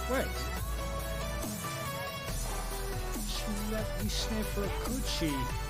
Wait. She let me sniff her coochie.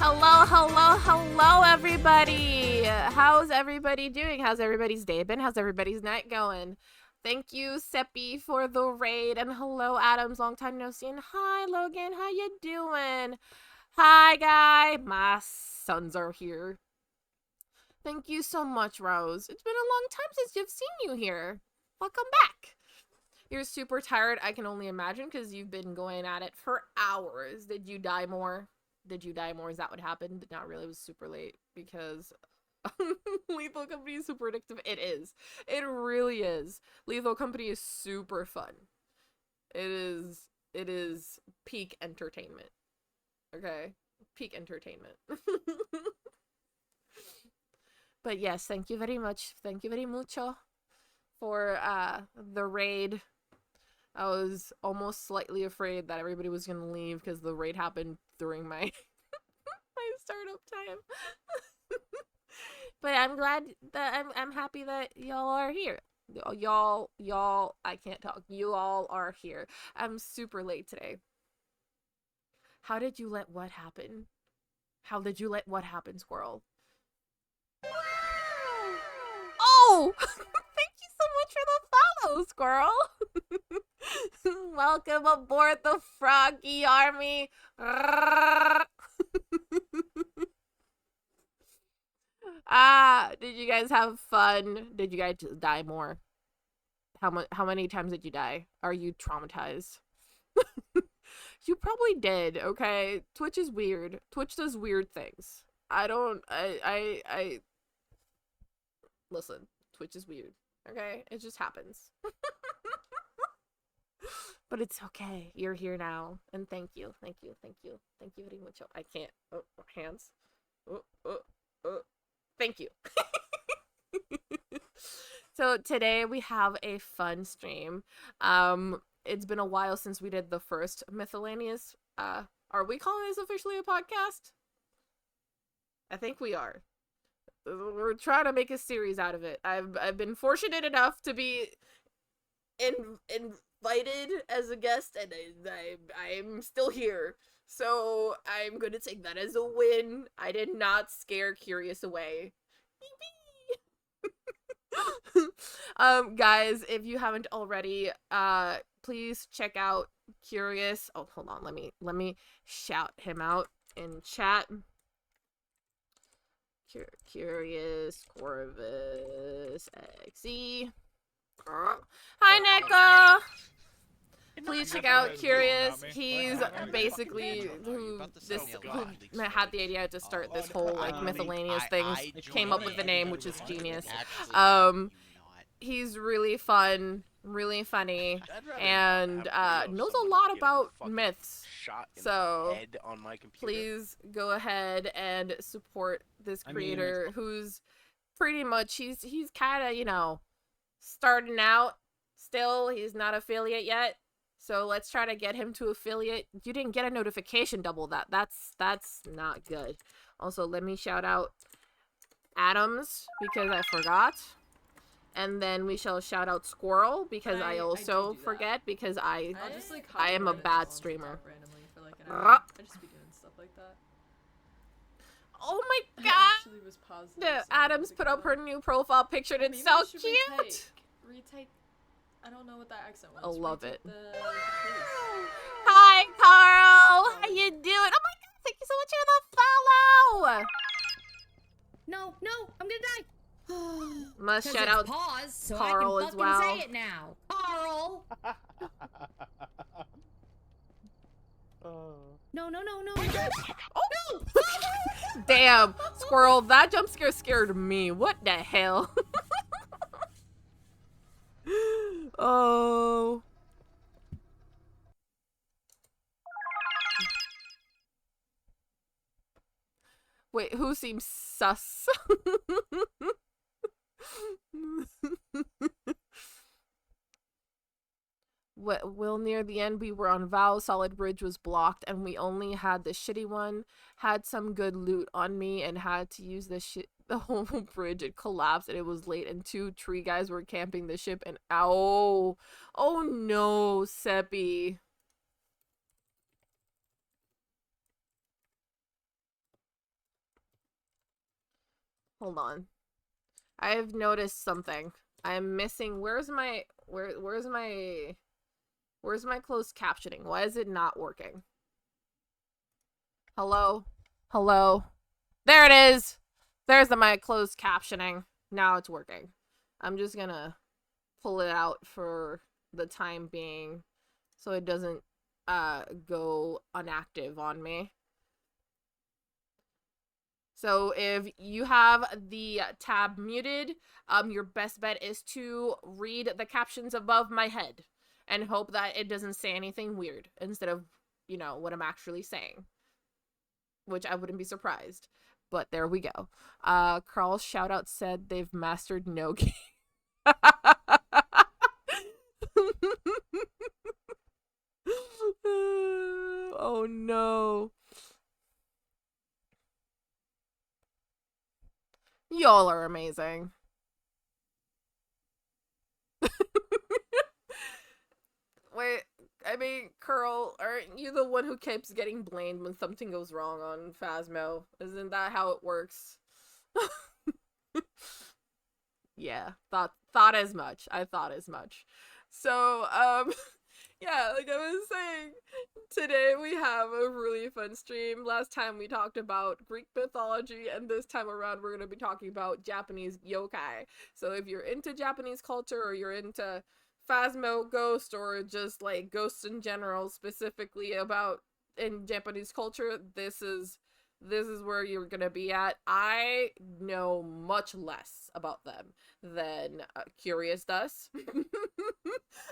Hello, hello, hello, everybody. How's everybody doing? How's everybody's day been? How's everybody's night going? Thank you, Seppi, for the raid. And hello, Adams. Long time no see. And hi, Logan. How you doing? Hi, guy. My sons are here. Thank you so much, Rose. It's been a long time since you've seen you here. Welcome back. You're super tired, I can only imagine, because you've been going at it for hours. Did you die more? Did you die more? Is that what happened? Not really. It was super late because Lethal Company is super addictive. It is. It really is. Lethal Company is super fun. It is peak entertainment. Okay? Peak entertainment. But yes, thank you very much. Thank you very mucho for the raid. I was almost slightly afraid that everybody was gonna leave because the raid happened during my my startup time. But I'm glad that I'm happy that y'all are here. Y'all, I can't talk. You all are here. I'm super late today. How did you let what happen? How did you let what happen, Squirrel? Oh! Thank you so much for the follow, Squirrel. Welcome aboard the Froggy Army. Did you guys have fun? Did you guys die more? How many times did you die? Are you traumatized? You probably did, okay? Twitch is weird. Twitch does weird things. Listen, Twitch is weird, okay? It just happens. But it's okay. You're here now. And thank you. Thank you. Thank you. Thank you very much. I can't. Oh, hands. Thank you. So today we have a fun stream. It's been a while since we did the first Miscellaneous. Are we calling this officially a podcast? I think we are. We're trying to make a series out of it. I've been fortunate enough to be invited as a guest, and I'm still here. So I'm gonna take that as a win. I did not scare Curious away. Guys, if you haven't already, please check out Curious. Oh, hold on. Let me shout him out in chat. Curious Corvus XE. Hi, Neko. Please check out Curious. He's basically who had the idea to start this whole like miscellaneous things. Came up with the name, which is genius. He's really fun, really funny, and knows a lot about myths. So please go ahead and support this creator who's pretty much he's kind of, you know, starting out still. He's not affiliate yet. So let's try to get him to affiliate. You didn't get a notification double that. That's not good. Also, let me shout out Adams because I forgot. And then we shall shout out Squirrel because I also forget because I am a bad streamer. Randomly for like an hour. I just be doing stuff like that. Oh my god! Adams put up her new profile picture and it's so cute! Retake. I don't know what that accent was. I love it. Hi, Carl! How you doing? Oh my god, thank you so much for the follow! No, I'm gonna die! Must shout out pause, so Carl I can as well. say it now. Carl! No. Oh no! Damn, Squirrel, that jump scare scared me. What the hell? Oh. Wait, who seems sus? Well, near the end, we were on Vow. Solid Bridge was blocked, and we only had the shitty one. Had some good loot on me, and had to use the whole bridge. It collapsed, and it was late, and 2 tree guys were camping the ship, and ow. Oh no, Seppi. Hold on. I've noticed something. I'm missing. Where's my closed captioning? Why is it not working? Hello? Hello? There it is! There's my closed captioning. Now it's working. I'm just gonna pull it out for the time being so it doesn't go inactive on me. So if you have the tab muted, your best bet is to read the captions above my head and hope that it doesn't say anything weird instead of, you know, what I'm actually saying, which I wouldn't be surprised. But there we go. Carl's shoutout said they've mastered no game. Oh no. Y'all are amazing. Wait, I mean, Curl, aren't you the one who keeps getting blamed when something goes wrong on Phasmo? Isn't that how it works? Yeah, thought as much. I thought as much. So, yeah, like I was saying, today we have a really fun stream. Last time we talked about Greek mythology, and this time around we're going to be talking about Japanese yokai. So if you're into Japanese culture, or you're into Phasmo ghost, or just like ghosts in general, specifically about in Japanese culture, this is where you're gonna be at. I know much less about them than Curious does.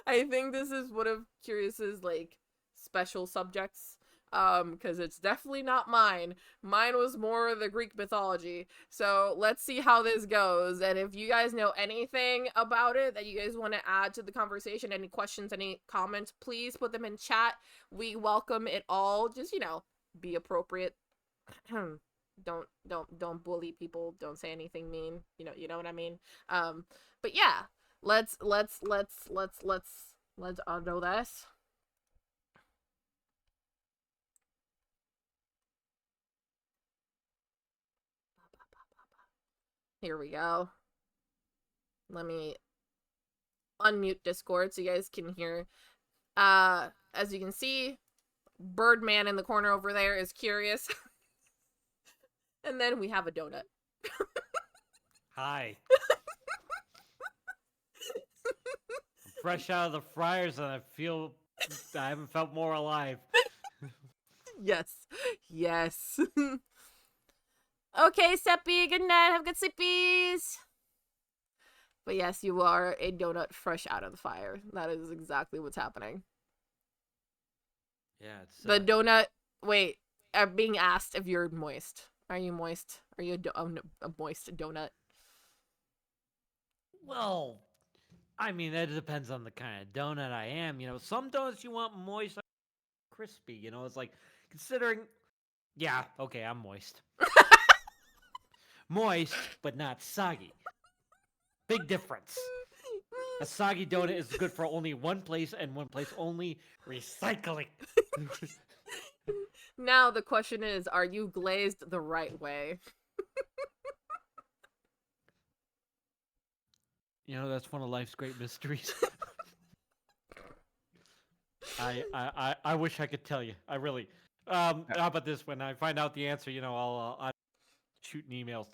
I think this is one of Curious's like special subjects, because it's definitely not mine. Mine was more the Greek mythology. So let's see how this goes, and if you guys know anything about it that you guys want to add to the conversation, any questions, any comments, please put them in chat. We welcome it all. Just, you know, be appropriate. Don't bully people, don't say anything mean, you know what I mean. But yeah, let's undo this. Here we go. Let me unmute Discord so you guys can hear. As you can see, Birdman in the corner over there is Curious. And then we have a donut. Hi. I'm fresh out of the fryers and I haven't felt more alive. Yes. Yes. Okay, Seppi, good night. Have good sleepies. But yes, you are a donut fresh out of the fire. That is exactly what's happening. Yeah, it's The donut. Wait, I'm being asked if you're moist. Are you moist? Are you a moist donut? well, I mean, that depends on the kind of donut I am. You know, some donuts you want moist, crispy. You know, it's like considering. Yeah, okay, I'm moist. Moist, but not soggy. Big difference. A soggy donut is good for only one place and one place only. Recycling. Now the question is, are you glazed the right way? You know, that's one of life's great mysteries. I wish I could tell you. I really. How about this? When I find out the answer, you know, I'll shoot an email.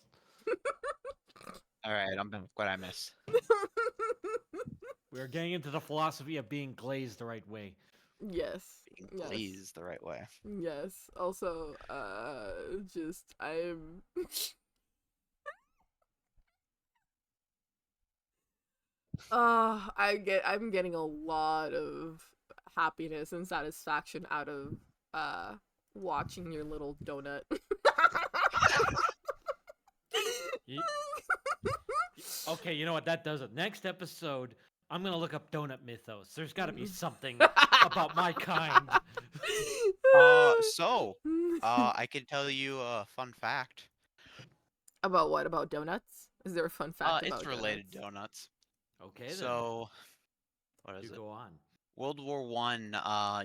All right, I'm what I miss. We're getting into the philosophy of being glazed the right way. Yes. Being Yes. glazed the right way. Yes. Also, just I'm I'm getting a lot of happiness and satisfaction out of watching your little donut. Okay, you know what? That does it. Next episode, I'm gonna look up donut mythos. There's got to be something about my kind. I can tell you a fun fact. About what? About donuts? Is there a fun fact about It's related donuts? donuts. Okay, then. So, what is You it? go on. World War One.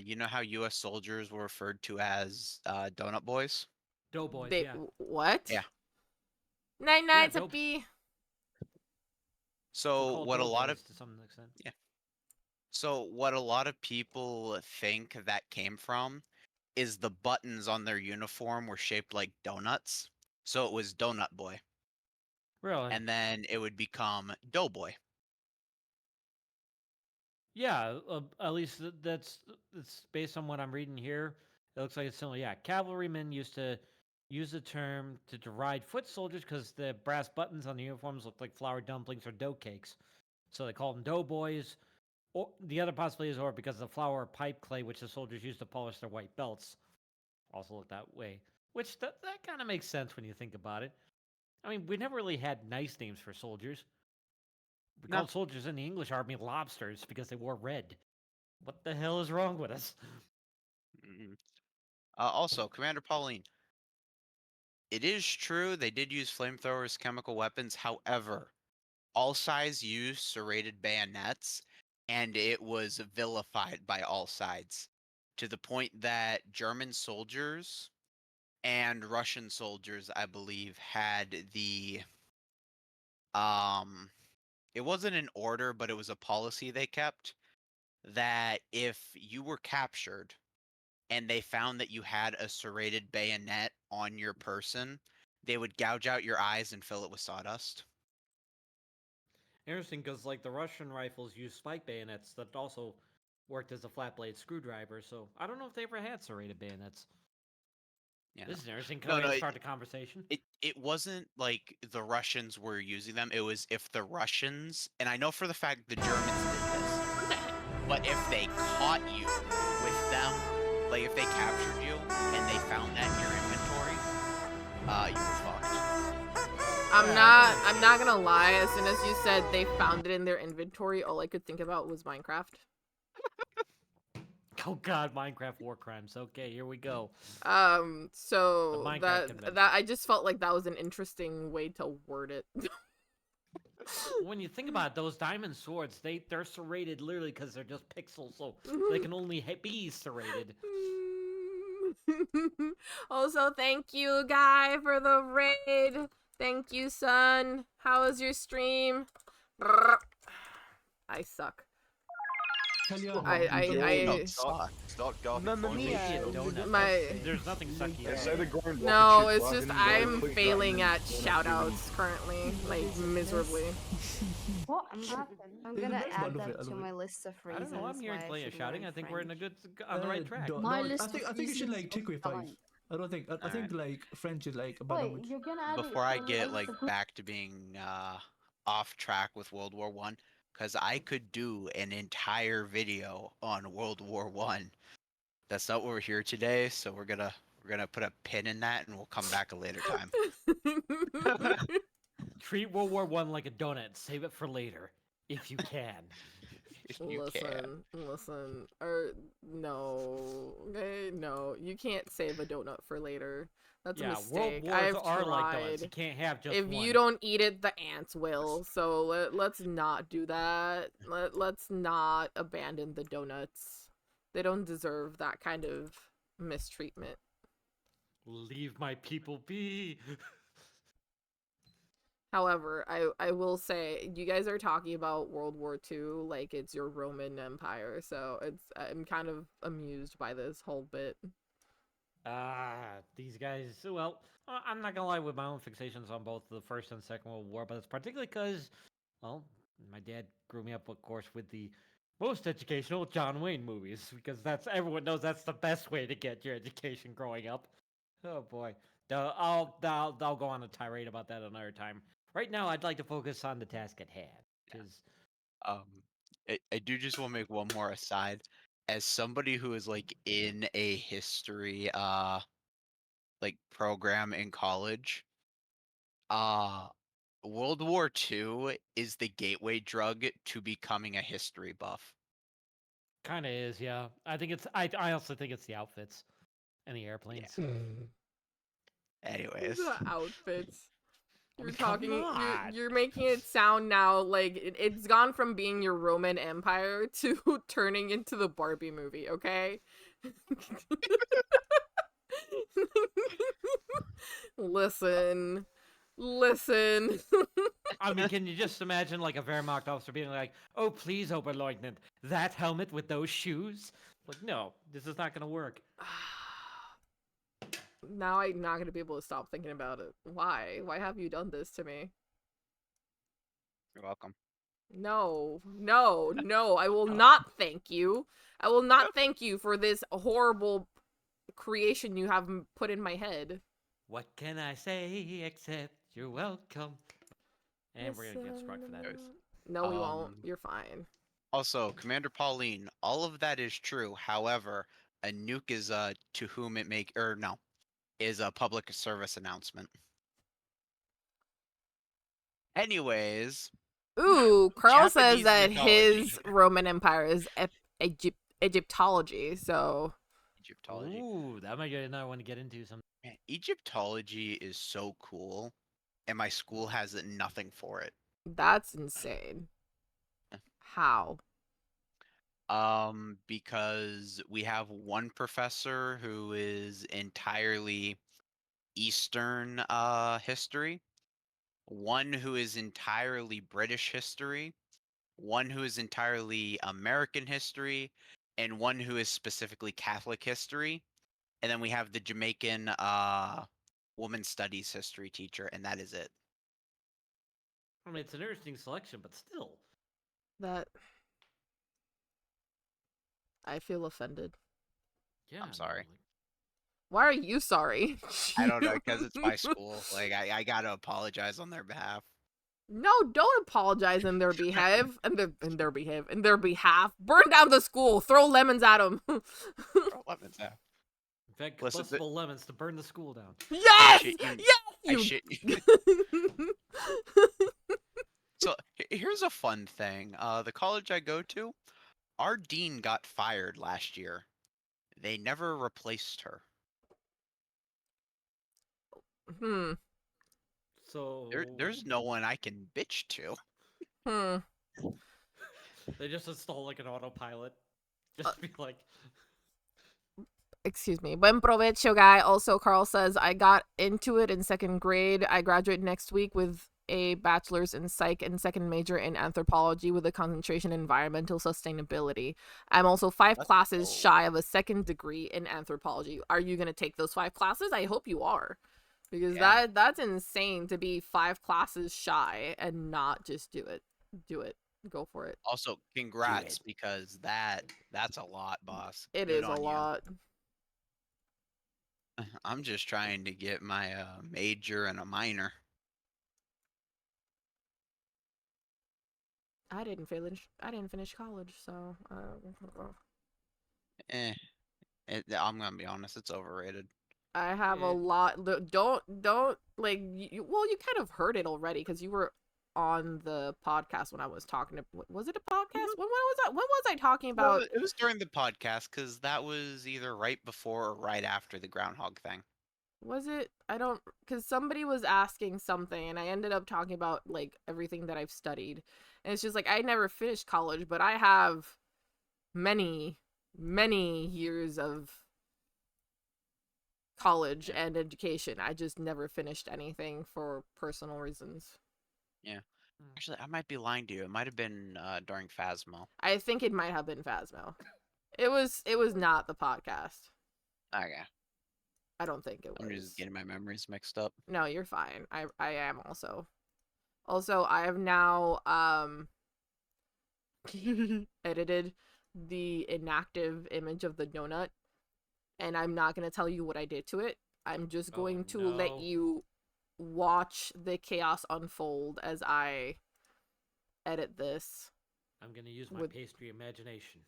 You know how U.S. soldiers were referred to as donut boys? Doughboys, They yeah. what? Yeah. Night night, dope. Zippy. So what a lot of to some extent. so what a lot of people think that came from is the buttons on their uniform were shaped like donuts. So it was Donut Boy. Really? And then it would become Doughboy. Yeah, at least that's based on what I'm reading here. It looks like it's similar. Yeah, cavalrymen used to use the term to deride foot soldiers because the brass buttons on the uniforms looked like flour dumplings or dough cakes. So they called them doughboys. Or the other possibility is, or because of the flour or pipe clay which the soldiers used to polish their white belts, also looked that way. Which that kind of makes sense when you think about it. I mean, we never really had nice names for soldiers. We No. called soldiers in the English army lobsters because they wore red. What the hell is wrong with us? Mhm. Also, Commander Pauline, it is true they did use flamethrowers, chemical weapons. However, all sides used serrated bayonets, and it was vilified by all sides to the point that German soldiers and Russian soldiers, I believe, had the it wasn't an order, but it was a policy they kept that if you were captured and they found that you had a serrated bayonet on your person, they would gouge out your eyes and fill it with sawdust. Interesting, because like the Russian rifles use spike bayonets that also worked as a flat blade screwdriver. So I don't know if they ever had serrated bayonets. Yeah. This is interesting. Can No, I no, start the conversation? it wasn't like the Russians were using them. It was if the Russians, and I know for the fact the Germans did this, but if they caught you with them, like if they captured you and they found that in your inventory, you were fucked. I'm not gonna lie, as soon as you said they found it in their inventory, all I could think about was Minecraft. Oh god, Minecraft war crimes. Okay, here we go. So The Minecraft that convention. I just felt like that was an interesting way to word it. When you think about it, those diamond swords, they're serrated literally because they're just pixels, so they can only be serrated. Also, thank you, Guy, for the raid. Thank you, son. How was your stream? I suck. Stop garbage. Mamma mia. There's nothing sucky They about say it. they're going No, rocket it's ship just flying, and I'm click failing diamond at on a shoutouts currently, like miserably. What happened? I'm There's a gonna best add one of that it, I to love my it. list of I reasons don't know. I'm hearing why I plenty of should shouting. learn I think we're French. on the right track. My I list think of you should reasons like take with of 5. I don't think I Alright. think like French is like a bad Wait, language. you're gonna add Before it I to my get list like of back to being off track with World War One, because I could do an entire video on World War One. That's not what we're here today, so we're gonna put a pin in that, and we'll come back a later time. Treat World War One like a donut. Save it for later, if you can. If you can. Listen, or no, okay, no, you can't save a donut for later. That's a Yeah, mistake. world I've wars are like donuts. tried. You can't have just If one. you don't eat it, the ants will. So let's not do that. Let's not abandon the donuts. They don't deserve that kind of mistreatment. Leave my people be. However, I will say, you guys are talking about World War II like it's your Roman Empire, so I'm kind of amused by this whole bit. These guys. Well, I'm not gonna lie with my own fixations on both the First and Second World War, but it's particularly because, well, my dad grew me up, of course, with the most educational John Wayne movies, because everyone knows that's the best way to get your education growing up. Oh boy, I'll go on a tirade about that another time. Right now, I'd like to focus on the task at hand, because I do just want to make one more aside. As somebody who is like in a history like program in college, World War II is the gateway drug to becoming a history buff. kind of is, yeah. I think it's. I also think it's the outfits and the airplanes. Anyways, The outfits. I You're mean, come talking. on. You're making it sound now like it's gone from being your Roman Empire to turning into the Barbie movie. Okay. Listen, Listen. I mean, can you just imagine like a Wehrmacht officer being like, "Oh, please, Oberleutnant, that helmet with those shoes"? Like, no, this is not gonna work. Now I'm not gonna be able to stop thinking about it. Why? Why have you done this to me? You're welcome. No, no, no. I will not thank you. I will not thank you for this horrible creation you have put in my head. What can I say except you're welcome? And we're gonna get struck for that. No, we won't. You're fine. Also, Commander Pauline, all of that is true. However, a nuke is to whom it make or no, is a public service announcement. Anyways, Ooh, Carl says Japanese that mythology. his Roman Empire is Egyptology, so... Egyptology. Ooh, that might be another one to get into. Man, Egyptology is so cool, and my school has nothing for it. That's insane. How? Because we have one professor who is entirely Eastern history, one who is entirely British history, one who is entirely American history, and one who is specifically Catholic history. And then we have the Jamaican woman studies history teacher, and that is it. I mean, it's an interesting selection, but still. That... I feel offended. Yeah, I'm sorry. Why are you sorry? I don't know, because it's my school. Like, I gotta apologize on their behalf. No, don't apologize in their behalf. In their behalf. Burn down the school. Throw lemons at them. Throw lemons out. In fact, Listen, combustible lemons to burn the school down. Yes! shit you- Yes! I shit you. So here's a fun thing. The college I go to, our dean got fired last year. They never replaced her. So There's no one I can bitch to. They just install like an autopilot. Just to be like, Excuse me. Buen provecho, guy. Also, Carl says, I got into it in 2nd grade. I graduate next week with a bachelor's in psych and 2nd major in anthropology with a concentration in environmental sustainability. I'm also 5 classes shy of a 2nd degree in anthropology. Are you going to take those 5 classes? I hope you are. Because that's insane to be 5 classes shy and not just do it. Do it. Go for it. Also, congrats, because that's a lot, boss. It Good is a on you. lot. I'm just trying to get my major and a minor. I didn't finish college, so I'm gonna be honest, it's overrated. I have a lot. Don't like you. Well, you kind of heard it already because you were on the podcast when I was talking to. Was it a podcast? When was that? When was I talking about? Well, it was during the podcast because that was either right before or right after the groundhog thing. Was it? I don't. Because somebody was asking something, and I ended up talking about like everything that I've studied, and it's just like I never finished college, but I have many years of college and education. I just never finished anything for personal reasons. Yeah. Actually, I might be lying to you. It might have been during Phasmo. I think it might have been Phasmo. It was not the podcast. Okay. I don't think it was. I'm just getting my memories mixed up. No, you're fine. I am also. Also, I have now edited the inactive image of the donut, and I'm not going to tell you what I did to it. I'm just going to let you watch the chaos unfold as I edit this. I'm going to use my pastry imagination.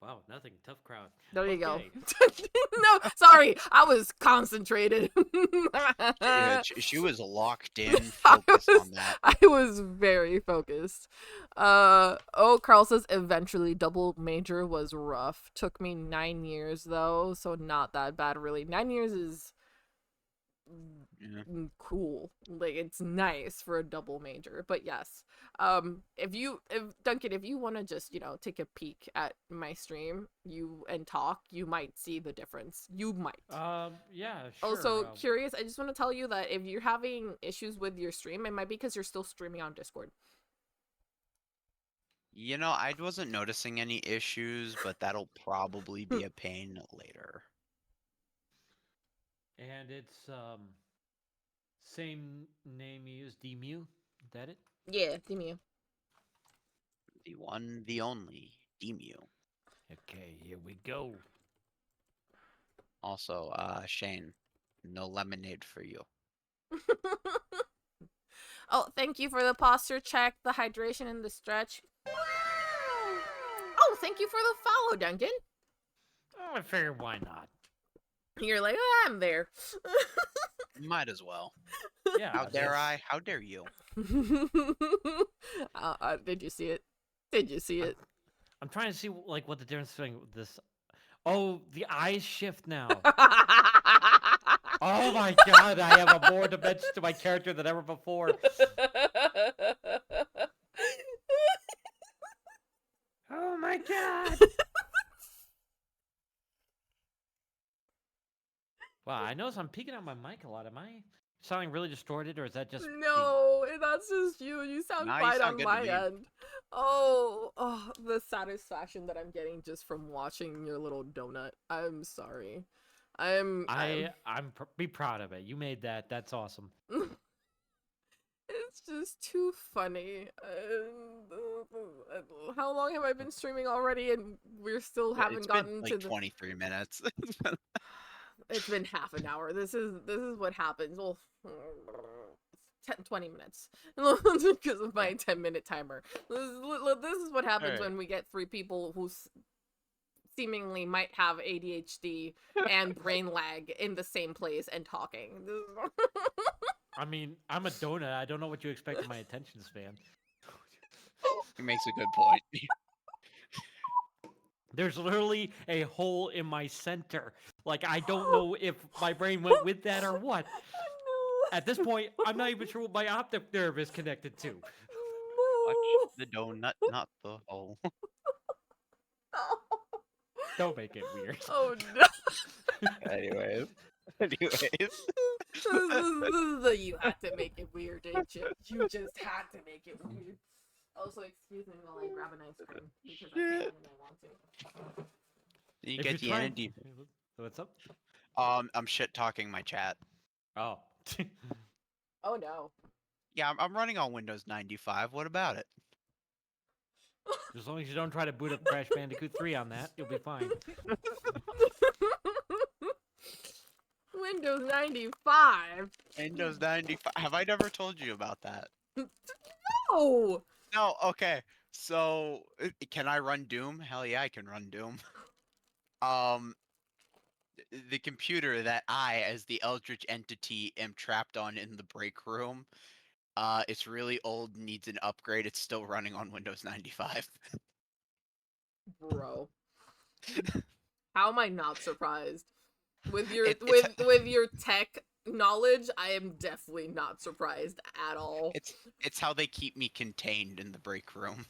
Wow, nothing. Tough crowd. There you go. No, sorry. I was concentrated. Yeah, she was locked in, focused on that. I was very focused. Carl says eventually double major was rough. Took me 9 years though, so not that bad really. 9 years is Yeah. cool. Like, it's nice for a double major. But yes, if Duncan, if you want to just take a peek at my stream, and talk, you might see the difference. You might. Yeah, sure. Also, curious, I just want to tell you that if you're having issues with your stream, it might be because you're still streaming on Discord. I wasn't noticing any issues, but that'll probably be a pain later. And it's same name you use, Demu. Is that it? Yeah, Demu. The one, the only, Demu. Okay, here we go. Also, Shane, no lemonade for you. Oh, thank you for the posture check, the hydration, and the stretch. Oh, thank you for the follow, Duncan. Oh, I figured why not? You're like, I'm there. Might as well. Yeah. How dare I? How dare you? Did you see it? Did you see it? I'm trying to see what the difference between this. Oh, the eyes shift now. Oh my god, I have a more dimension to my character than ever before. Oh my god. Wow, I notice I'm peeking out my mic a lot. Am I sounding really distorted, or is that just No, that's just you. You sound Nah, you fine sound on good to my me. end. Oh, the satisfaction that I'm getting just from watching your little donut. I'm sorry. Be proud of it. You made that. That's awesome. It's just too funny. How long have I been streaming already, and we're still haven't It's gotten been to like the 23 minutes. It's been half an hour. This is what happens. Well, 20 minutes because of my 10-minute timer. This is what happens when we get three people who seemingly might have ADHD and brain lag in the same place and talking. I mean, I'm a donut. I don't know what you expect of my attention span. He makes a good point. There's literally a hole in my center. Like, I don't know if my brain went with that or what. At this point, I'm not even sure what my optic nerve is connected to. Watch the donut, not the hole. Don't make it weird. Oh no. Anyways. This is the you had to make it weird, didn't you? You just had to make it weird. Also, excuse me while I grab an ice cream because I can when I want to. You If get the you're trying- energy. What's up? I'm shit talking my chat. Oh. Oh no. Yeah, I'm running on Windows 95. What about it? As long as you don't try to boot up Crash Bandicoot 3 on that, you'll be fine. Windows 95. Windows 95. Have I never told you about that? No. No, okay. So, can I run Doom? Hell yeah, I can run Doom. The computer that I, as the Eldritch entity, am trapped on in the break room, it's really old, needs an upgrade. It's still running on Windows 95. Bro. How am I not surprised? With your It's- with your tech knowledge, I am definitely not surprised at all. It's how they keep me contained in the break room.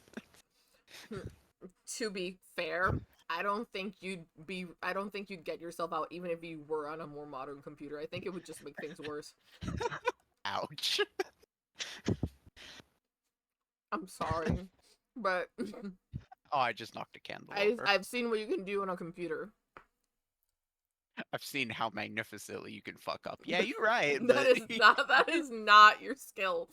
To be fair, I don't think you'd get yourself out even if you were on a more modern computer. I think it would just make things worse. Ouch. I'm sorry, but Oh, I just knocked a candle over. I've seen what you can do on a computer. I've seen how magnificently you can fuck up. Yeah, you're right. That is not your skill.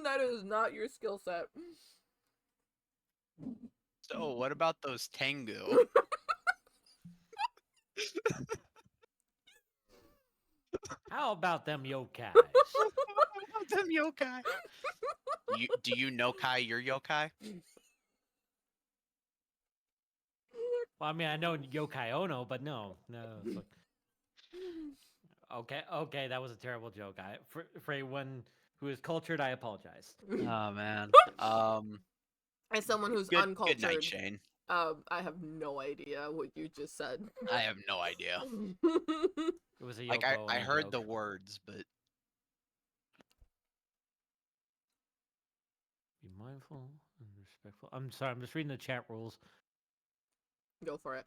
That is not your skill set. So, what about those Tengu? How about them yokai? Them yokai. Do you know Kai your yokai? Well, I mean, I know Yokai Ono, but no. It's like... Okay, that was a terrible joke. For anyone who is cultured, I apologize. Oh man. As someone who's Good uncultured, night, Shane. I have no idea what you just said. I have no idea. It was a Like Yoko I Ono heard joke. the words, but Be mindful and respectful. I'm sorry, I'm just reading the chat rules. Go for it.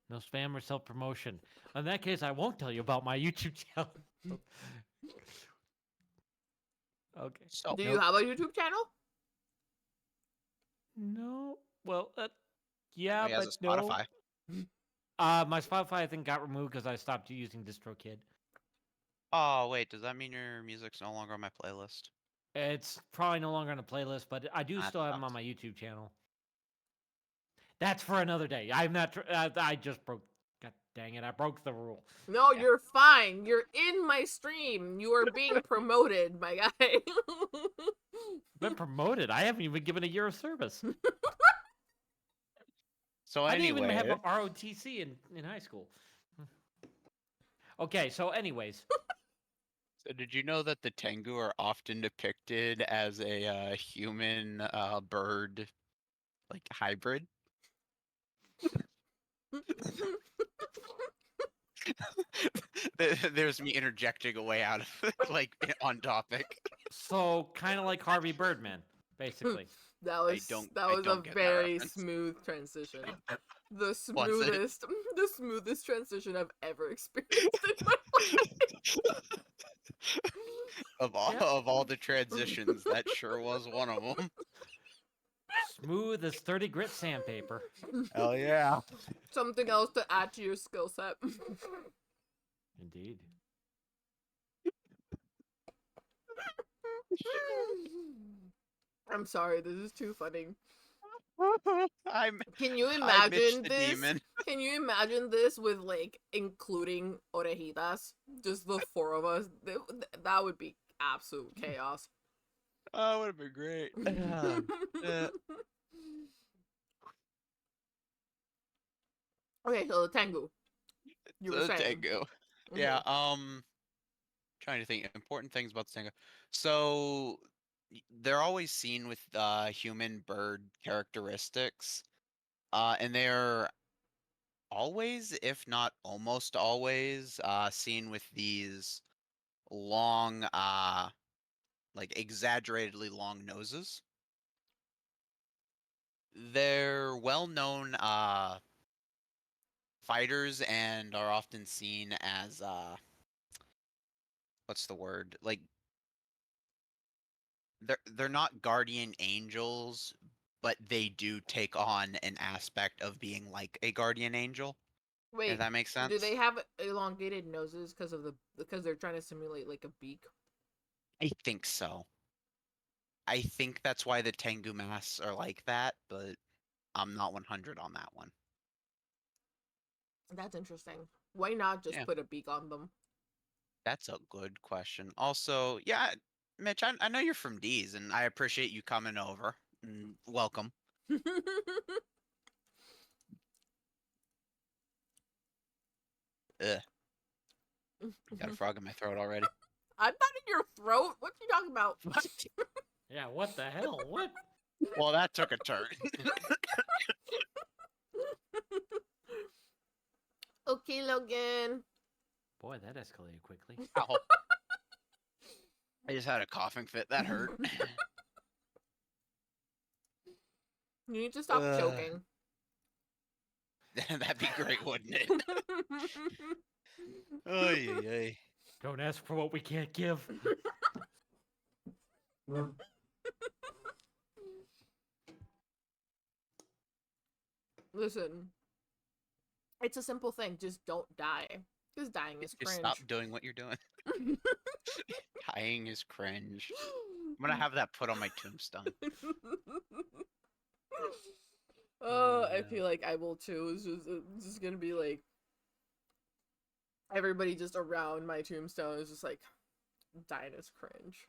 No spam or self-promotion. In that case, I won't tell you about my YouTube channel. Okay. so Do you have a YouTube channel? No. Well, yeah, he has but a Spotify. no. My Spotify I think got removed because I stopped using DistroKid. Oh wait, does that mean your music's no longer on my playlist? It's probably no longer on the playlist, but I do That still have them on sucks. my YouTube channel. That's for another day. I'm not. I just broke. God dang it! I broke the rule. No, Yeah. you're fine. You're in my stream. You are being promoted, my guy. Been promoted. I haven't even given a year of service. So I didn't even have anyway, a ROTC in high school. Okay, so anyways, so did you know that the Tengu are often depicted as a human bird like hybrid? There's me interjecting a way out of it, like on topic. so kind of like Harvey Birdman, basically. That was don't a get that very reference. smooth transition. The Was it? smoothest transition I've ever experienced in my life. Of all the transitions, that sure was one of them. Smooth as 30 grit sandpaper. Hell yeah! Something else to add to your skill set. Indeed. I'm sorry, this is too funny. I'm. Can you I Mitch imagine the this? demon. Can you imagine this with like including orejitas? Just the four of us. That would be absolute chaos. Oh, it would have been great. Okay, so the Tengu. You were The saying. Tengu. Mhm. Yeah. Trying to think important things about the Tengu. So they're always seen with human bird characteristics, and they're always, if not almost always, seen with these long, like exaggeratedly long noses. They're well-known fighters and are often seen as what's the word? Like they're not guardian angels, but they do take on an aspect of being like a guardian angel. If Wait, that makes sense. do they have elongated noses because they're trying to simulate like a beak? I think so. I think that's why the Tengu masks are like that, but I'm not 100 on that one. That's interesting. Why not just Yeah. put a beak on them? That's a good question. Also, yeah, Mitch, I know you're from D's, and I appreciate you coming over. Welcome. Ugh. Got a frog in my throat already. I'm not in your throat. What you talking about? Yeah, what the hell? What? Well, that took a turn. Okay, Logan. Boy, that escalated quickly. Ow. I just had a coughing fit. That hurt. You need to stop choking. That'd be great, wouldn't it? Oy, oy. Don't ask for what we can't give. Listen, it's a simple thing. Just don't die. Because dying is Just cringe. stop doing what you're doing. Dying is cringe. I'm gonna have that put on my tombstone. Oh, I Yeah. feel like I will too. It's just gonna be like everybody just around my tombstone is just like dying is cringe.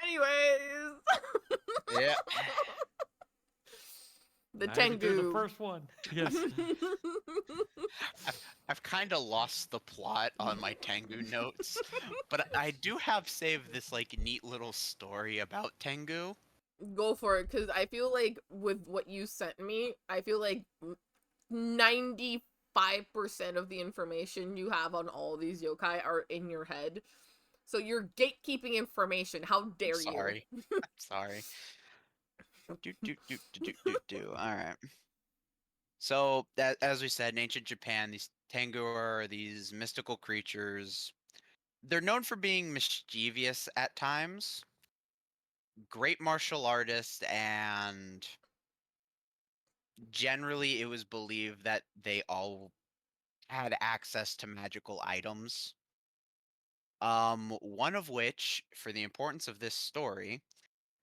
Anyways. Yeah. The I had to do Tengu. the first one. Yes. I've kind of lost the plot on my Tengu notes, but I do have saved this like neat little story about Tengu. Go for it, because I feel like with what you sent me, I feel like 95% of the information you have on all these yokai are in your head. So you're gatekeeping information. How dare I'm sorry. you? I'm sorry. All right. So, as we said, in ancient Japan, these Tengu are these mystical creatures. They're known for being mischievous at times, great martial artists, and generally it was believed that they all had access to magical items. One of which, for the importance of this story,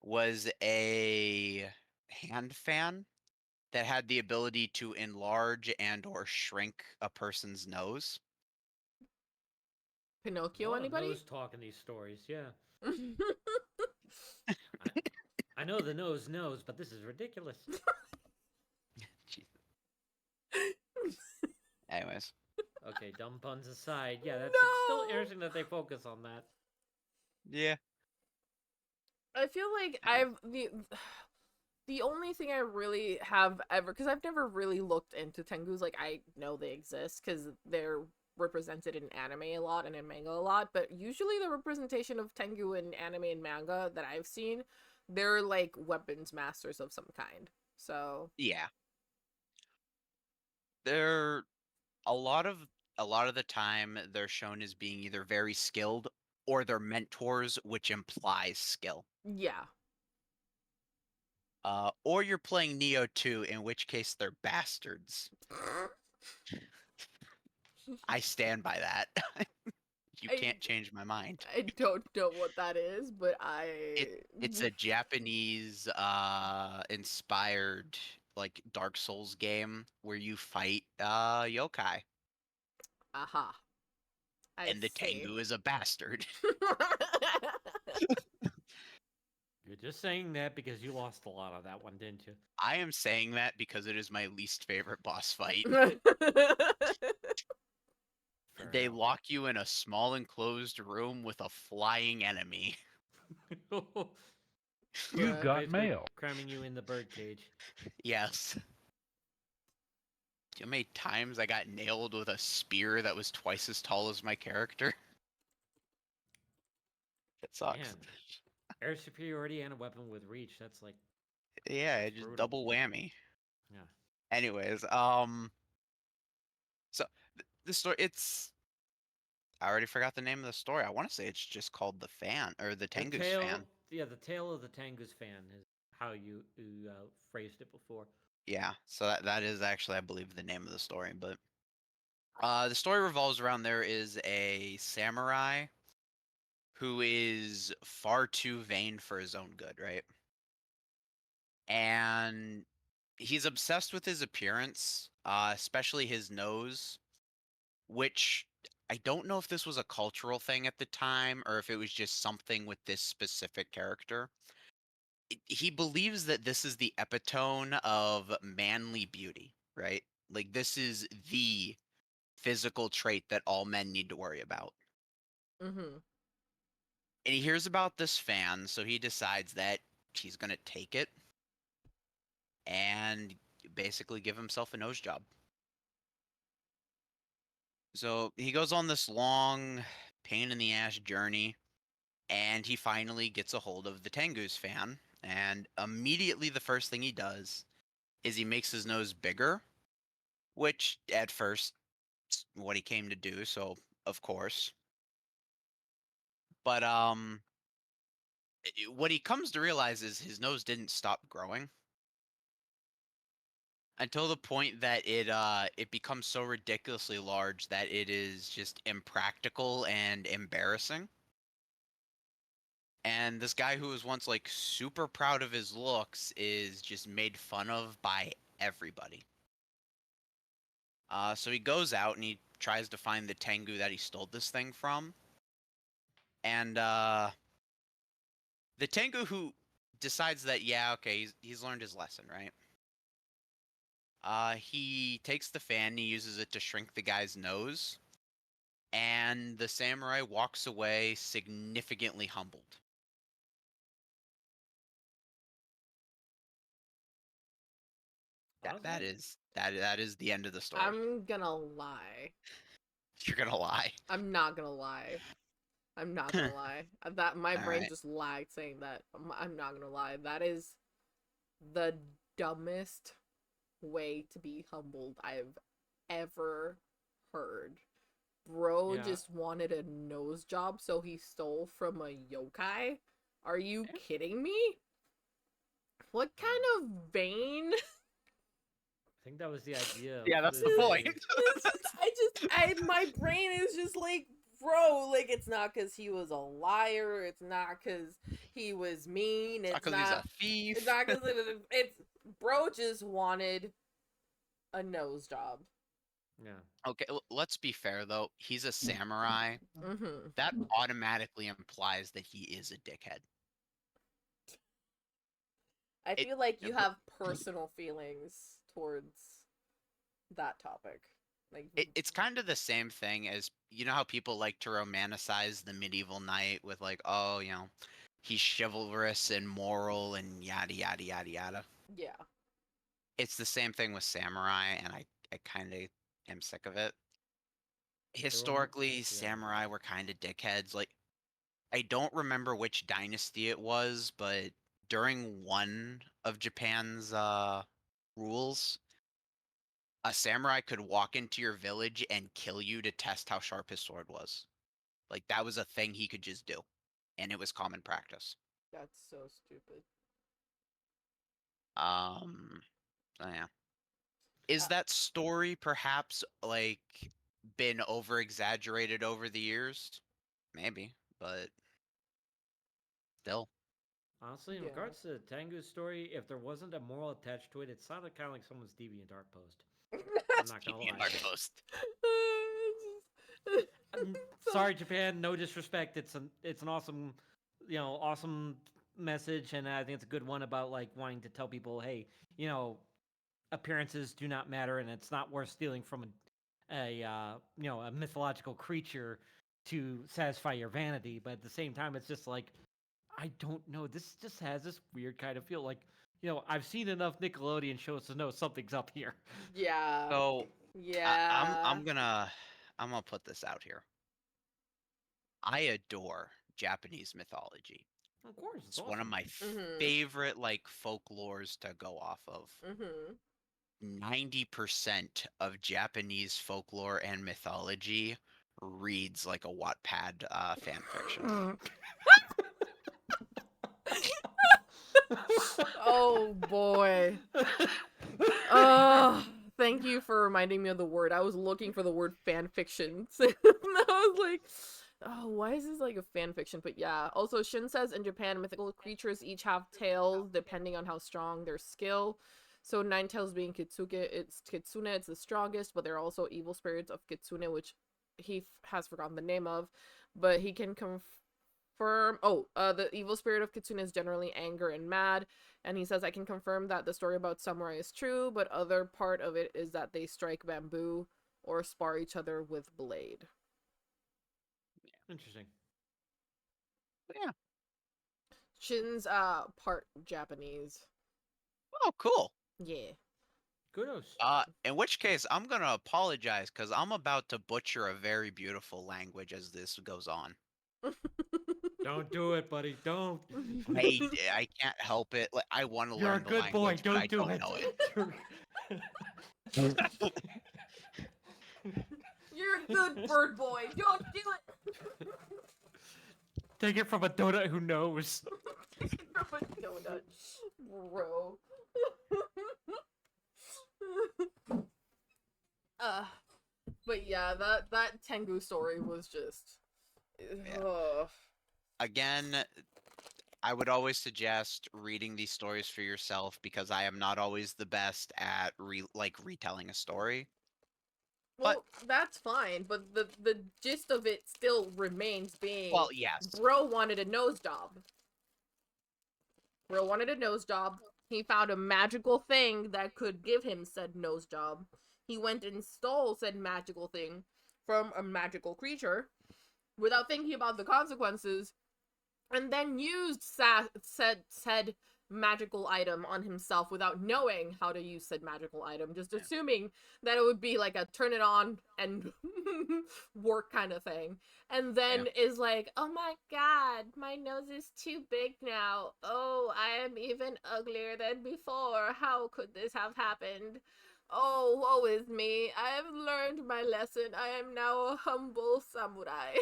was a hand fan that had the ability to enlarge and or shrink a person's nose. A Pinocchio, lot of anybody? nose talk in these stories, yeah. I know the nose knows, but this is ridiculous. Jesus. Anyways. Okay, dumb puns aside, yeah, that's No! still interesting that they focus on that. Yeah. I feel like the only thing I really have ever, because I've never really looked into Tengus. Like, I know they exist because they're represented in anime a lot and in manga a lot, but usually the representation of Tengu in anime and manga that I've seen, they're like weapons masters of some kind. So Yeah. They're a lot of the time they're shown as being either very skilled or they're mentors, which implies skill. yeah. Or you're playing Neo 2, in which case they're bastards. I stand by that. You can't change my mind. I don't know what that is, but It's a Japanese inspired like Dark Souls game where you fight yokai. aha. I And the see. Tengu is a bastard. You're just saying that because you lost a lot of that one, didn't you? I am saying that because it is my least favorite boss fight. Fair They enough. lock you in a small enclosed room with a flying enemy. You've got Basically mail. cramming you in the birdcage. Yes. Do you know how many times I got nailed with a spear that was twice as tall as my character? It sucks. Man, air superiority and a weapon with reach. That's like, Yeah, that's just brutal. double whammy. Yeah. Anyways, so the story, it's, I already forgot the name of the story. I want to say it's just called The Fan, or The Tengu's Fan. Yeah, the tale of the Tengu's fan is how you phrased it before. Yeah, so that is actually, I believe, the name of the story. But the story revolves around there is a samurai who is far too vain for his own good, right? And he's obsessed with his appearance, especially his nose, which I don't know if this was a cultural thing at the time or if it was just something with this specific character. He believes that this is the epitome of manly beauty, right? Like, this is the physical trait that all men need to worry about. Mm-hmm. And he hears about this fan, so he decides that he's going to take it and basically give himself a nose job. So he goes on this long, pain in the ass journey, and he finally gets a hold of the Tengu's fan. And immediately, the first thing he does is he makes his nose bigger, which at first is what he came to do. So of course, but what he comes to realize is his nose didn't stop growing until the point that it becomes so ridiculously large that it is just impractical and embarrassing. And this guy who was once like super proud of his looks is just made fun of by everybody. So he goes out and he tries to find the Tengu that he stole this thing from. And the Tengu who decides that, yeah, okay, he's learned his lesson, right? He takes the fan, he uses it to shrink the guy's nose, and the samurai walks away significantly humbled. That is the end of the story. I'm gonna lie. You're gonna lie. I'm not gonna lie. I'm not gonna lie. That my brain Alright. just lagged saying that. I'm not gonna lie. That is the dumbest way to be humbled I've ever heard. Bro Yeah. just wanted a nose job, so he stole from a yokai? Are you kidding me? What kind of vain? I think that was the idea. Yeah, that's the point. My brain is just like, bro, like, it's not because he was a liar, it's not because he was mean, it's Not because he's a thief. it's not because it's bro just wanted a nose job. Yeah. Okay, let's be fair though. He's a samurai. Mm-hmm. That automatically implies that he is a dickhead. I It- feel like you have personal feelings towards that topic. Like It's kind of the same thing as, you know how people like to romanticize the medieval knight with like, oh, you know, he's chivalrous and moral and yada yada yada yada. yeah. It's the same thing with samurai, and I kind of am sick of it. Historically, samurai were kind of dickheads. Like, I don't remember which dynasty it was, but during one of Japan's rules, a samurai could walk into your village and kill you to test how sharp his sword was. Like, that was a thing he could just do, and it was common practice. That's so stupid. So yeah. Is that story perhaps like been over exaggerated over the years? Maybe, but still. Honestly, in Yeah. regards to Tengu's story, if there wasn't a moral attached to it, it sounded kind of like someone's DeviantArt post. I'm not gonna lie. Our post. Sorry, Japan. No disrespect. It's an awesome, awesome message, and I think it's a good one about like wanting to tell people, hey, appearances do not matter, and it's not worth stealing from a mythological creature to satisfy your vanity. But at the same time, it's just like, I don't know. This just has this weird kind of feel like, I've seen enough Nickelodeon shows to know something's up here. Yeah. So Yeah. I'm gonna put this out here. I adore Japanese mythology. Of course, It's one of my Mhm. favorite like folklores to go off of. Mm-hmm. 90% of Japanese folklore and mythology reads like a Wattpad fan fiction. Oh boy. Thank you for reminding me of the word. I was looking for the word fan fiction. And I was like, oh, why is this like a fan fiction? But yeah. Also, Shin says in Japan, mythical creatures each have tails depending on how strong their skill. So nine tails being Kitsune, it's the strongest, but there are also evil spirits of Kitsune, which he has forgotten the name of, but he can confirm. The evil spirit of Kitsune is generally anger and mad, and he says, I can confirm that the story about samurai is true, but other part of it is that they strike bamboo or spar each other with blade. Interesting. Yeah. Shin's part Japanese. Oh, cool. Yeah. Kudos. In which case, I'm gonna apologize because I'm about to butcher a very beautiful language as this goes on. Don't do it, buddy. Don't. I can't help it. Like, I want to You're a learn the good boy. language, but I Don't do don't it. know it. You're a good bird boy. Don't do it. Take it from a donut who knows. From a donut, bro. But yeah, that Tengu story was just. Ugh. Again, I would always suggest reading these stories for yourself because I am not always the best at retelling a story. Well, that's fine, but the gist of it still remains being. Well, yes. Bro wanted a nose job. Bro wanted a nose job. he found a magical thing that could give him said nose job. He went and stole said magical thing from a magical creature without thinking about the consequences, and then used said magical item on himself without knowing how to use said magical item, just assuming that it would be like a turn it on and work kind of thing. And then is like, oh my god, my nose is too big now. Oh, I am even uglier than before. How could this have happened? Oh, woe is me. I have learned my lesson. I am now a humble samurai.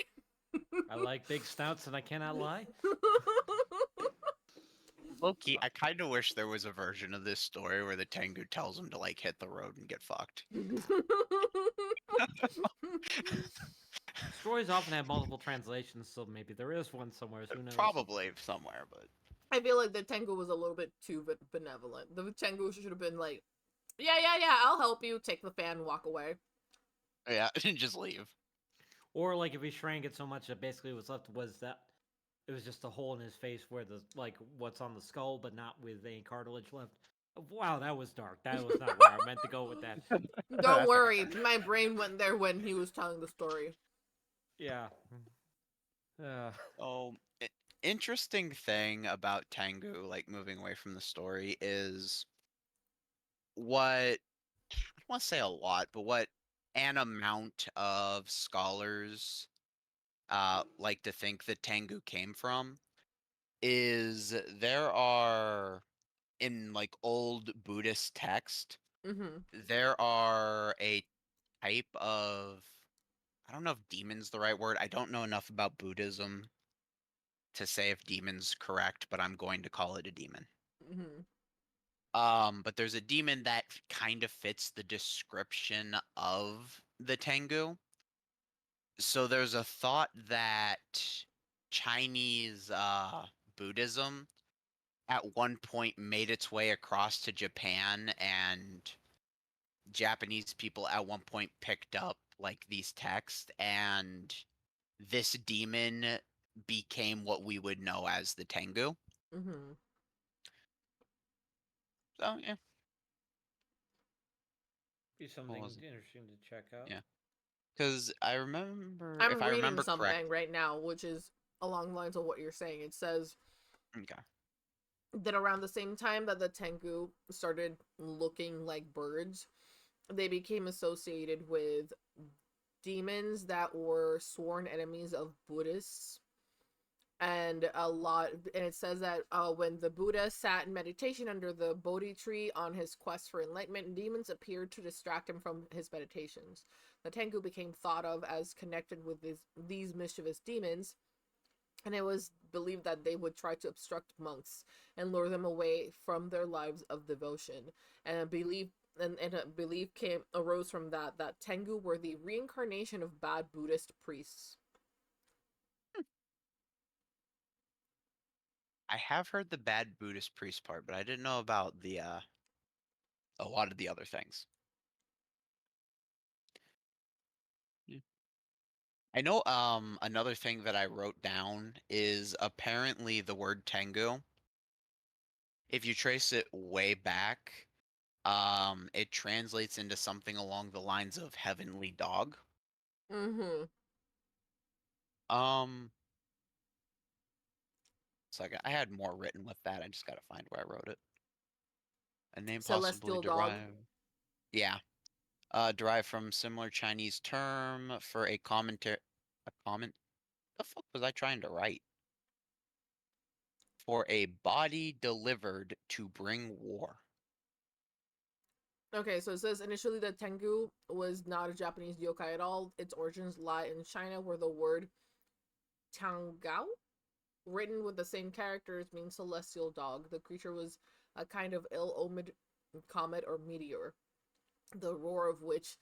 I like big snouts, and I cannot lie. Loki, I kind of wish there was a version of this story where the Tengu tells him to like hit the road and get fucked. Stories often have multiple translations, so maybe there is one somewhere. Who knows? Probably somewhere, but I feel like the Tengu was a little bit too benevolent. The Tengu should have been like, yeah, I'll help you. Take the fan, walk away. yeah, and just leave. Or like if he shrank it so much that basically was left was that it was just a hole in his face where the like what's on the skull, but not with any cartilage left. Wow, that was dark. That was not where I meant to go with that. Don't worry, my brain went there when he was telling the story. Yeah. Interesting thing about Tengu, like moving away from the story, is what I don't want to say a lot, but what an amount of scholars like to think that Tengu came from is there are in like old Buddhist text, there are a type of, I don't know if demon's the right word. I don't know enough about Buddhism to say if demon's correct, but I'm going to call it a demon. But there's a demon that kind of fits the description of the Tengu. So there's a thought that Chinese Buddhism at one point made its way across to Japan, and Japanese people at one point picked up like these texts, and this demon became what we would know as the Tengu. So yeah, Be something interesting to check out. Yeah, because I remember, I'm if I reading remember something correctly, right now, which is along the lines of what you're saying. It says okay, that around the same time that the Tengu started looking like birds, they became associated with demons that were sworn enemies of Buddhists. And it says that when the Buddha sat in meditation under the Bodhi tree on his quest for enlightenment, demons appeared to distract him from his meditations. The Tengu became thought of as connected with these mischievous demons, and it was believed that they would try to obstruct monks and lure them away from their lives of devotion. And a belief arose from that Tengu were the reincarnation of bad Buddhist priests. I have heard the bad Buddhist priest part, but I didn't know about the a lot of the other things. I know another thing that I wrote down is apparently the word Tengu, if you trace it way back, it translates into something along the lines of heavenly dog. So I had more written with that. I just gotta find where I wrote it. A name possibly Celestial dog. derived. Yeah. Derived from similar Chinese term for a commentary. A comment. The fuck was I trying to write? For a body delivered to bring war. Okay, so it says initially the Tengu was not a Japanese yokai at all. Its origins lie in China, where the word Tangao, written with the same characters, means celestial dog. The creature was a kind of ill-omened comet or meteor, the roar of which,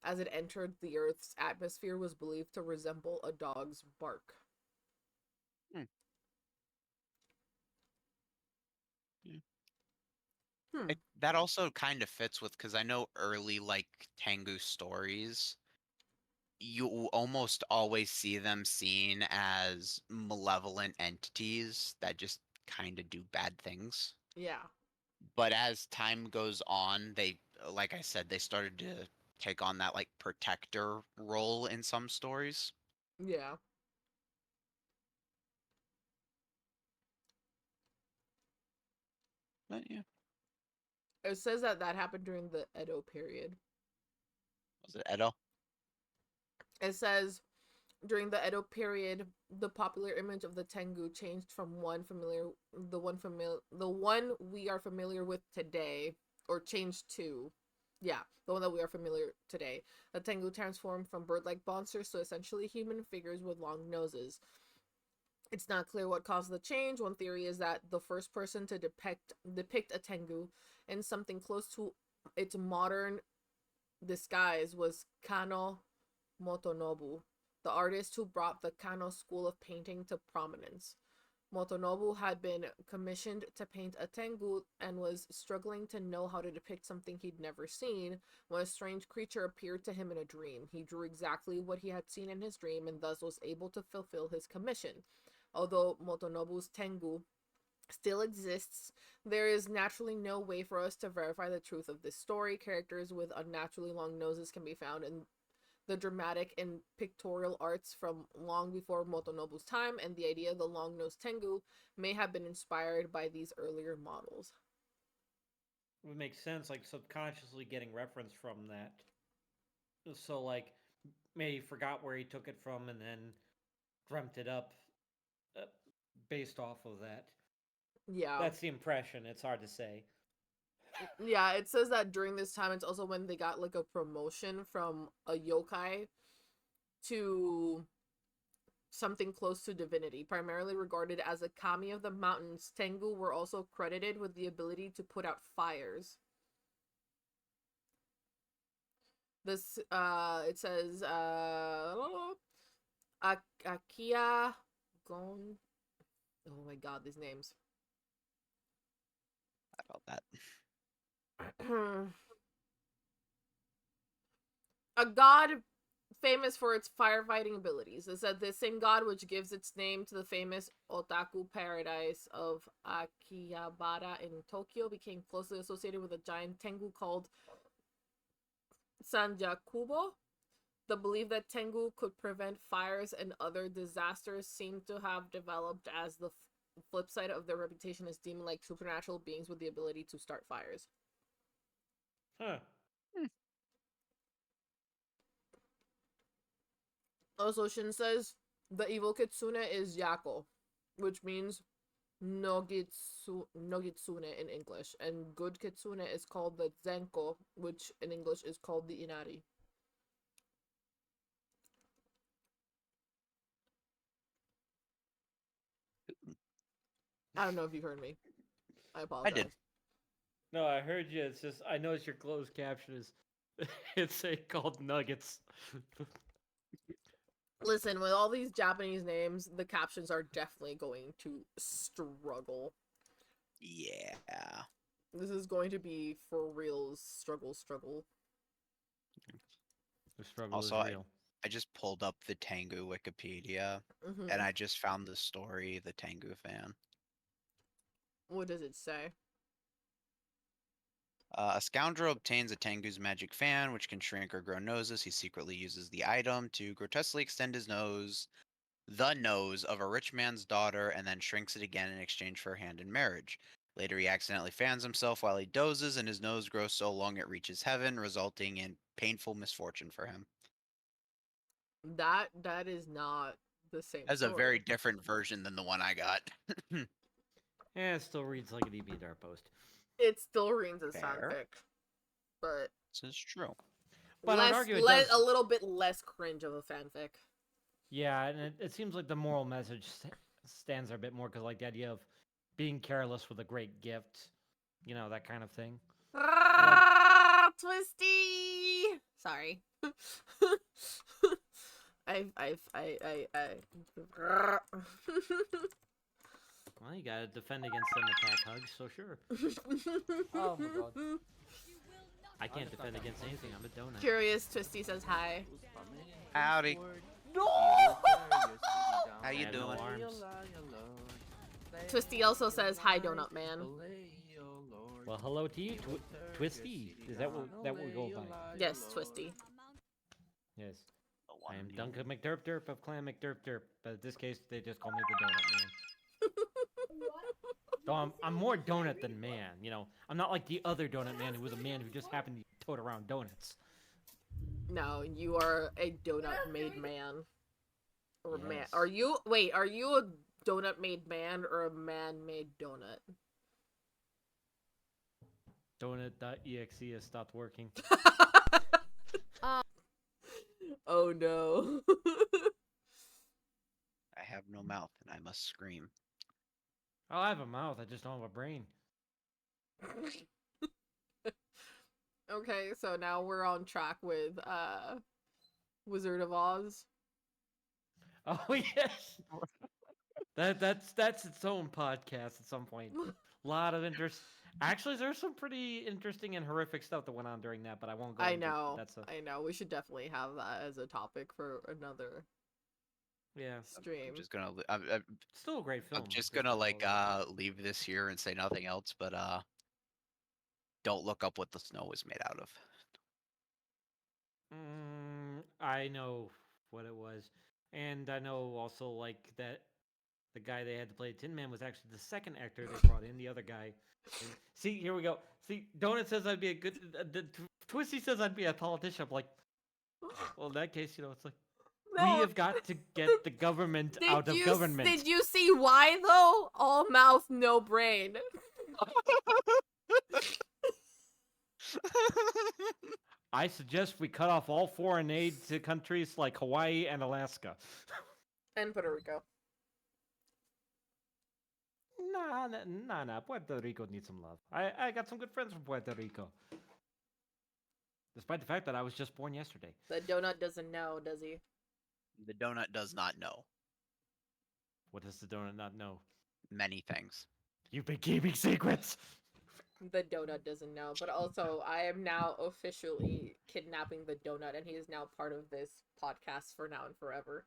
as it entered the Earth's atmosphere, was believed to resemble a dog's bark. That also kind of fits with, because I know early like Tengu stories, you almost always see them seen as malevolent entities that just kind of do bad things. Yeah. But as time goes on, they, like I said, they started to take on that like protector role in some stories. Yeah. But yeah, It says that that happened during the Edo period. was it Edo? It says during the Edo period, the popular image of the Tengu changed from the one we are familiar with today, or changed to, yeah, the one that we are familiar today. The Tengu transformed from bird-like monsters to essentially human figures with long noses. It's not clear what caused the change. One theory is that the first person to depict a Tengu in something close to its modern disguise was Kano Motonobu, the artist who brought the Kano school of painting to prominence. Motonobu had been commissioned to paint a Tengu and was struggling to know how to depict something he'd never seen when a strange creature appeared to him in a dream. He drew exactly what he had seen in his dream and thus was able to fulfill his commission. Although Motonobu's Tengu still exists, there is naturally no way for us to verify the truth of this story. Characters with unnaturally long noses can be found in the dramatic and pictorial arts from long before Motonobu's time, and the idea of the long-nosed Tengu may have been inspired by these earlier models. It would make sense, like subconsciously getting reference from that. So, like, maybe he forgot where he took it from and then dreamt it up based off of that. Yeah. That's the impression. It's hard to say. Yeah, it says that during this time, it's also when they got like a promotion from a yokai to something close to divinity. Primarily regarded as a kami of the mountains, Tengu were also credited with the ability to put out fires. This, it says, Akia Gon. Oh my god, these names. I felt that. A god famous for its firefighting abilities. It said this same god, which gives its name to the famous otaku paradise of Akihabara in Tokyo, became closely associated with a giant Tengu called Sanjakubo. The belief that Tengu could prevent fires and other disasters seemed to have developed as the flip side of their reputation as demon-like supernatural beings with the ability to start fires. Huh. Also, Shin says the evil kitsune is Yako, which means Nogitsune in English, and good kitsune is called the Zenko, which in English is called the Inari. I don't know if you heard me. I apologize. I did. No, I heard you. It's just I noticed your closed caption is it's called Nuggets. Listen, with all these Japanese names, the captions are definitely going to struggle. Yeah. This is going to be for real struggle. The struggle Also, is real. I just pulled up the Tengu Wikipedia, Mm-hmm. and I just found the story, The Tengu Fan. What does it say? A scoundrel obtains a Tengu's magic fan, which can shrink or grow noses. He secretly uses the item to grotesquely extend his nose, the nose of a rich man's daughter, and then shrinks it again in exchange for a hand in marriage. Later, he accidentally fans himself while he dozes, and his nose grows so long it reaches heaven, resulting in painful misfortune for him. That is not the same. That's a story. very different version than the one I got. Yeah, it still reads like an EBDR post. It still reads as Fair. fanfic, but This is true. But I'd argue it a does... little bit less cringe of a fanfic. Yeah, and it seems like the moral message stands there a bit more because, like, the idea of being careless with a great gift, you know, that kind of thing. Twisty. Sorry. Well, you gotta defend against them attack hugs, so sure. Oh my god. I can't defend against anything. I'm a donut. Curious Twisty says hi. Howdy. No! How you I have no doing? arms. Twisty also says hi, Donut Man. Well, hello to you, Twisty. Is that what we go by? Yes, Twisty. Yes. The I one am and Duncan McDerp of Clan McDerp, but in this case, they just call me the Donut Man. Though I'm more donut than man, you know. I'm not like the other donut man who was a man who just happened to tote around donuts. No, you are a donut-made man. Or man. Yes. Are you a donut-made man or a man-made donut? Donut.exe has stopped working. Oh no. I have no mouth and I must scream. Oh, I have a mouth, I just don't have a brain. Okay, so now we're on track with Wizard of Oz. Oh yes. That's its own podcast at some point. A lot of interest. Actually, there's some pretty interesting and horrific stuff that went on during that, but I won't go I into it. know. That's a I know. We should definitely have that as a topic for another yeah. stream. I'm just gonna. Still a great film. I'm just Great gonna film overall. leave this here and say nothing else. But don't look up what the snow is made out of. I know what it was, and I know also like that the guy they had to play Tin Man was actually the second actor they brought in. The other guy. And see, here we go. See, Donut says I'd be a good. Twisty says I'd be a politician. I'm like, well, in that case, you know, it's like we have got to get the government out of government. Did you see why though? All mouth, no brain. I suggest we cut off all foreign aid to countries like Hawaii and Alaska. And Puerto Rico. Nah. Puerto Rico needs some love. I got some good friends from Puerto Rico. Despite the fact that I was just born yesterday. The donut doesn't know, does he? The donut does not know What does the donut not know? many things. You've been keeping secrets! The donut doesn't know. But also, I am now officially kidnapping the donut, and he is now part of this podcast for now and forever.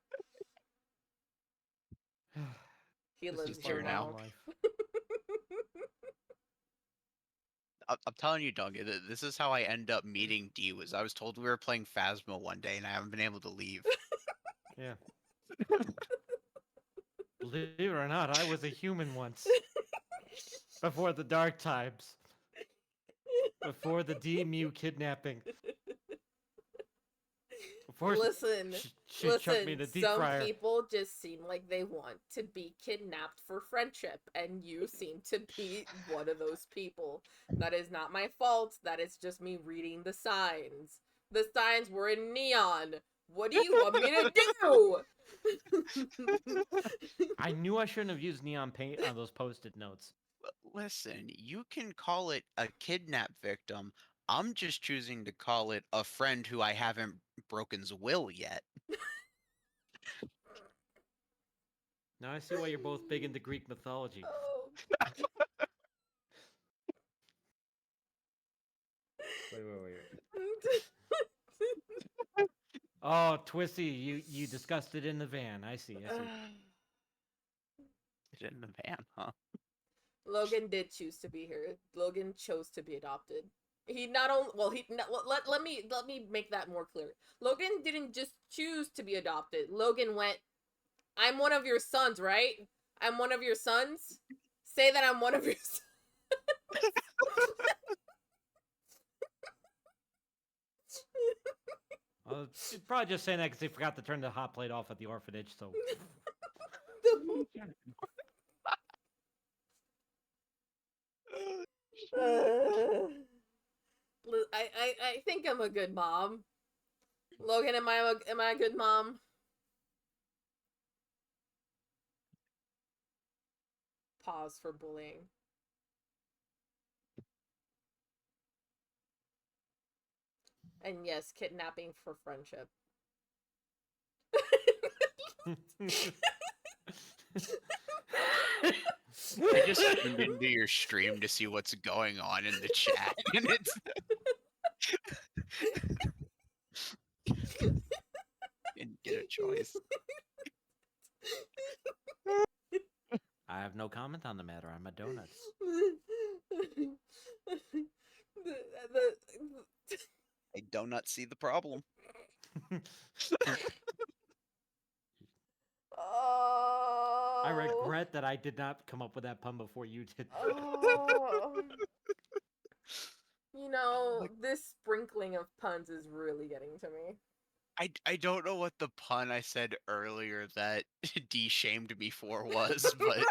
He This lives is here here now. now. I'm telling you, Duncan, this is how I end up meeting D. Was I was told we were playing Phasma one day, and I haven't been able to leave. Yeah. Believe it or not, I was a human once. Before the dark times. Before the DMU kidnapping. Before Listen, she chucked me in the deep some fryer. people just seem like they want to be kidnapped for friendship, and you seem to be one of those people. That is not my fault. That is just me reading the signs. The signs were in neon. What do you want me to do? I knew I shouldn't have used neon paint on those post-it notes. Listen, you can call it a kidnap victim. I'm just choosing to call it a friend who I haven't broken's will yet. Now I see why you're both big into Greek mythology. Oh. Wait. Oh, Twisty, you discussed it in the van. I see. It in the van, huh? Logan did choose to be here. Logan chose to be adopted. He not only let me make that more clear. Logan didn't just choose to be adopted. Logan went, "I'm one of your sons, right? I'm one of your sons. Say that I'm one of your sons." Probably just saying that because he forgot to turn the hot plate off at the orphanage. So. I think I'm a good mom. Logan, am I a good mom? Pause for bullying. And yes, kidnapping for friendship. I just tuned into your stream to see what's going on in the chat, and it's didn't get a choice. I have no comment on the matter. I'm a donut. do not see the problem. Oh. I regret that I did not come up with that pun before you did. Oh. You know, this sprinkling of puns is really getting to me. I don't know what the pun I said earlier that D shamed me for was, but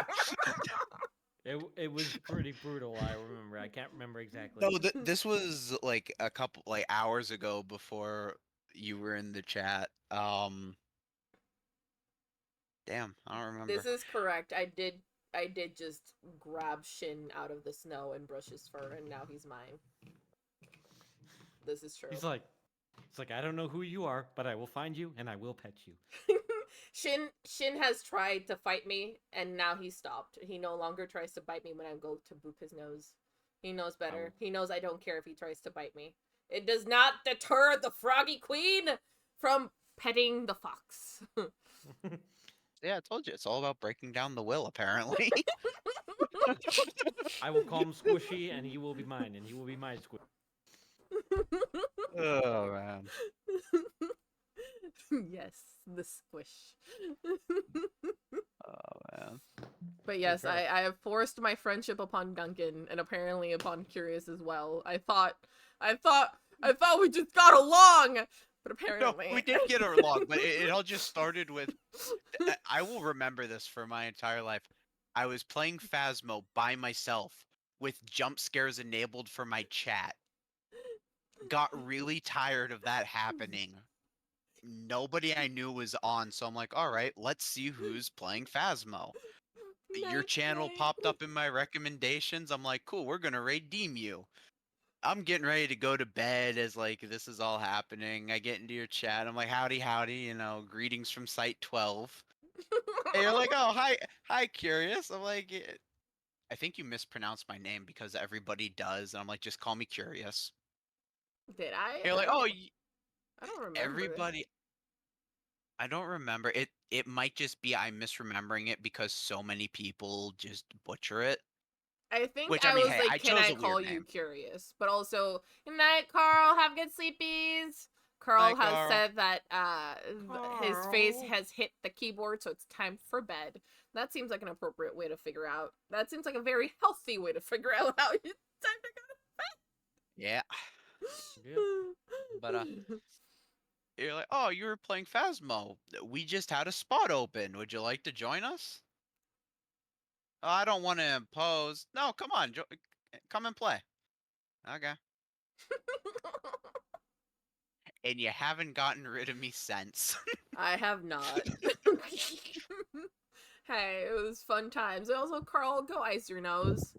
It was pretty brutal. I remember. I can't remember exactly. no, this was like a couple hours ago before you were in the chat. Damn, I don't remember. This is correct. I did just grab Shin out of the snow and brush his fur, and now he's mine. This is true. He's like, I don't know who you are, but I will find you and I will pet you. Shin has tried to fight me, and now he stopped. He no longer tries to bite me when I go to boop his nose. He knows better. Oh. He knows I don't care if he tries to bite me. It does not deter the Froggy Queen from petting the fox. Yeah, I told you, it's all about breaking down the will, apparently. I will call him Squishy, and he will be mine, and he will be my Squish. Oh, man. Yes, the squish. Oh, man. But yes, fair. I have forced my friendship upon Duncan, and apparently upon Curious as well. I thought we just got along, but No, apparently we did get along, but it all just started with... I will remember this for my entire life. I was playing Phasmo by myself with jump scares enabled for my chat. Got really tired of that happening. Nobody I knew was on, so I'm like, all right, let's see who's playing Phasmo. Your channel popped up in my recommendations. I'm like, cool, we're gonna raid Demu. I'm getting ready to go to bed as like this is all happening. I get into your chat. I'm like, howdy, howdy, you know, greetings from Site 12. And you're like, oh, hi, Curious. I'm like, I think you mispronounced my name because everybody does. And I'm like, just call me Curious. Did I? And you're like, oh, I don't remember. everybody. I don't remember. It might just be I'm misremembering it because so many people just butcher it. I think Which, I I mean, was hey, like, I can chose I a weird call you name. Curious? But also, good night, Carl. Have good sleepies. Carl Bye, has Carl. said that his face has hit the keyboard, so it's time for bed. That seems like an appropriate way to figure out. That seems like a very healthy way to figure out how it's time to go Yeah. Yeah. to bed. But you're like, oh, you were playing Phasmo. We just had a spot open. Would you like to join us? Oh, I don't want to impose. No, come on, come and play. Okay. And you haven't gotten rid of me since. I have not. Hey, it was fun times. Also, Carl, go ice your nose.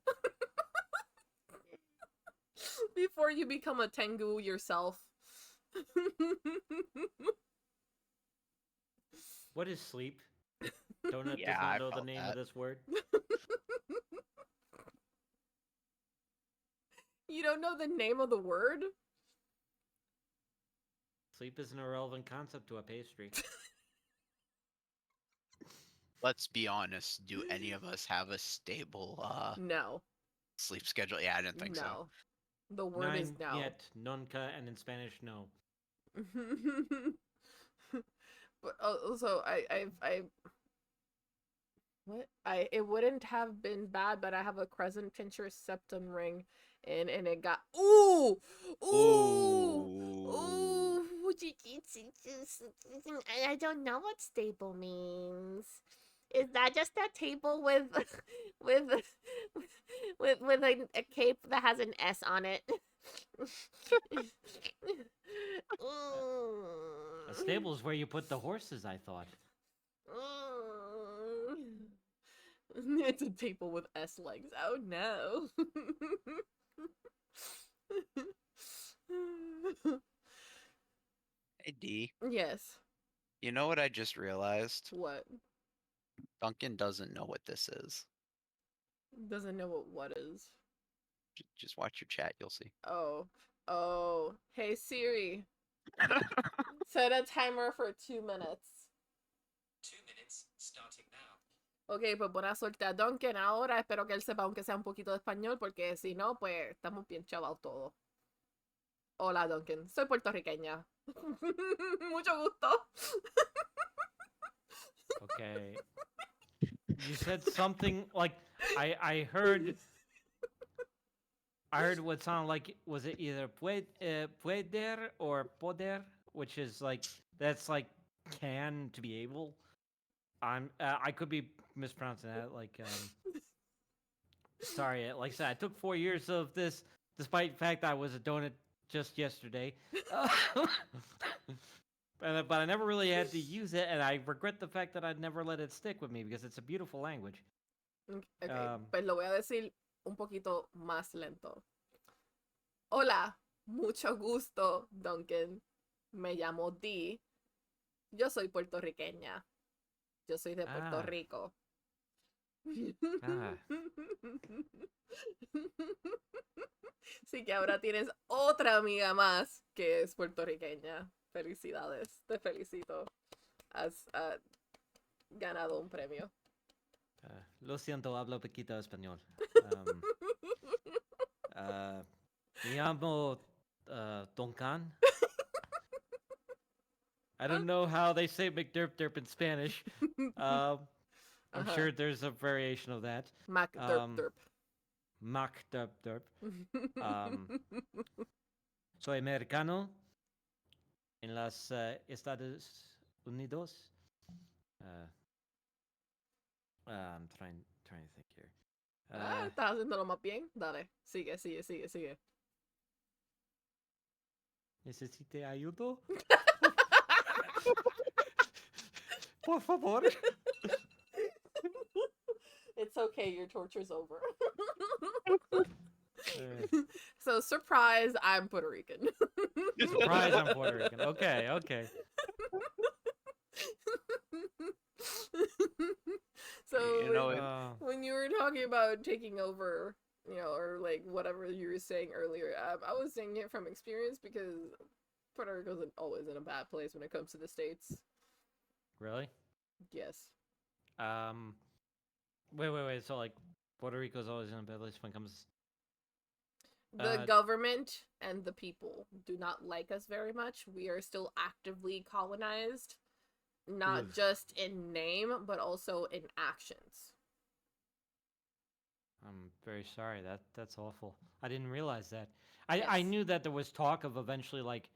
Before you become a Tengu yourself. What is sleep? Donut Yeah, does I not know the felt name that. of this word. You don't know the name of the word? Sleep is an irrelevant concept to a pastry. Let's be honest. Do any of us have a stable No. sleep schedule? Yeah, I didn't think so. No. The word is no. Yet, nunca, and in Spanish, no. But also, it wouldn't have been bad, but I have a crescent pincher septum ring, and it got ooh. I don't know what stable means. Is that just a table with a cape that has an S on it? A stable is where you put the horses, I thought. It's a table with S legs. Oh no. Hey, D. Yes. You know what I just realized? What? Duncan doesn't know what this is. Doesn't know what is. Just watch your chat, you'll see. Oh. Hey Siri. Set a timer for 2 minutes. 2 minutes, starting now. Ok, pues buena suerte a Duncan ahora. Espero que él sepa aunque sea un poquito de español, porque si no, pues estamos bien chavados todos. Hola, Duncan. Soy puertorriqueña. Mucho gusto. Okay. You said something like I heard what sounded like, was it either pueder or poder, which is like, that's like can, to be able. I could be mispronouncing that. Like sorry, like I said, I took 4 years of this, despite the fact I was a donut just yesterday. But I never really had to use it, and I regret the fact that I never let it stick with me because it's a beautiful language. Okay, pues lo voy a decir un poquito más lento. Hola, mucho gusto, Duncan. Me llamo Dee. Yo soy puertorriqueña. Yo soy de Puerto Rico. Así que ahora tienes otra amiga más que es puertorriqueña. Felicidades, te felicito. Has ganado un premio. Lo siento, hablo poquito español. Me llamo Duncan. I don't know how they say McDerp in Spanish. I'm sure there's a variation of that. Mac derp derp. Mac derp derp. Soy americano en los Estados Unidos. I'm trying to think here. Estás haciéndolo más bien. Dale, sigue. ¿Necesite ayuda? Por favor. It's okay, your torture's over. So, surprise, I'm Puerto Rican. Surprise, I'm Puerto Rican. Okay. So, You know, when you were talking about taking over, you know, or like whatever you were saying earlier, I was saying it from experience because Puerto Rico's always in a bad place when it comes to the States. Really? Yes. Wait. So, like, Puerto Rico's always in a bad place when it comes. The government and the people do not like us very much. We are still actively colonized, not just in name, but also in actions. I'm very sorry. That's awful. I didn't realize that. I knew that there was talk of eventually, like,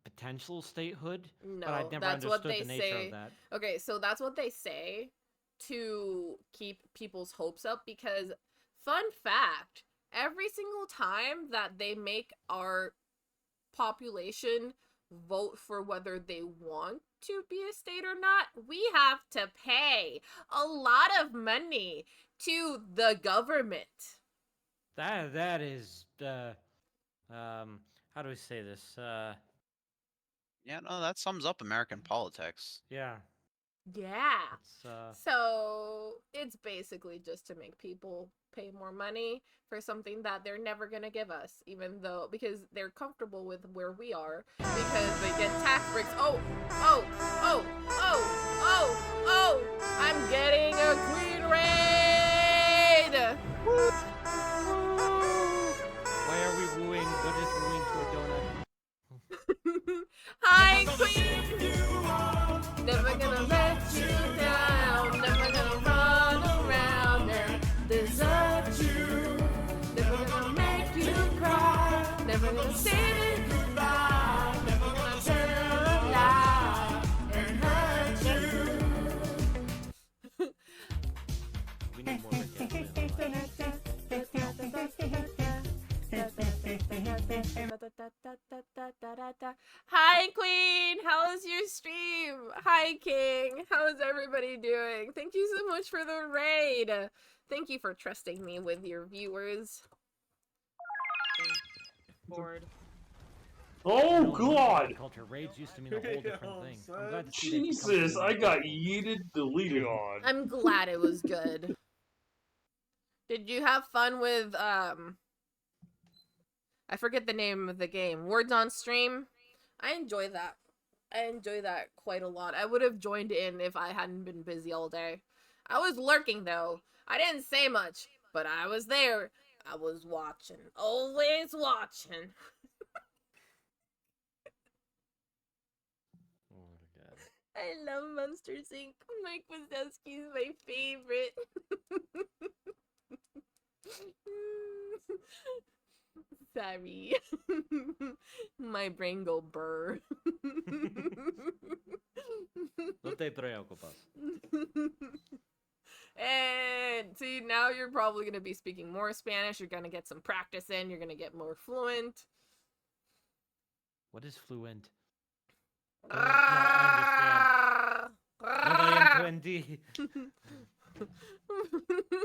potential statehood, but I never understood the nature of that. Okay, so that's what they say to keep people's hopes up because, fun fact, every single time that they make our population vote for whether they want to be a state or not, we have to pay a lot of money to the government. That is how do we say this? yeah, no, that sums up American politics. Yeah. So it's basically just to make people pay more money for something that they're never gonna give us, even though because they're comfortable with where we are because they get tax breaks. Oh! I'm getting a queen raid! Why are we wooing? What is wooing to a donut? Hi, queen! Never gonna let you down. Never gonna run around and desert you. Never gonna make you cry. Never gonna say goodbye. Never gonna tell a lie and hurt you. We need more Rick Hi, Queen! How's your stream? Hi, King! How's everybody doing? Thank you so much for the raid! Thank you for trusting me with your viewers. Bored. Oh God! Culture raids used to mean a whole different thing. I'm glad to see Jesus, I got yeeted, deleted. I'm glad it was good. Did you have fun with, I forget the name of the game. Words on Stream? I enjoy that. I enjoy that quite a lot. I would have joined in if I hadn't been busy all day. I was lurking, though. I didn't say much, but I was there. I was watching. Always watching. I love Monsters Inc. Mike Wazowski's my favorite. Sorry. My brain go burr. No te preocupes. And see, now you're probably going to be speaking more Spanish. You're going to get some practice in. You're going to get more fluent. What is fluent? No, I understand. No,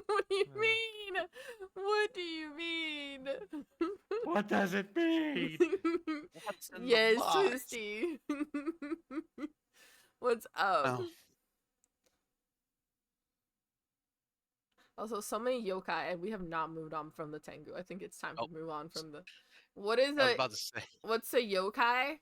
What do you mean? What do you mean? What does it mean? What's in the Yes, box? Twisty. What's up? Oh. Also, so many yokai, and we have not moved on from the Tengu. I think it's time to move on from the. What is I was about to say. What's a yokai?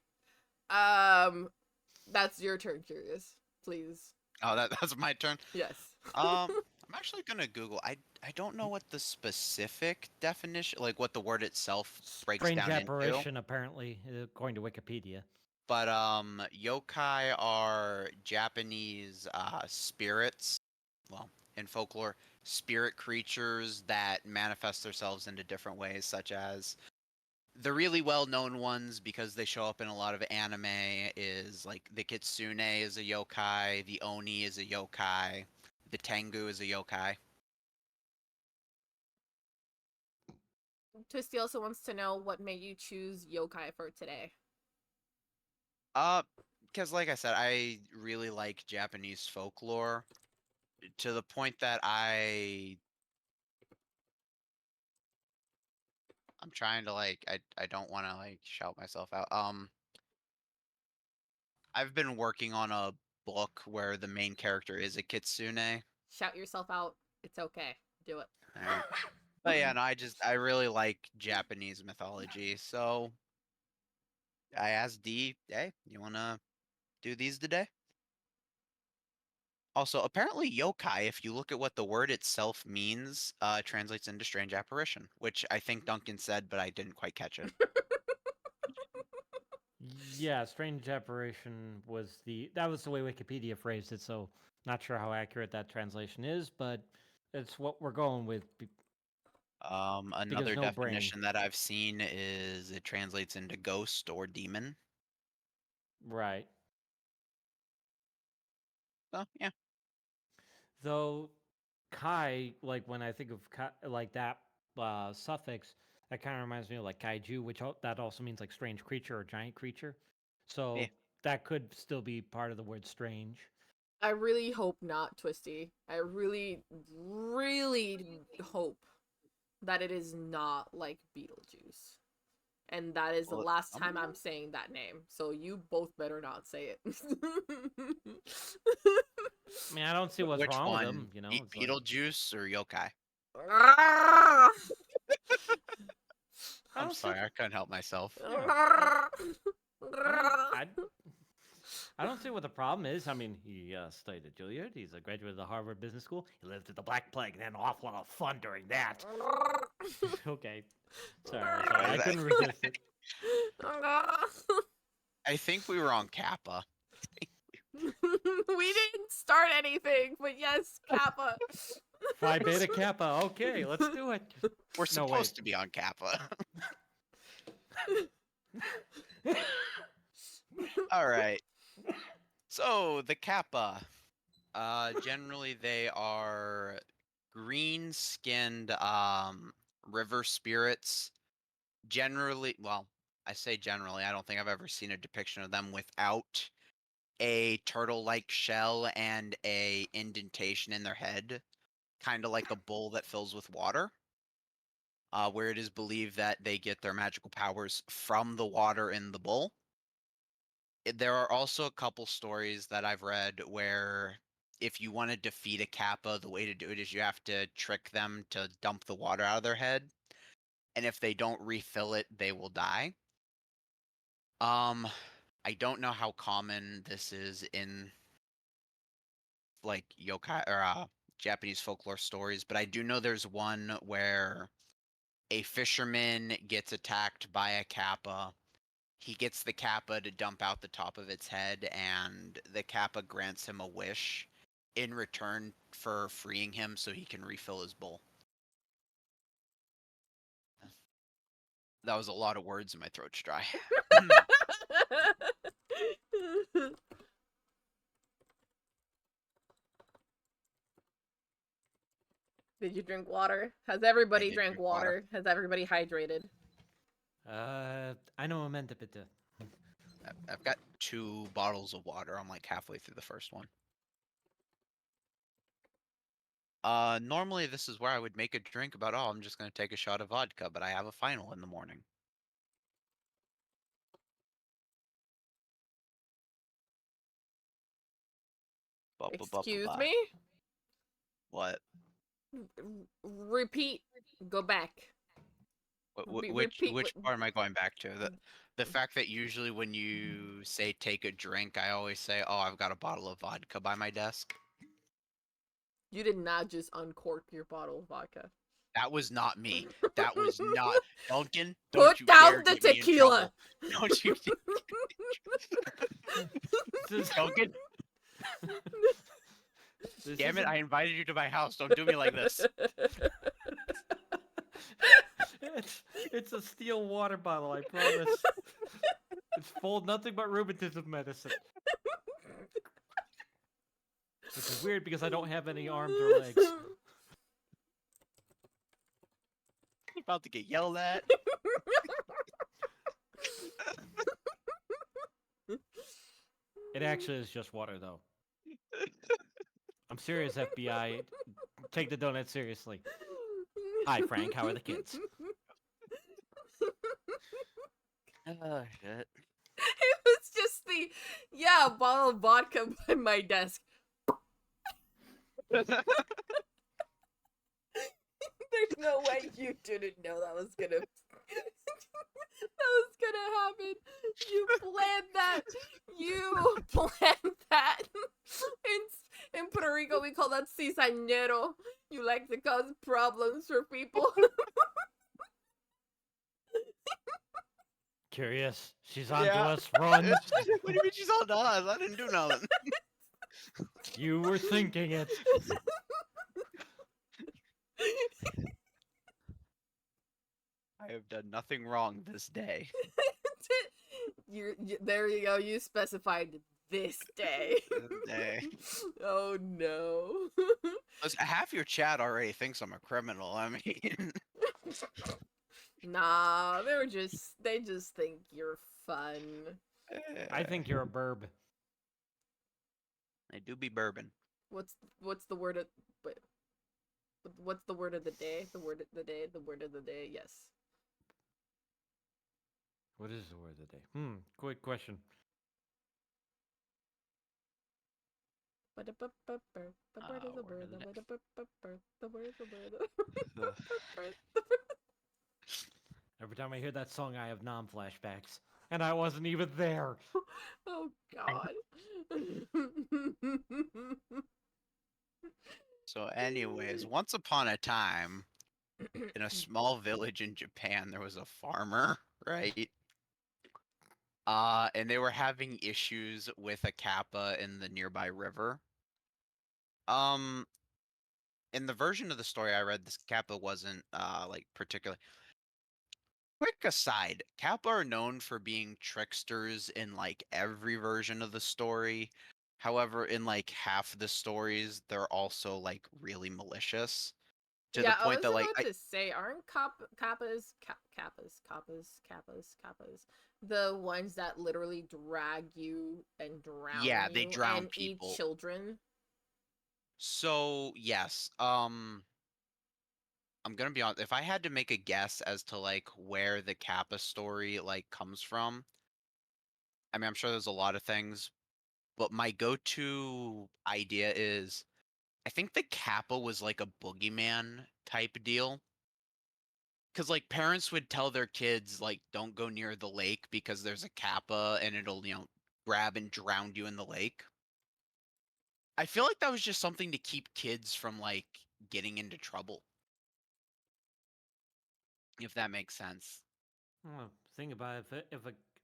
That's your turn, Curious. Please. Oh, that's my turn. Yes. I'm actually gonna Google. I don't know what the specific definition, like what the word itself breaks Strange down apparition, into. apparently, according to Wikipedia. But yokai are Japanese spirits. Well, in folklore, spirit creatures that manifest themselves into different ways, such as the really well-known ones because they show up in a lot of anime is like the kitsune is a yokai, the oni is a yokai, the tengu is a yokai. Twisty also wants to know what made you choose yokai for today. Because like I said, I really like Japanese folklore to the point that I'm trying to like I don't want to like shout myself out. I've been working on a book where the main character is a kitsune. Shout yourself out. It's okay. Do it. Alright. But yeah, no, I really like Japanese mythology, so I asked D, hey, you wanna do these today? Also, apparently yokai, if you look at what the word itself means, translates into strange apparition, which I think Duncan said, but I didn't quite catch it. Yeah, strange apparition was that was the way Wikipedia phrased it, so not sure how accurate that translation is, but it's what we're going with. Another no definition that I've seen is it translates into ghost or demon. Right. So, yeah. Though kai, like when I think of like that suffix, that kind of reminds me of like kaiju, which that also means like strange creature or giant creature. So Yeah. that could still be part of the word strange. I really hope not, Twisty. I really, really hope that it is not like Beetlejuice. And that is the last time I'm saying that name. So you both better not say it. I mean, I don't see what's wrong with them, you know. Beetlejuice or yokai? I'm sorry, I couldn't help myself. I don't see what the problem is. I mean, he studied at Juilliard. He's a graduate of the Harvard Business School. He lived through the Black Plague and had an awful lot of fun during that. Okay. Sorry. I couldn't resist it. I think we were on Kappa. We didn't start anything, but yes, Kappa. Phi Beta Kappa. Okay, let's do it. We're supposed to be on Kappa. All right. So the Kappa, generally they are green-skinned river spirits. Generally, well, I say generally, I don't think I've ever seen a depiction of them without a turtle-like shell and a indentation in their head, kind of like a bowl that fills with water. Where it is believed that they get their magical powers from the water in the bowl. There are also a couple stories that I've read where if you want to defeat a Kappa, the way to do it is you have to trick them to dump the water out of their head. And if they don't refill it, they will die. I don't know how common this is in like yokai or Japanese folklore stories, but I do know there's one where a fisherman gets attacked by a Kappa he gets the Kappa to dump out the top of its head, and the Kappa grants him a wish in return for freeing him so he can refill his bowl. That was a lot of words and my throat's dry. Did you drink water? Has everybody did drank drink water. water? Has everybody hydrated? I know a meant bitte. I've got 2 bottles of water. I'm like halfway through the first one. Normally this is where I would make a drink about, oh, I'm just going to take a shot of vodka, but I have a final in the morning. Excuse me? What? Repeat. Go back. Which Repeat. part am I going back to? The fact that usually when you say take a drink, I always say, oh, I've got a bottle of vodka by my desk. You did not just uncork your bottle of vodka. That was not me. That was not Duncan. Put down the tequila. Don't you? Duncan. Damn it! I invited you to my house. Don't do me like this. It's a steel water bottle, I promise. It's full of nothing but rheumatism medicine. Which is weird because I don't have any arms or legs. You're about to get yelled at. It actually is just water, though. I'm serious, FBI. Take the donut seriously. Hi, Frank. How are the kids? Oh, shit. It was just a bottle of vodka by my desk. There's no way you didn't know that was gonna happen. You planned that. You planned that. In Puerto Rico, we call that cizañero. You like to cause problems for people. Curious. She's on to us. Run. What do you mean she's on to us? I didn't do nothing. You were thinking it. I have done nothing wrong this day. There you go. You specified this day. This day. Oh no. Listen, half your chat already thinks I'm a criminal. I mean, Nah, they just think you're fun. I think you're a burb. I do be bourbon. What's the word of what's the word of the day? The word of the day. The word of the day. Yes. What is the word of the day? Quick question. The word is a bird. The word is a bird. Every time I hear that song, I have non-flashbacks. And I wasn't even there. Oh, God. So anyways, once upon a time, in a small village in Japan, there was a farmer, right? And they were having issues with a kappa in the nearby river. In the version of the story I read, this kappa wasn't, like, particularly... Quick aside, kappa are known for being tricksters in, like, every version of the story. However, in, like, half the stories, they're also, like, really malicious. To the point that, like... I was about to say, aren't kappas the ones that literally drag you and drown Yeah, they you drown and people. eat children? So, yes, I'm gonna be honest, if I had to make a guess as to, like, where the kappa story, like, comes from, I mean, I'm sure there's a lot of things, but my go-to idea is, I think the kappa was, like, a boogeyman type deal. Because, like, parents would tell their kids, like, don't go near the lake because there's a kappa and it'll, grab and drown you in the lake. I feel like that was just something to keep kids from, like, getting into trouble. If that makes sense. Well, think about it. If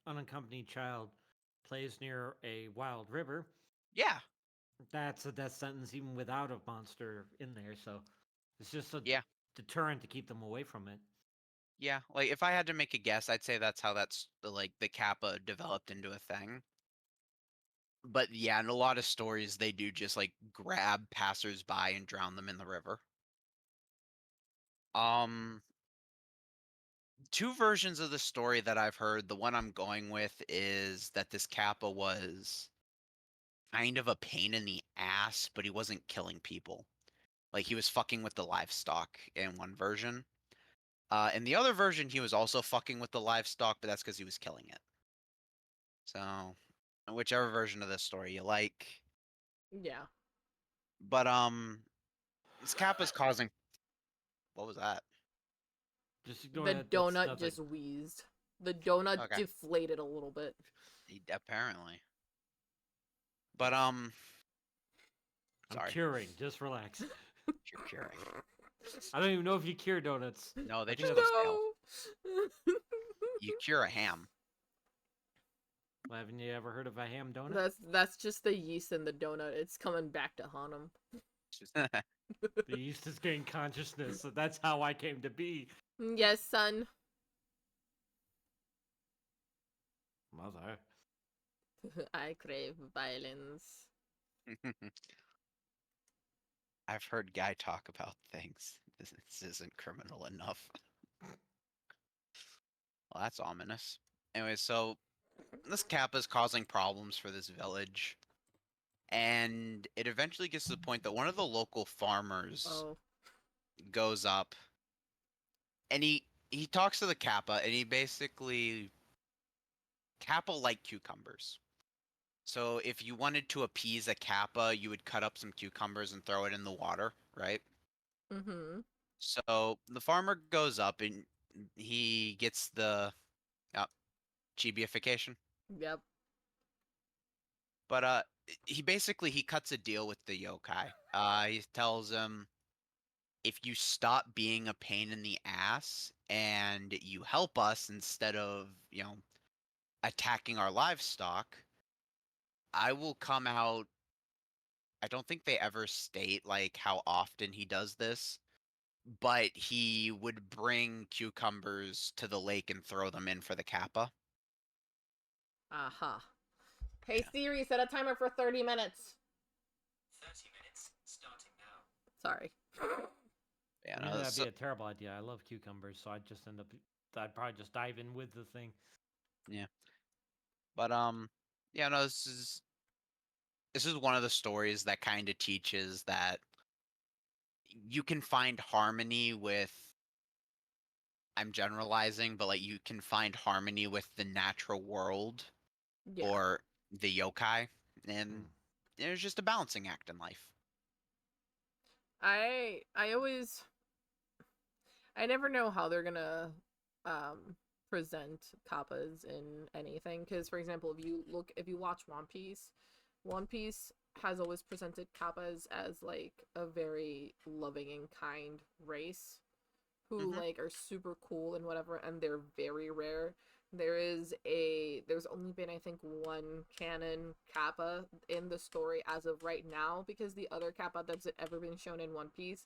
unaccompanied child plays near a wild river, Yeah, that's a death sentence even without a monster in there. So it's just a yeah, deterrent to keep them away from it. yeah. Like if I had to make a guess, I'd say that's how like the Kappa developed into a thing. But yeah, in a lot of stories, they do just like grab passersby and drown them in the river. Um, two versions of the story that I've heard. The one I'm going with is that this Kappa was kind of a pain in the ass, but he wasn't killing people. Like he was fucking with the livestock in one version. In the other version, he was also fucking with the livestock, but that's because he was killing it. So, whichever version of this story you like. Yeah. But this Kappa's causing. What was that? Just ignore The that. That's donut nothing. just wheezed. The donut Okay. deflated a little bit. Apparently. But I'm sorry. curing. Just relax. You're curing. I don't even know if you cure donuts. No, they I think just that's- go stale. No. You cure a ham. Well, haven't you ever heard of a ham donut? That's just the yeast in the donut. It's coming back to haunt him. The yeast is getting consciousness, so that's how I came to be. Yes, son. Mother. I crave violence. I've heard Guy talk about things. This isn't criminal enough. Well, that's ominous. Anyway, so this Kappa is causing problems for this village. And it eventually gets to the point that one of the local farmers Oh. goes up and he talks to the Kappa and he basically Kappa like cucumbers. So if you wanted to appease a Kappa, you would cut up some cucumbers and throw it in the water, right? Mm-hmm. So the farmer goes up and he gets the chibiification. Yep. But he cuts a deal with the yokai. He tells him, if you stop being a pain in the ass and you help us instead of, attacking our livestock, I will come out. I don't think they ever state like how often he does this, but he would bring cucumbers to the lake and throw them in for the Kappa. Aha. Hey Siri, set a timer for 30 minutes. 30 minutes, starting now. Sorry. Yeah, I no, mean, that'd be a terrible idea. I love cucumbers, so I'd probably just dive in with the thing. yeah. But yeah, no, this is one of the stories that kind of teaches that you can find harmony with, I'm generalizing, but like you can find harmony with the natural world Yeah. or the yokai, and there's just a balancing act in life. I never know how they're gonna present kappas in anything, because for example, if you watch One Piece has always presented kappas as like a very loving and kind race who like are super cool and whatever, and they're very rare. There's only been, I think, one canon kappa in the story as of right now, because the other kappa that's ever been shown in One Piece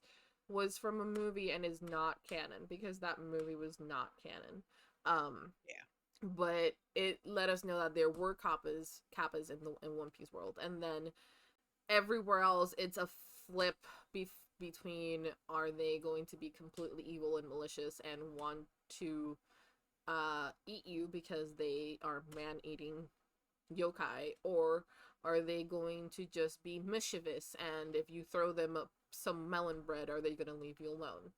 was from a movie and is not canon, because that movie was not canon. Yeah. But it let us know that there were kappas in One Piece world, and then everywhere else it's a flip between, are they going to be completely evil and malicious and want to eat you because they are man-eating yokai, or are they going to just be mischievous, and if you throw them up some melon bread, are they going to leave you alone?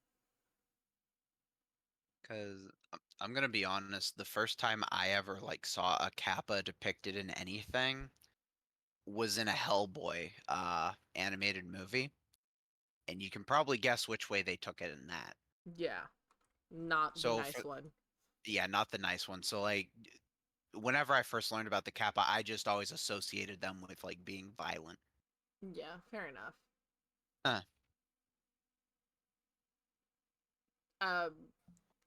Because I'm gonna be honest, the first time I ever like saw a kappa depicted in anything was in a Hellboy animated movie, and you can probably guess which way they took it in that. Yeah, not the nice one. Yeah, not the nice one. So like, whenever I first learned about the kappa, I just always associated them with like being violent. Yeah, fair enough.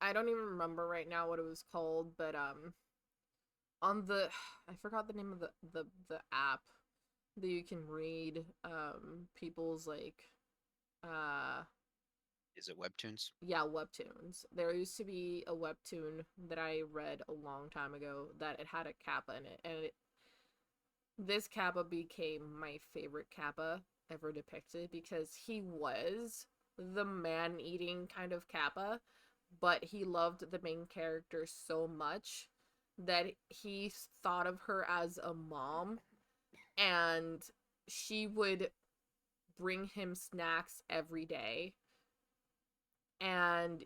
I don't even remember right now what it was called, but on the I forgot the name of the app that you can read people's like Is it webtoons? yeah, webtoons. There used to be a webtoon that I read a long time ago that it had a kappa in it, and this kappa became my favorite kappa ever depicted because he was the man-eating kind of kappa, but he loved the main character so much that he thought of her as a mom, and she would bring him snacks every day, and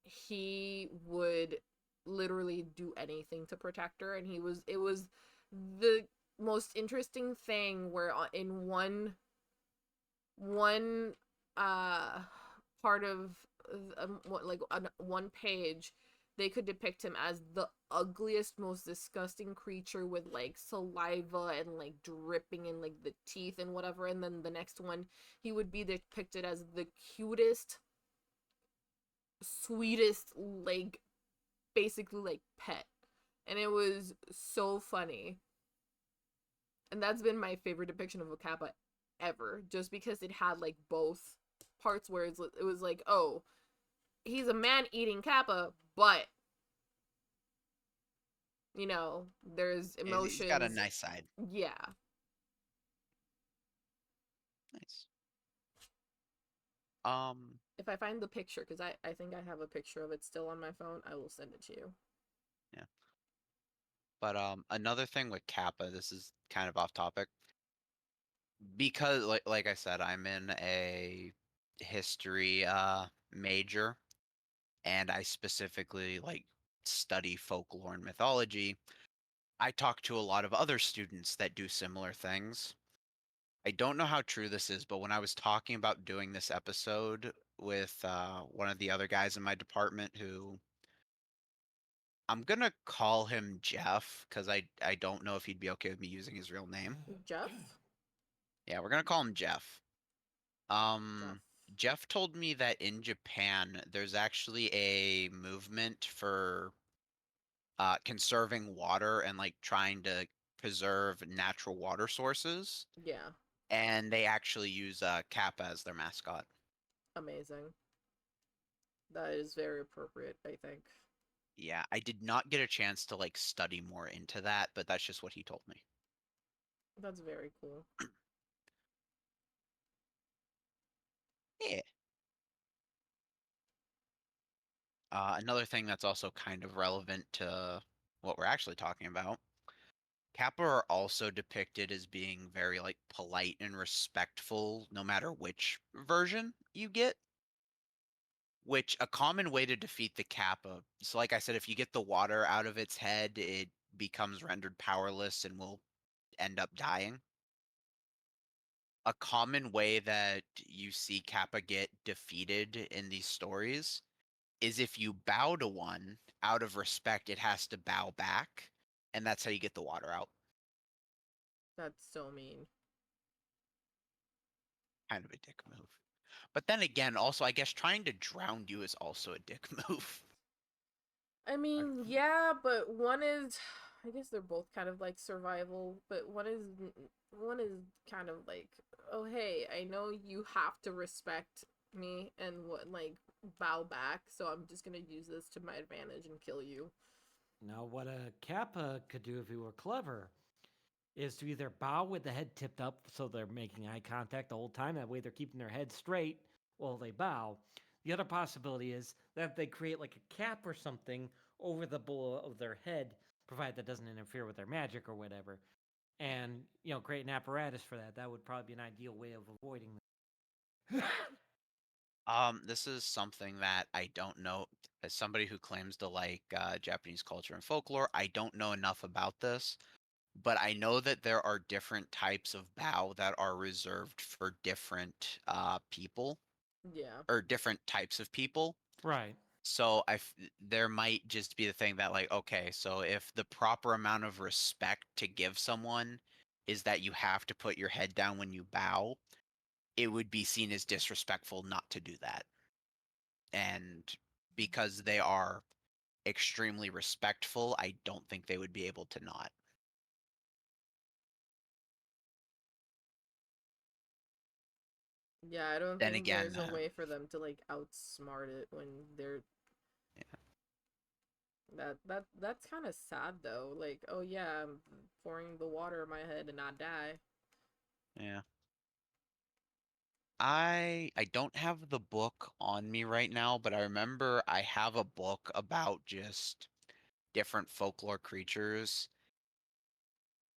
he would literally do anything to protect her. And it was the most interesting thing where in one part of one page they could depict him as the ugliest, most disgusting creature with like saliva and like dripping in like the teeth and whatever, and then the next one he would be depicted as the cutest, sweetest, like basically like pet. And it was so funny. And that's been my favorite depiction of a kappa ever, just because it had like both parts where it was like, oh, he's a man-eating kappa, but you know, there's emotions. He's got a nice side. Yeah. Nice. If I find the picture, because I think I have a picture of it still on my phone, I will send it to you. Yeah. But another thing with kappa, this is kind of off topic. Because like I said, I'm in a history major, and I specifically like study folklore and mythology. I talk to a lot of other students that do similar things. I don't know how true this is, but when I was talking about doing this episode with one of the other guys in my department, who I'm gonna call him Jeff because I don't know if he'd be okay with me using his real name. Jeff? Yeah, we're gonna call him Jeff. Jeff told me that in Japan there's actually a movement for conserving water and like trying to preserve natural water sources. Yeah. And they actually use Kappa as their mascot. Amazing. That is very appropriate, I think. Yeah, I did not get a chance to like study more into that, but that's just what he told me. That's very cool. Yeah. Another thing that's also kind of relevant to what we're actually talking about. Kappa are also depicted as being very like polite and respectful no matter which version you get. Which a common way to defeat the Kappa. So like I said, if you get the water out of its head, it becomes rendered powerless and will end up dying. A common way that you see Kappa get defeated in these stories is if you bow to one, out of respect, it has to bow back, and that's how you get the water out. That's so mean. Kind of a dick move. But then again, also, I guess trying to drown you is also a dick move. I mean, yeah, but one is, I guess they're both kind of like survival, but one is kind of like, oh hey, I know you have to respect me and what like bow back, so I'm just gonna use this to my advantage and kill you. Now, what a Kappa could do if he were clever is to either bow with the head tipped up so they're making eye contact the whole time. That way they're keeping their head straight while they bow. The other possibility is that they create like a cap or something over the bowl of their head, provided that doesn't interfere with their magic or whatever. And, create an apparatus for that. That would probably be an ideal way of avoiding that. This is something that I don't know. As somebody who claims to like Japanese culture and folklore, I don't know enough about this. But I know that there are different types of bow that are reserved for different people. Yeah. Or different types of people. Right. So there might just be the thing that like, okay, so if the proper amount of respect to give someone is that you have to put your head down when you bow, it would be seen as disrespectful not to do that. And because they are extremely respectful, I don't think they would be able to not. Yeah, I don't Then think again, there's a way for them to like outsmart it when they're that's kind of sad though. Like, oh yeah, I'm pouring the water in my head and I die. yeah. I don't have the book on me right now, but I remember I have a book about just different folklore creatures.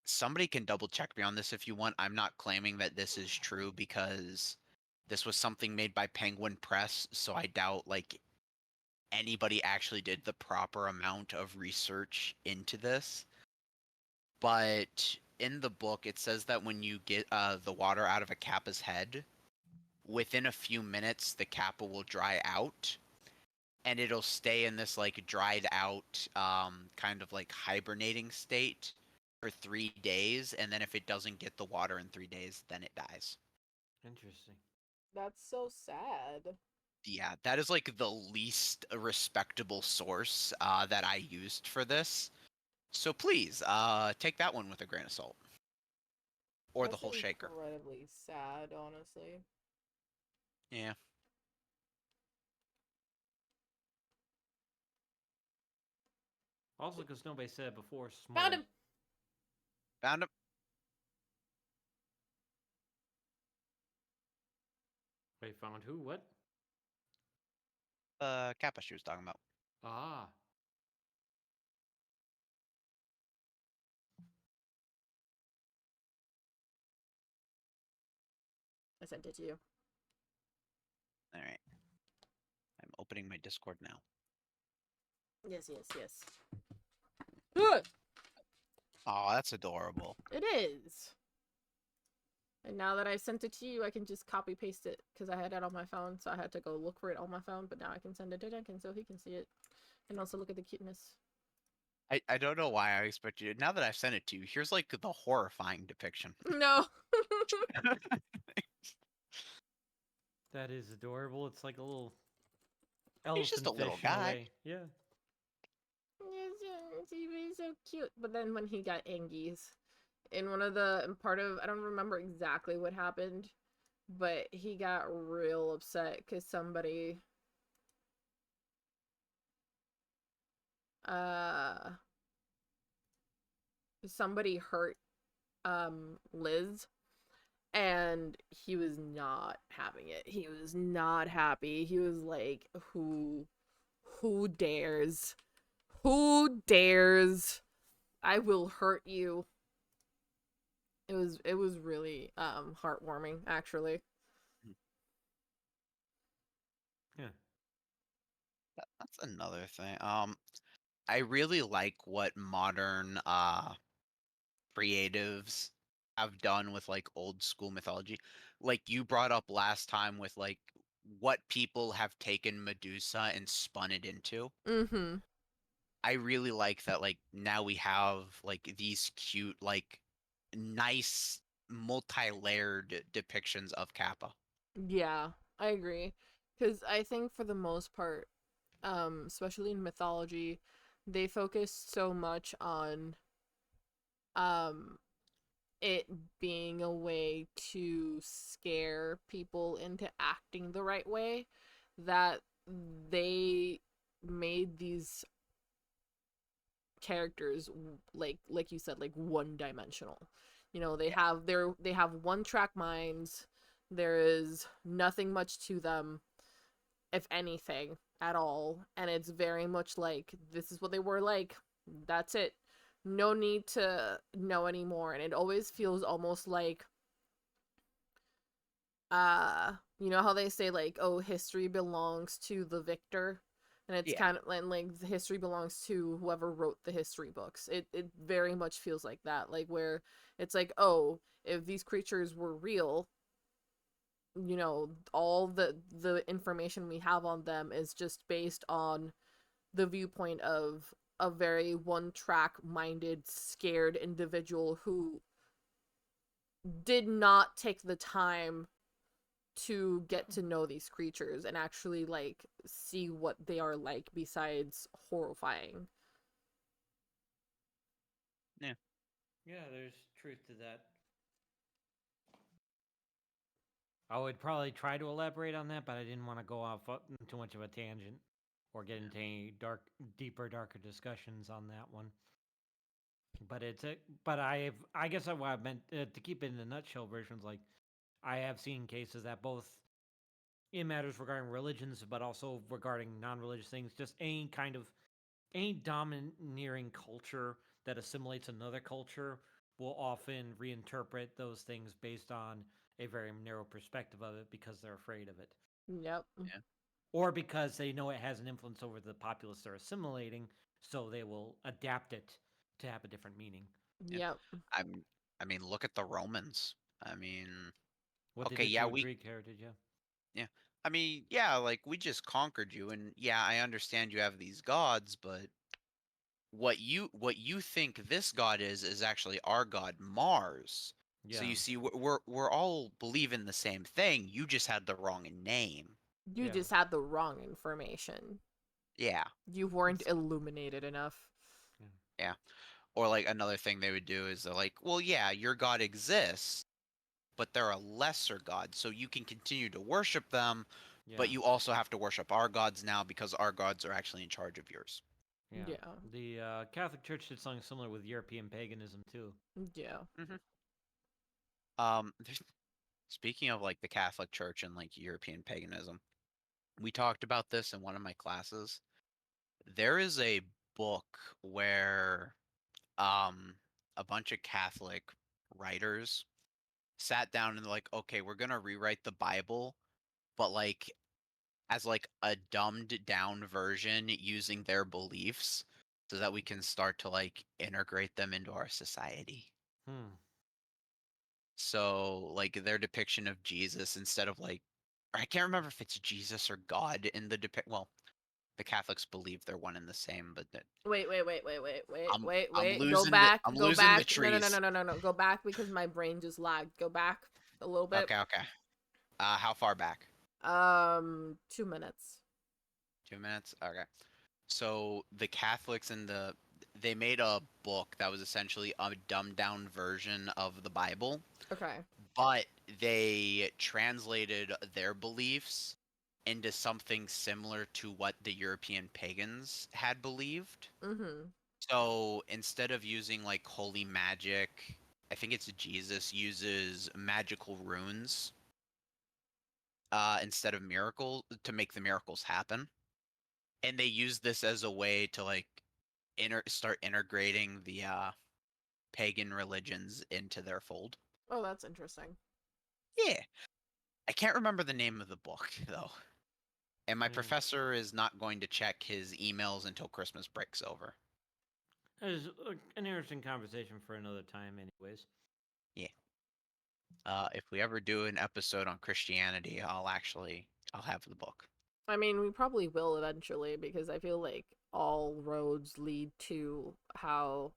Somebody can double check me on this if you want. I'm not claiming that this is true because this was something made by Penguin Press, so I doubt like anybody actually did the proper amount of research into this. But in the book, it says that when you get the water out of a kappa's head, within a few minutes, the kappa will dry out, and it'll stay in this like dried out, kind of like hibernating state for 3 days, and then if it doesn't get the water in 3 days, then it dies. Interesting. That's so sad. Yeah, that is like the least respectable source that I used for this. So please, take that one with a grain of salt. Or the That's whole shaker. incredibly sad, honestly. Yeah. Also, because nobody said it before, small. Found him. Found him. Wait, found who? What? Kappa she was talking about. Ah. I sent it to you. Alright. I'm opening my Discord now. Yes, yes, yes. Good. Oh, that's adorable. It is. And now that I sent it to you, I can just copy paste it because I had it on my phone, so I had to go look for it on my phone. But now I can send it to Duncan so he can see it, and also look at the cuteness. I don't know why I expect you. Now that I've sent it to you, here's like the horrifying depiction. No. That is adorable. It's like a little He's elephant just a little fish in a guy. way. Yeah. He's so cute. But then when he got Angies, in one of the part of I don't remember exactly what happened, but he got real upset because somebody hurt Liz, and he was not having it. He was not happy. He was like, who dares? Who dares? I will hurt you. It was really heartwarming, actually. Yeah. That's another thing. I really like what modern creatives have done with like old school mythology. Like you brought up last time with like what people have taken Medusa and spun it into. Mm-hmm. I really like that like now we have like these cute like nice multi-layered depictions of Kappa. Yeah, I agree. Because I think for the most part, especially in mythology, they focus so much on it being a way to scare people into acting the right way that they made these characters like you said, like one-dimensional. You know, they have one-track minds. There is nothing much to them, if anything at all, and it's very much like this is what they were like. That's it. No need to know anymore. And it always feels almost like you know how they say like, oh, history belongs to the victor, and it's Yeah. kind of like the history belongs to whoever wrote the history books. It very much feels like that, like where it's like, oh, if these creatures were real, you know, all the information we have on them is just based on the viewpoint of a very one-track minded, scared individual who did not take the time to get to know these creatures and actually like see what they are like besides horrifying. Yeah, there's truth to that. I would probably try to elaborate on that, but I didn't want to go off too much of a tangent or get into any darker discussions on that one. But I guess what I meant to keep it in a nutshell versions, like I have seen cases that both in matters regarding religions, but also regarding non-religious things, just any domineering culture that assimilates another culture will often reinterpret those things based on a very narrow perspective of it because they're afraid of it. Yep. Yeah. Or because they know it has an influence over the populace they're assimilating, so they will adapt it to have a different meaning. Yep. I mean, look at the Romans. I mean, What okay, they did yeah, to we Greek heritage, yeah. yeah. I mean, yeah, like we just conquered you, and yeah, I understand you have these gods, but what you think this god is actually our god Mars. So Yeah. you see, we're all believing the same thing. You just had the wrong name. You Yeah. just had the wrong information. Yeah, You weren't illuminated enough. yeah. Or like another thing they would do is they're like, well, yeah, your god exists, but they're a lesser god, so you can continue to worship them, Yeah. but you also have to worship our gods now because our gods are actually in charge of yours. Yeah. Yeah. The Catholic Church did something similar with European paganism too. Yeah. There's, speaking of like the Catholic Church and like European paganism, we talked about this in one of my classes. There is a book where a bunch of Catholic writers sat down and like, okay, we're gonna rewrite the Bible, but like as like a dumbed down version using their beliefs so that we can start to like integrate them into our society. Hmm. So like their depiction of Jesus instead of like, I can't remember if it's Jesus or God in the well, the Catholics believe they're one and the same, but Wait. I'm Go losing back. I'm Go losing the back. No. trees. No. Go back because my brain just lagged. Go back a little bit. Okay. How far back? 2 minutes. 2 minutes? Okay. So the Catholics they made a book that was essentially a dumbed down version of the Bible, Okay. but they translated their beliefs into something similar to what the European pagans had believed. Mm-hmm. So instead of using like holy magic, I think it's Jesus uses magical runes instead of miracles to make the miracles happen. And they use this as a way to like start integrating the pagan religions into their fold. Oh, that's interesting. Yeah. I can't remember the name of the book though. And my professor is not going to check his emails until Christmas break's over. It's an interesting conversation for another time, anyways. Yeah. If we ever do an episode on Christianity, I'll have the book. I mean, we probably will eventually because I feel like all roads lead to how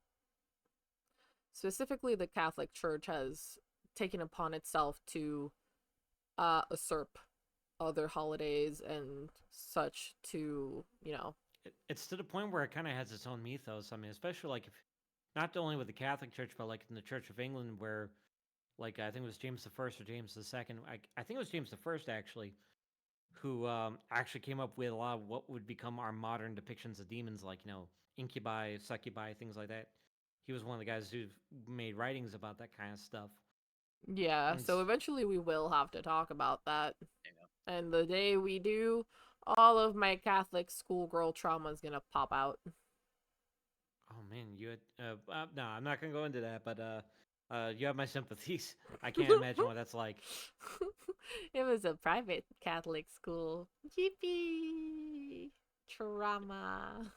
specifically the Catholic Church has taken upon itself to usurp other holidays and such to, It's to the point where it kind of has its own mythos. I mean, especially like if not only with the Catholic Church, but like in the Church of England, where like I think it was James the First or James the Second. I think it was James the First actually, who actually came up with a lot of what would become our modern depictions of demons, like incubi, succubi, things like that. He was one of the guys who made writings about that kind of stuff. Yeah, so eventually we will have to talk about that. Yeah. And the day we do, all of my Catholic schoolgirl trauma is gonna pop out. Oh man, you had no, I'm not gonna go into that, but you have my sympathies. I can't imagine what that's like. It was a private Catholic school. Yippee! Trauma.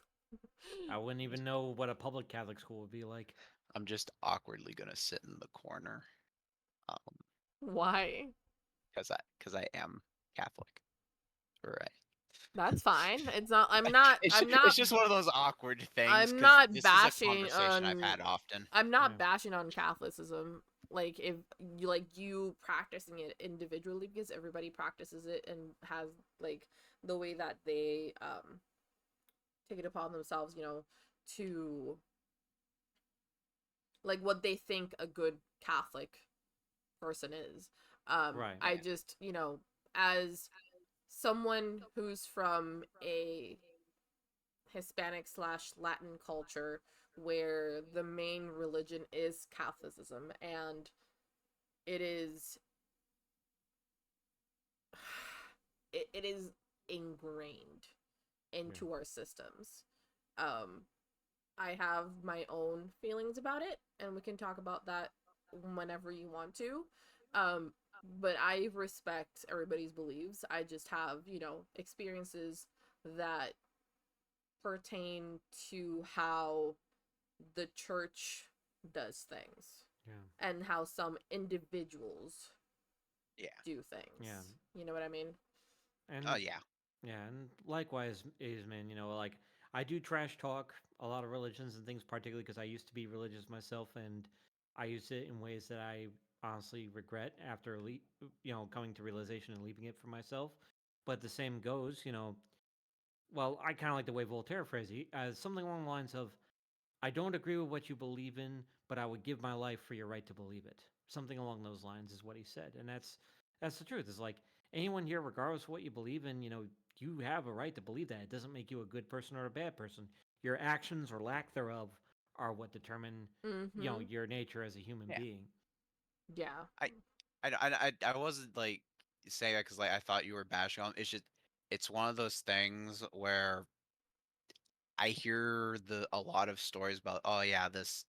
I wouldn't even know what a public Catholic school would be like. I'm just awkwardly gonna sit in the corner. Why? Because I am Catholic. Right. That's fine. It's not. I'm not. I'm not. It's just one of those awkward things. I'm not this bashing is a conversation on. I've had often. I'm not bashing on Catholicism. like if you like you practicing it individually, because everybody practices it and has like the way that they take it upon themselves, to like what they think a good Catholic person is. Right. I just, as someone who's from a Hispanic / Latin culture where the main religion is Catholicism, and it is it is ingrained into our systems. I have my own feelings about it, and we can talk about that whenever you want to. But I respect everybody's beliefs. I just have, experiences that pertain to how the church does things and how some individuals do things. Yeah. You know what I mean? And Oh yeah. yeah, and likewise, is man, like I do trash talk a lot of religions and things, particularly because I used to be religious myself, and I used it in ways that I honestly regret after coming to realization and leaving it for myself. But the same goes, well, I kind of like the way Voltaire phrased it, as something along the lines of, "I don't agree with what you believe in, but I would give my life for your right to believe it." Something along those lines is what he said, and that's the truth. It's like anyone here, regardless of what you believe in, you have a right to believe that. It doesn't make you a good person or a bad person. Your actions or lack thereof are what determine, your nature as a human being. Yeah. I wasn't like saying that because like I thought you were bashing on. It's just it's one of those things where I hear a lot of stories about, oh yeah, this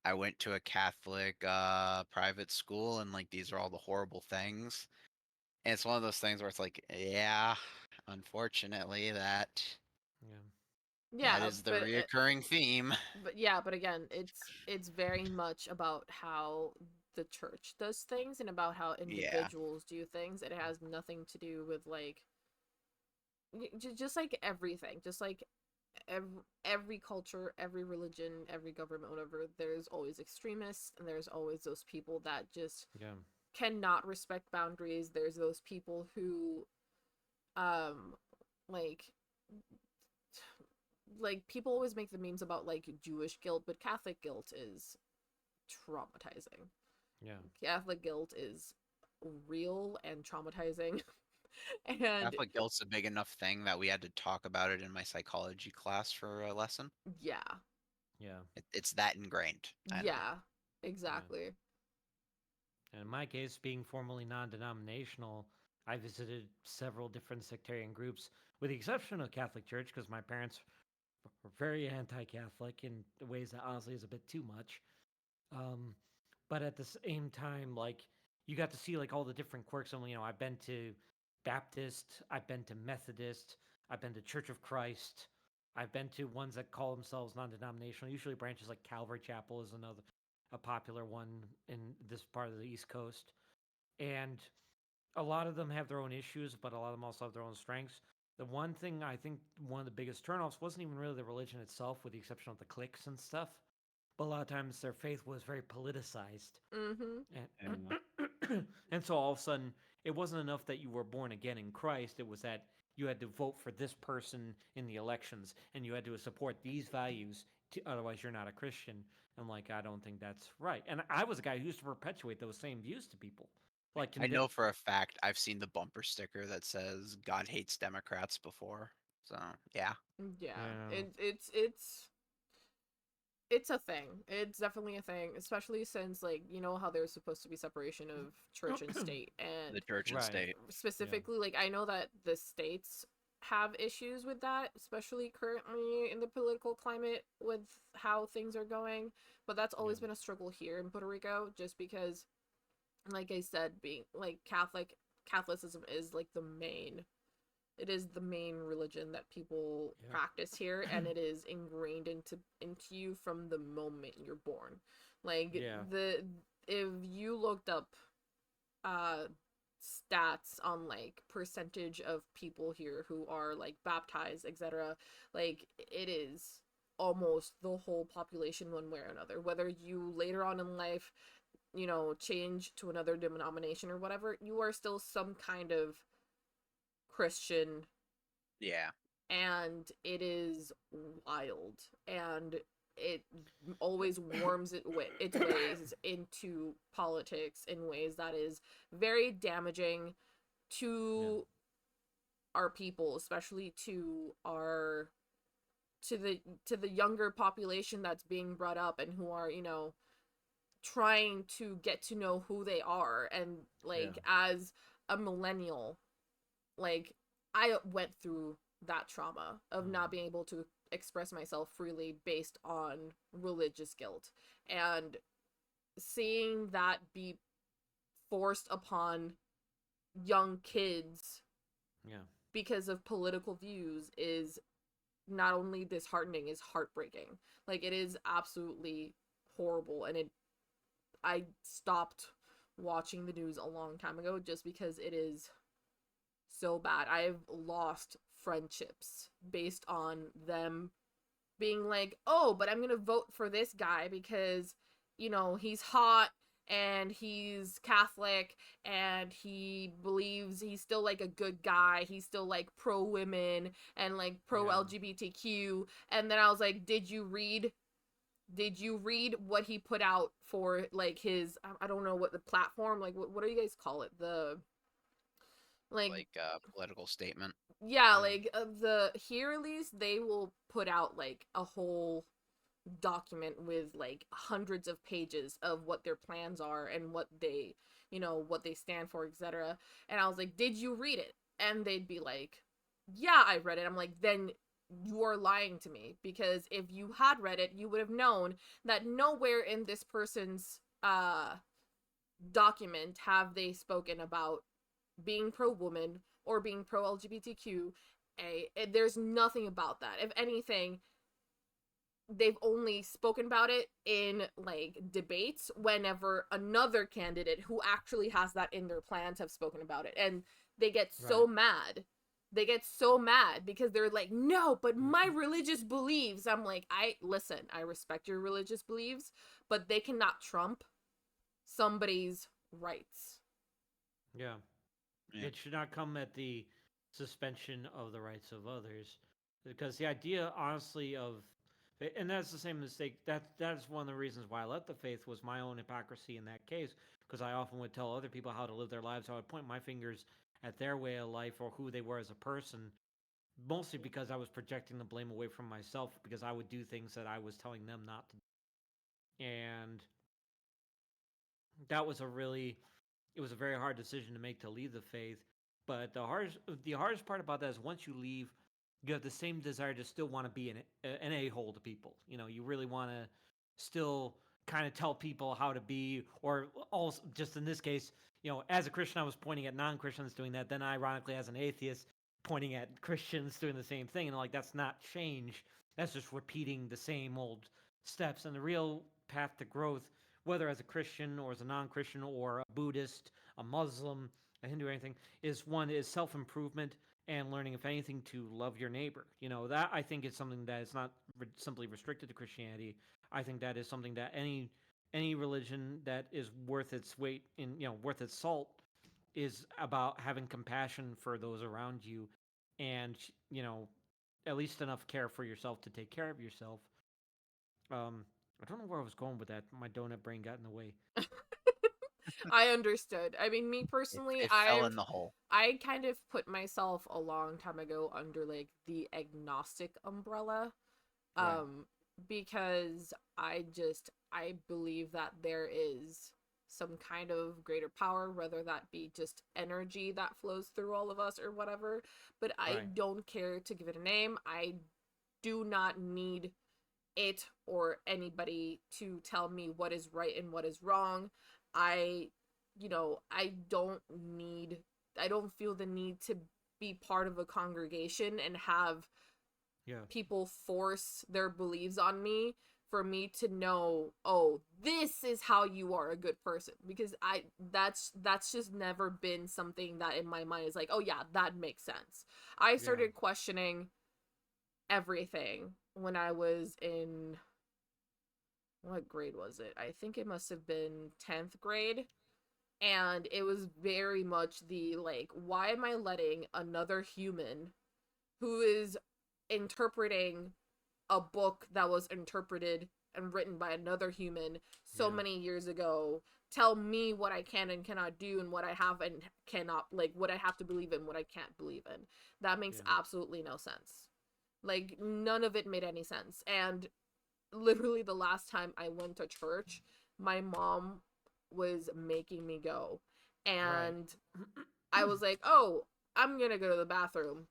I went to a Catholic private school and like these are all the horrible things. And it's one of those things where it's like, yeah, unfortunately that Yeah, is the reoccurring theme. but again, it's very much about how the church does things and about how Yeah. individuals do things. It has nothing to do with like just like everything, just like every culture, every religion, every government, whatever. There's always extremists, and there's always those people that just cannot respect boundaries. There's those people who like people always make the memes about like Jewish guilt, but Catholic guilt is traumatizing. Yeah. Catholic guilt is real and traumatizing. And Catholic guilt's a big enough thing that we had to talk about it in my psychology class for a lesson. yeah. Yeah. It's that ingrained. Yeah, exactly. And in my case, being formally non-denominational, I visited several different sectarian groups, with the exception of Catholic Church, because my parents were very anti-Catholic in ways that honestly is a bit too much. But at the same time, like you got to see like all the different quirks. And I've been to Baptist, I've been to Methodist, I've been to Church of Christ, I've been to ones that call themselves non-denominational. Usually branches like Calvary Chapel is a popular one in this part of the East Coast, and a lot of them have their own issues, but a lot of them also have their own strengths. The one thing I think one of the biggest turnoffs wasn't even really the religion itself, with the exception of the cliques and stuff. But a lot of times their faith was very politicized. And so all of a sudden, it wasn't enough that you were born again in Christ. It was that you had to vote for this person in the elections, and you had to support these values. Otherwise, you're not a Christian. And like, I don't think that's right. And I was a guy who used to perpetuate those same views to people. Like, I know for a fact I've seen the bumper sticker that says "God hates Democrats" before. So yeah. It's a thing. It's definitely a thing, especially since like how there's supposed to be separation of church and state, and The church and state. specifically like I know that the states have issues with that, especially currently in the political climate with how things are going, but that's always been a struggle here in Puerto Rico, just because like I said, being like Catholicism is like it is the main religion that people practice here, and it is ingrained into you from the moment you're born. Like if you looked up stats on like percentage of people here who are like baptized, etc., like it is almost the whole population one way or another. Whether you later on in life change to another denomination or whatever, you are still some kind of Christian. Yeah. And it is wild, and it always warms its ways into politics in ways that is very damaging to our people, especially to the younger population that's being brought up and who are trying to get to know who they are. And as a millennial, like, I went through that trauma of not being able to express myself freely based on religious guilt, and seeing that be forced upon young kids because of political views is not only disheartening, is heartbreaking. Like, it is absolutely horrible. And I stopped watching the news a long time ago just because it is so bad. I've lost friendships based on them being like, oh, but I'm gonna vote for this guy because, he's hot and he's Catholic and he believes he's still like a good guy. He's still like pro women and like pro LGBTQ. And then I was like, did you read what he put out for like his, I don't know what the platform, like what do you guys call it? The like political statement. Yeah, like here at least they will put out like a whole document with like hundreds of pages of what their plans are and what they stand for, etc. And I was like, did you read it? And they'd be like, yeah, I read it. I'm like, then you are lying to me, because if you had read it, you would have known that nowhere in this person's document have they spoken about being pro-woman or being pro-LGBTQ. There's nothing about that. If anything, they've only spoken about it in like debates whenever another candidate who actually has that in their plans have spoken about it, and they get so mad. They get so mad because they're like, no, but my religious beliefs. I'm like, I respect your religious beliefs, but they cannot trump somebody's rights. Yeah. It should not come at the suspension of the rights of others, because the idea, honestly, and that's the same mistake. That's one of the reasons why I left the faith, was my own hypocrisy in that case, because I often would tell other people how to live their lives. I would point my fingers at their way of life or who they were as a person, mostly because I was projecting the blame away from myself, because I would do things that I was telling them not to do. And that was it was a very hard decision to make, to leave the faith. But the hardest part about that is once you leave, you have the same desire to still want to be an a-hole to people. You really want to still kind of tell people how to be, or also, just in this case, as a Christian, I was pointing at non-Christians doing that. Then ironically, as an atheist, pointing at Christians doing the same thing. And like, that's not change. That's just repeating the same old steps. And the real path to growth, whether as a Christian or as a non-Christian or a Buddhist, a Muslim, a Hindu, or anything, is self-improvement and learning, if anything, to love your neighbor. That, I think, is something that is not simply restricted to Christianity. I think that is something that any religion that is worth its weight in, worth its salt, is about having compassion for those around you, and at least enough care for yourself to take care of yourself. I don't know where I was going with that. My donut brain got in the way. I understood. I mean, me personally, it fell in the hole. I kind of put myself a long time ago under like the agnostic umbrella, because I believe that there is some kind of greater power, whether that be just energy that flows through all of us or whatever. But I don't care to give it a name. I do not need it or anybody to tell me what is right and what is wrong. I don't feel the need to be part of a congregation and have people force their beliefs on me for me to know, oh, this is how you are a good person, because that's just never been something that in my mind is like, oh yeah, that makes sense. I started questioning everything when I was in what grade was it? I think it must have been 10th grade. And it was very much the like, why am I letting another human who is interpreting a book that was interpreted and written by another human so many years ago tell me what I can and cannot do and what I have and cannot, like, what I have to believe in, what I can't believe in? That makes absolutely no sense. Like, none of it made any sense. And literally the last time I went to church, my mom was making me go. And I was like, oh, I'm gonna go to the bathroom.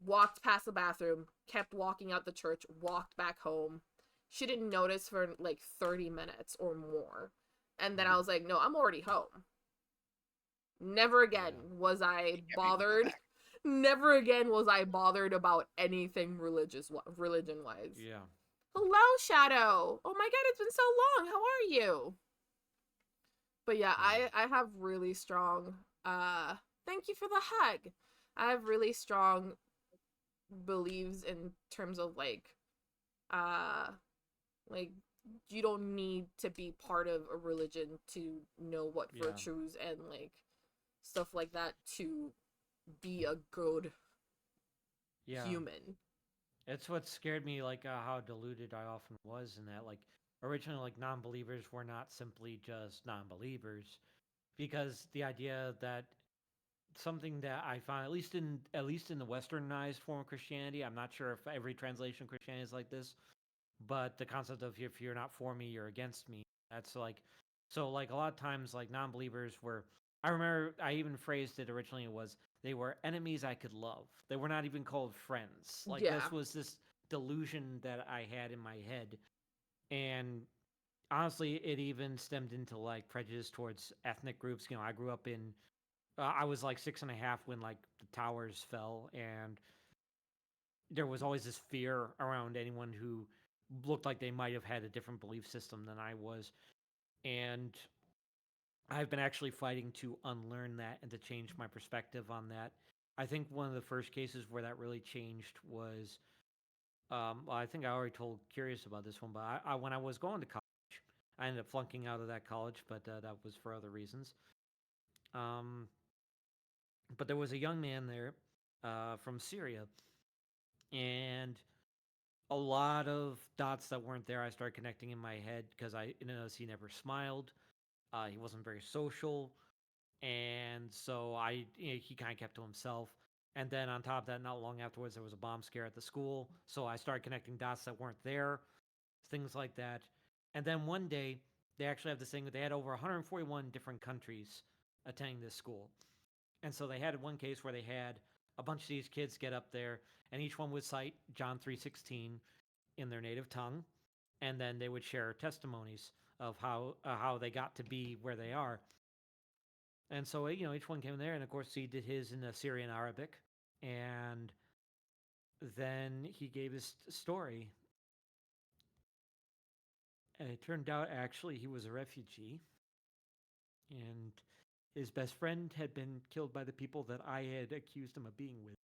Walked past the bathroom, kept walking out the church, walked back home. She didn't notice for like 30 minutes or more. And then I was like, no, I'm already home. Never again was I bothered. Never again was I bothered about anything religion wise. Yeah. Hello, Shadow. Oh my god, it's been so long. How are you? But yeah, I have really strong thank you for the hug. I have really strong beliefs in terms of like you don't need to be part of a religion to know what virtues and like stuff like that to be a good human. It's what scared me, like how deluded I often was in that, like, originally, like, non-believers were not simply just non-believers, because the idea that something that I found, at least in the westernized form of Christianity, I'm not sure if every translation of Christianity is like this, but the concept of if you're not for me, you're against me. That's like, so like a lot of times, like non-believers were. I remember I even phrased it originally was they were enemies I could love. They were not even called friends. Like this was this delusion that I had in my head, and honestly, it even stemmed into like prejudice towards ethnic groups. You know, I grew up in. I was like 6.5 when like the towers fell, and there was always this fear around anyone who looked like they might have had a different belief system than I was. And I've been actually fighting to unlearn that and to change my perspective on that. I think one of the first cases where that really changed was, well, I think I already told Curious about this one, but when I was going to college, I ended up flunking out of that college, but that was for other reasons. But there was a young man there from Syria, and a lot of dots that weren't there I started connecting in my head because I noticed he never smiled. He wasn't very social, and so he kind of kept to himself. And then on top of that, not long afterwards, there was a bomb scare at the school, so I started connecting dots that weren't there, things like that. And then one day, they actually have this thing. They had over 141 different countries attending this school, and so they had one case where they had a bunch of these kids get up there, and each one would cite John 3:16 in their native tongue, and then they would share testimonies of how they got to be where they are. And so each one came in there, and of course he did his in Syrian Arabic, and then he gave his story. And it turned out actually he was a refugee, and his best friend had been killed by the people that I had accused him of being with.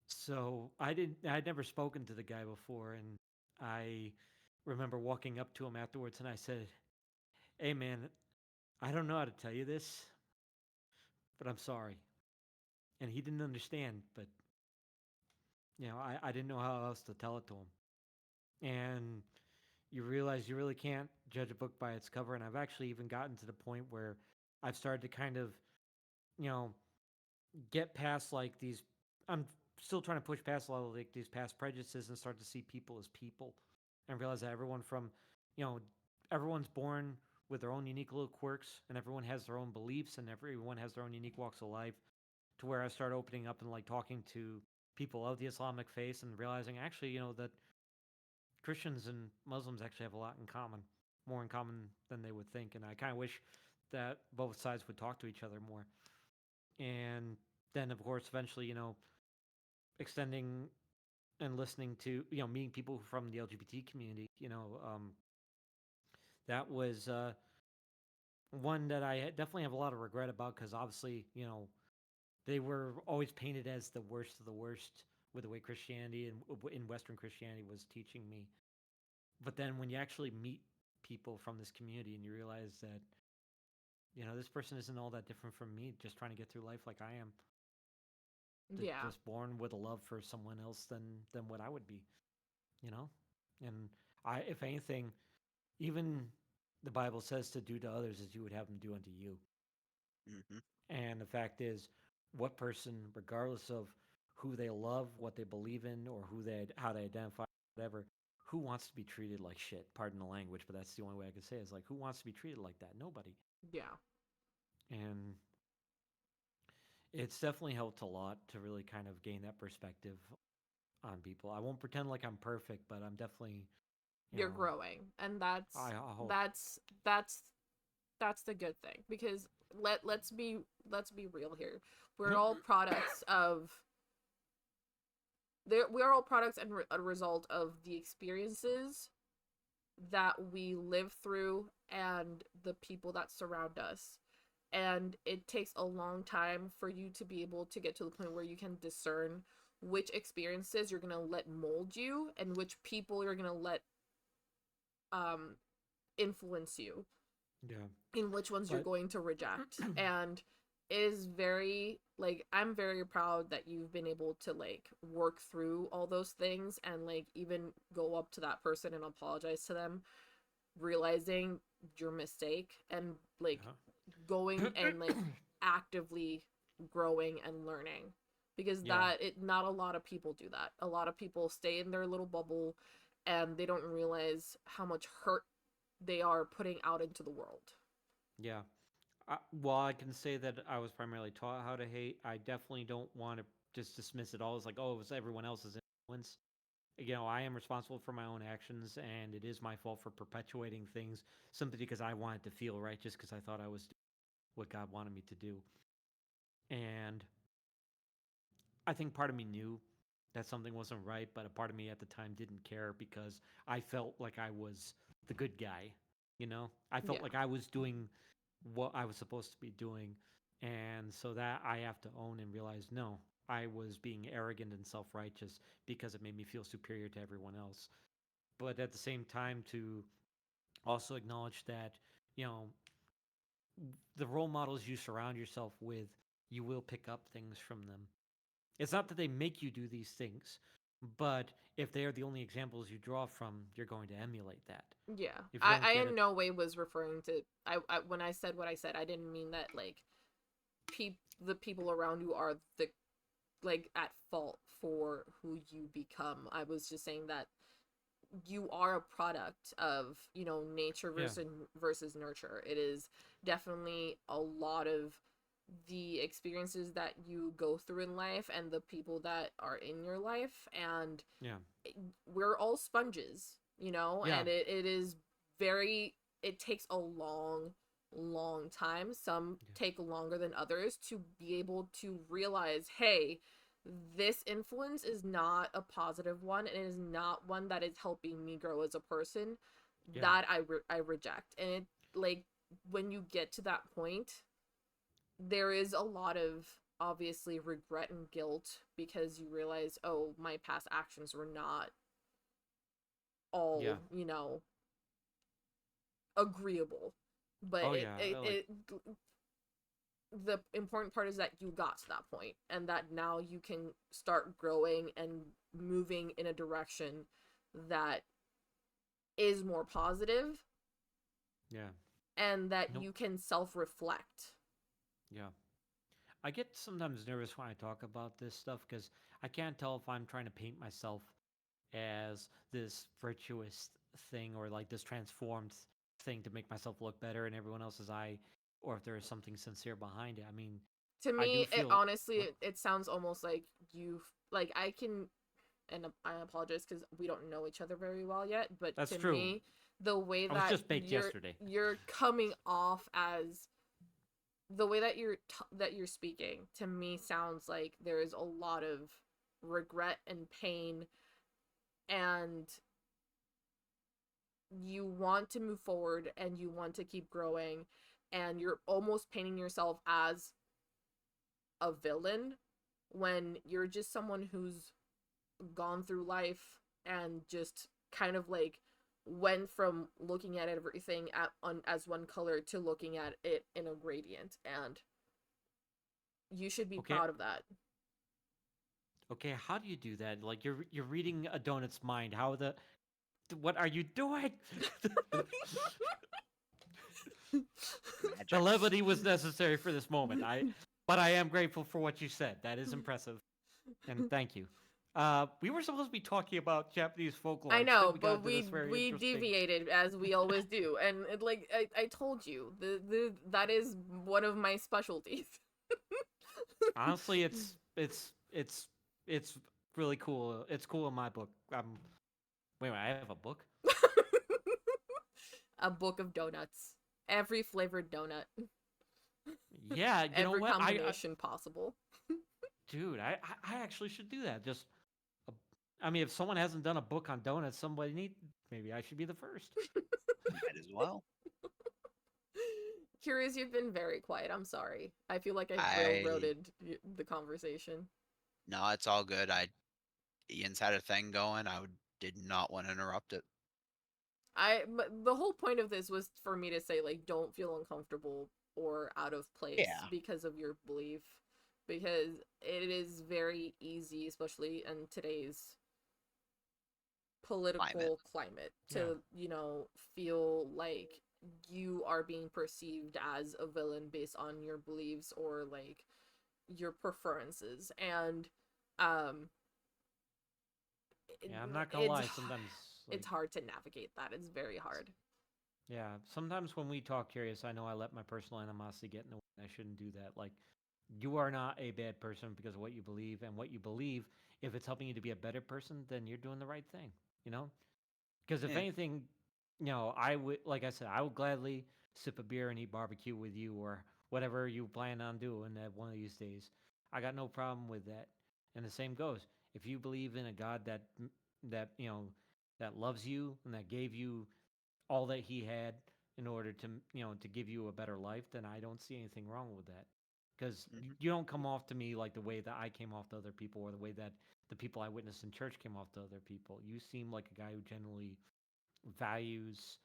So I'd never spoken to the guy before, and I remember walking up to him afterwards, and I said, "Hey, man, I don't know how to tell you this, but I'm sorry." And he didn't understand, but I didn't know how else to tell it to him. And you realize you really can't judge a book by its cover. And I've actually even gotten to the point where I've started to kind of, you know, get past like these. I'm still trying to push past a lot of like these past prejudices and start to see people as people, and realize that everyone's born with their own unique little quirks, and everyone has their own beliefs, and everyone has their own unique walks of life. To where I start opening up and like talking to people of the Islamic faith and realizing actually, that Christians and Muslims actually have a lot in common, more in common than they would think. And I kind of wish that both sides would talk to each other more. And then, of course, eventually, extending and listening to, meeting people from the LGBT community, that was one that I definitely have a lot of regret about because obviously, they were always painted as the worst of the worst with the way Christianity and in Western Christianity was teaching me. But then when you actually meet people from this community and you realize that, this person isn't all that different from me, just trying to get through life like I am. Yeah. Just born with a love for someone else than what I would be, And if anything, even the Bible says to do to others as you would have them do unto you. Mm-hmm. And the fact is, what person, regardless of who they love, what they believe in, or how they identify, whatever, who wants to be treated like shit? Pardon the language, but that's the only way I can say it. Is like, who wants to be treated like that? Nobody. Yeah. And it's definitely helped a lot to really kind of gain that perspective on people. I won't pretend like I'm perfect, but I'm definitely You're growing, and that's I hope. that's the good thing, because let's be real here. We're all products of we're all products and a result of the experiences that we live through and the people that surround us. And it takes a long time for you to be able to get to the point where you can discern which experiences you're going to let mold you and which people you're going to let influence you. Yeah. In which ones you're going to reject. And it is very, I'm very proud that you've been able to, work through all those things and, even go up to that person and apologize to them, realizing your mistake and, going and, actively growing and learning. Because not a lot of people do that. A lot of people stay in their little bubble and they don't realize how much hurt they are putting out into the world. Yeah. Well, I can say that I was primarily taught how to hate. I definitely don't want to just dismiss it all as like, oh, it was everyone else's influence. I am responsible for my own actions, and it is my fault for perpetuating things simply because I wanted to feel righteous because I thought I was doing what God wanted me to do. And I think part of me knew that something wasn't right, but a part of me at the time didn't care because I felt like I was the good guy. I felt like I was doing what I was supposed to be doing. And so that I have to own and realize, no, I was being arrogant and self-righteous because it made me feel superior to everyone else. But at the same time, to also acknowledge that, the role models you surround yourself with, you will pick up things from them. It's not that they make you do these things, but if they are the only examples you draw from, you're going to emulate that. Yeah. I in no way was referring to, I when I said what I said, I didn't mean that, the people around you are at fault for who you become. I was just saying that you are a product of, nature versus nurture. It is definitely a lot of the experiences that you go through in life and the people that are in your life, and we're all sponges, and it is it takes a long time. Some take longer than others to be able to realize, hey, this influence is not a positive one, and it is not one that is helping me grow as a person. That I reject. And it, when you get to that point, there is a lot of, obviously, regret and guilt because you realize, oh, my past actions were not all, agreeable. But the important part is that you got to that point, and that now you can start growing and moving in a direction that is more positive. Yeah. And that you can self-reflect. Yeah. I get sometimes nervous when I talk about this stuff because I can't tell if I'm trying to paint myself as this virtuous thing or this transformed thing to make myself look better in everyone else's eye, or if there is something sincere behind it. I mean, to me, it sounds almost like I can, and I apologize because we don't know each other very well yet, but that's to true. me, the way that just baked yesterday. You're coming off as the way that you're speaking to me sounds like there is a lot of regret and pain, and you want to move forward and you want to keep growing, and you're almost painting yourself as a villain when you're just someone who's gone through life and just kind of like went from looking at everything as one color to looking at it in a gradient, and you should be Okay. proud of that. Okay, how do you do that? Like you're reading a donut's mind. What are you doing? The levity was necessary for this moment. But I am grateful for what you said. That is impressive. And thank you. We were supposed to be talking about Japanese folklore. I know, Instead, got but into we this very we interesting- deviated as we always do, and like I told you, that is one of my specialties. Honestly, it's really cool. It's cool in my book. Wait, I have a book. A book of donuts, every flavored donut, Yeah, you know every what? combination possible. Dude, I actually should do that. I mean, if someone hasn't done a book on donuts, maybe I should be the first. Might as well. Curious, you've been very quiet. I'm sorry. I feel like I railroaded the conversation. No, it's all good. Ian's had a thing going. Did not want to interrupt it. But the whole point of this was for me to say, like, don't feel uncomfortable or out of place because of your belief, because it is very easy, especially in today's political climate to feel like you are being perceived as a villain based on your beliefs or like your preferences. And I'm not gonna lie, sometimes it's hard to navigate that. It's very hard. Yeah, sometimes when we talk, Curious, I know I let my personal animosity get in the way. I shouldn't do that. Like, you are not a bad person because of what you believe, and what you believe, if it's helping you to be a better person, then you're doing the right thing, you know? Because if anything, I would, like I said, I would gladly sip a beer and eat barbecue with you or whatever you plan on doing at one of these days. I got no problem with that. And the same goes. If you believe in a God that that loves you and that gave you all that he had in order to to give you a better life, then I don't see anything wrong with that. Because you don't come off to me like the way that I came off to other people, or the way that the people I witnessed in church came off to other people. You seem like a guy who generally values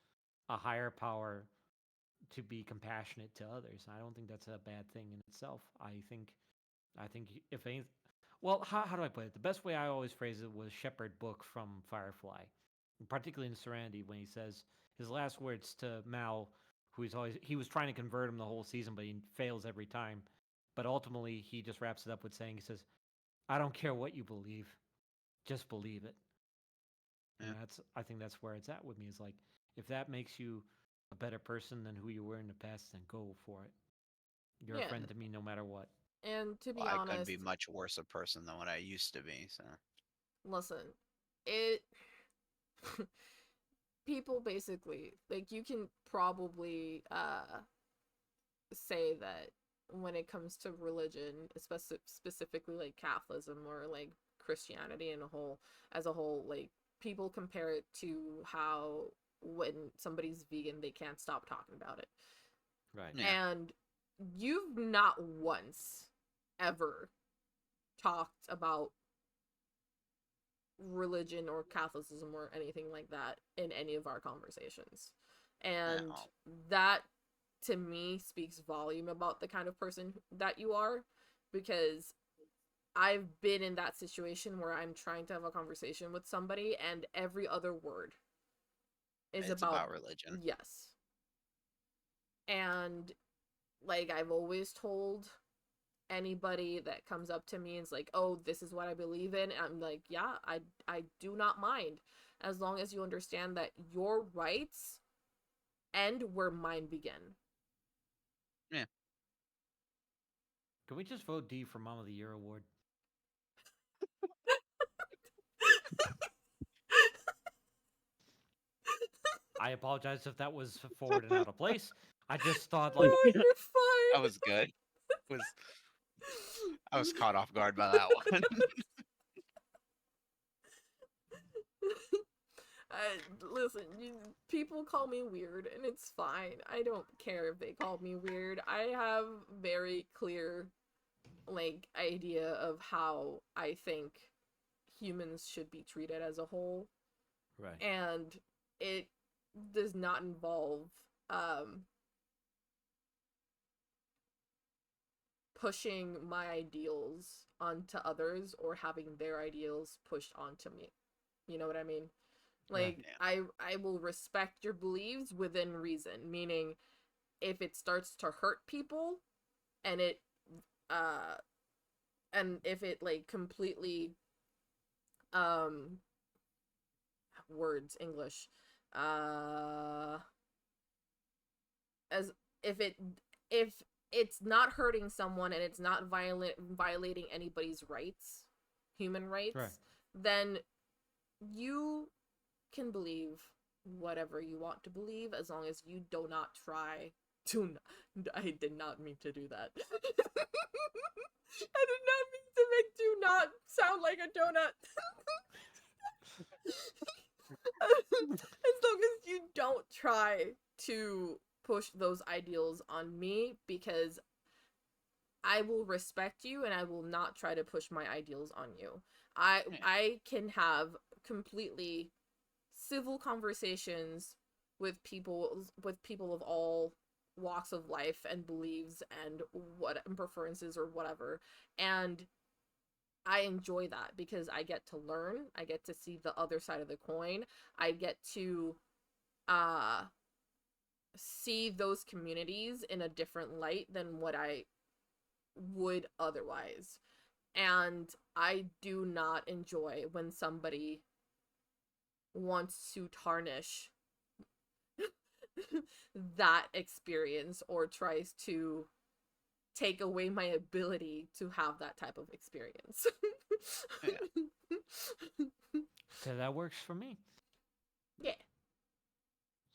a higher power to be compassionate to others. I don't think that's a bad thing in itself. I think if any, well, how do I put it? The best way I always phrase it was Shepard Book from Firefly, particularly in Serenity, when he says his last words to Mal, he was trying to convert him the whole season, but he fails every time. But ultimately, he just wraps it up with saying, he says, "I don't care what you believe, just believe it." And I think that's where it's at with me. Is like, if that makes you a better person than who you were in the past, then go for it. You're a friend to me no matter what. And to be I honest, couldn't be much worse a person than what I used to be. So listen, people basically, like, you can probably say that when it comes to religion, specifically like Catholicism or like Christianity as a whole, like, people compare it to how when somebody's vegan, they can't stop talking about it. Right. Yeah. And you've not once ever talked about religion or Catholicism or anything like that in any of our conversations. And that, to me, speaks volume about the kind of person that you are, because I've been in that situation where I'm trying to have a conversation with somebody and every other word is about religion. Yes. And like, I've always told anybody that comes up to me and is like, "Oh, this is what I believe in," I'm like, yeah, I do not mind, as long as you understand that your rights end where mine begin. Yeah. Can we just vote D for Mom of the Year award? I apologize if that was forward and out of place. I just thought, like, you're fine. That was good. I was caught off guard by that one. Listen, people call me weird, and it's fine. I don't care if they call me weird. I have very clear, like, idea of how I think humans should be treated as a whole. Right. And it does not involve pushing my ideals onto others or having their ideals pushed onto me. You know what I mean? Like, I will respect your beliefs within reason, meaning if it starts to hurt people and if it like completely words English as if it's not hurting someone and it's not violating anybody's rights, human rights, Right. then you can believe whatever you want to believe as long as you do not try to I did not mean to do that. I did not mean to make do not sound like a donut. As long as you don't try to push those ideals on me, because I will respect you and I will not try to push my ideals on you. I can have completely civil conversations with people of all walks of life and beliefs and preferences or whatever, and I enjoy that because I get to learn, I get to see the other side of the coin, I get to see those communities in a different light than what I would otherwise. And I do not enjoy when somebody wants to tarnish that experience or tries to take away my ability to have that type of experience. So that works for me. Yeah.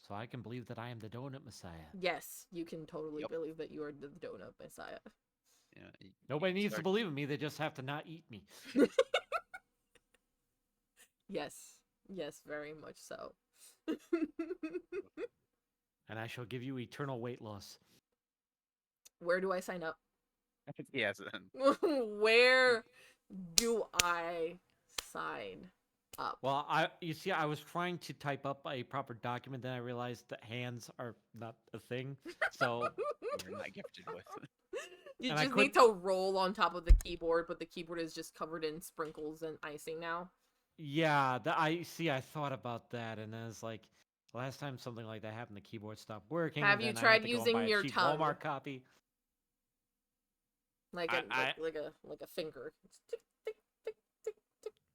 So I can believe that I am the donut messiah. Yes, you can totally believe that you are the donut messiah. Yeah, Nobody needs to believe in me. They just have to not eat me. Yes. Yes, very much so. And I shall give you eternal weight loss. Where do I sign up? Yes. Where do I sign up? Well, you see, I was trying to type up a proper document, then I realized that hands are not a thing. So You're not gifted with. You And just need to roll on top of the keyboard, but the keyboard is just covered in sprinkles and icing now. Yeah, I thought about that, and I was like, last time something like that happened, the keyboard stopped working. Have you then I tried had to go and using buy a your cheap tongue? Walmart copy. Like a finger. Tick, tick, tick, tick, tick,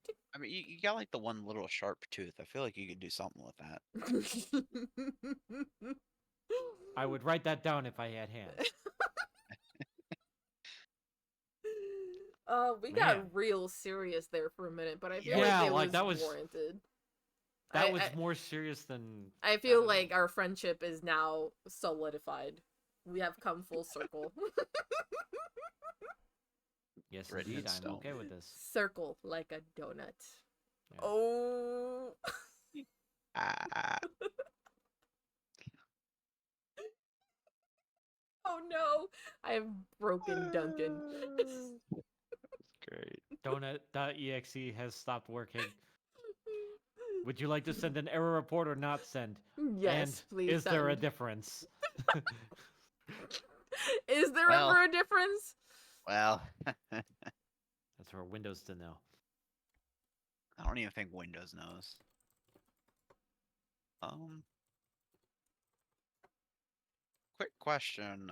tick. I mean, you got like the one little sharp tooth. I feel like you could do something with that. I would write that down if I had hands. We Man. got real serious there for a minute, but I feel Yeah, like like, it that was was- warranted. That was more serious than. I feel like our friendship is now solidified. We have come full circle. Yes, Written in indeed, I'm stone. okay with this. Circle like a donut. Yeah. Oh. Oh no! I have broken Duncan. Great. Donut.exe has stopped working. Would you like to send an error report or not send? Yes, And please. is there a send. difference? Is there Well- ever a difference? Well, That's for Windows to know. I don't even think Windows knows. Quick question.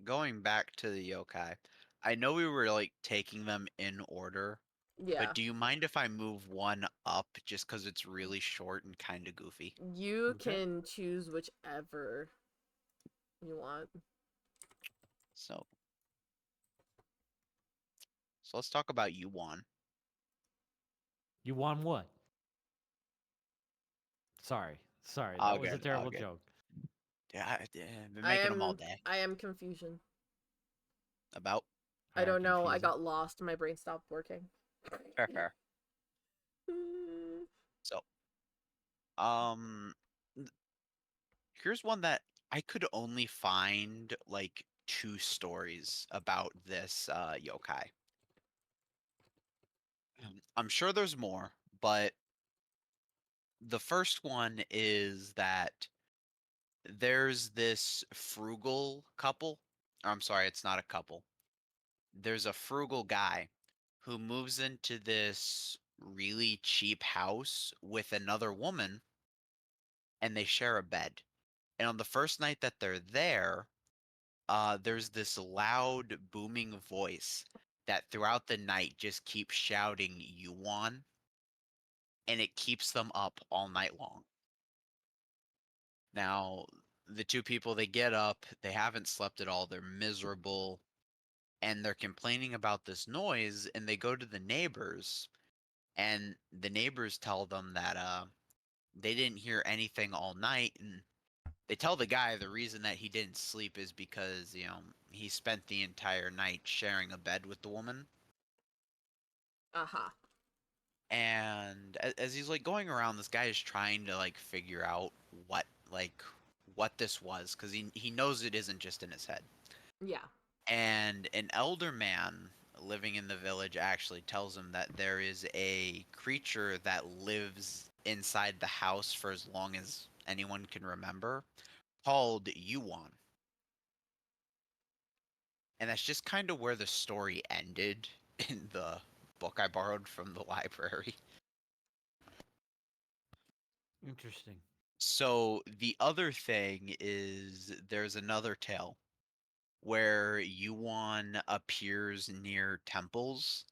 Going back to the yokai, I know we were like taking them in order, Yeah. but do you mind if I move one up just because it's really short and kind of goofy? You Okay. can choose whichever you want. So let's talk about Yuan. You won what? Sorry, that All was a good, terrible all good. joke. Yeah, I've been making them all day. I am confusion. About I don't know. I Confusing. got lost. My brain stopped working. fair. So, here's one that I could only find like 2 stories about this yokai. I'm sure there's more, but the first one is that there's this frugal couple. Or I'm sorry, it's not a couple. There's a frugal guy who moves into this really cheap house with another woman, and they share a bed. And on the first night that they're there, there's this loud, booming voice that throughout the night just keeps shouting "Yuan," and it keeps them up all night long. Now, the two people, they get up, they haven't slept at all, they're miserable, and they're complaining about this noise, and they go to the neighbors, and the neighbors tell them that they didn't hear anything all night, and they tell the guy the reason that he didn't sleep is because, he spent the entire night sharing a bed with the woman. Uh-huh. And as he's like going around, this guy is trying to like figure out what this was, because he knows it isn't just in his head. Yeah. And an elder man living in the village actually tells him that there is a creature that lives inside the house for as long as anyone can remember, called Yuan. And that's just kind of where the story ended in the book I borrowed from the library. Interesting. So the other thing is there's another tale where Yuan appears near temples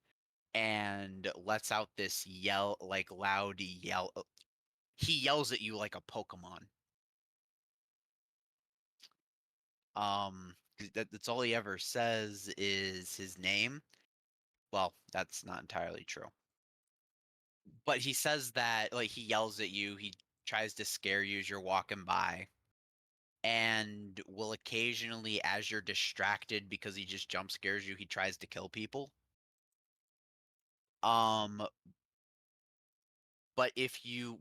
and lets out this loud yell. He yells at you like a Pokemon. That's all he ever says is his name. Well, that's not entirely true. But he says that, like, he yells at you, he tries to scare you as you're walking by, and will occasionally, as you're distracted because he just jump scares you, he tries to kill people. But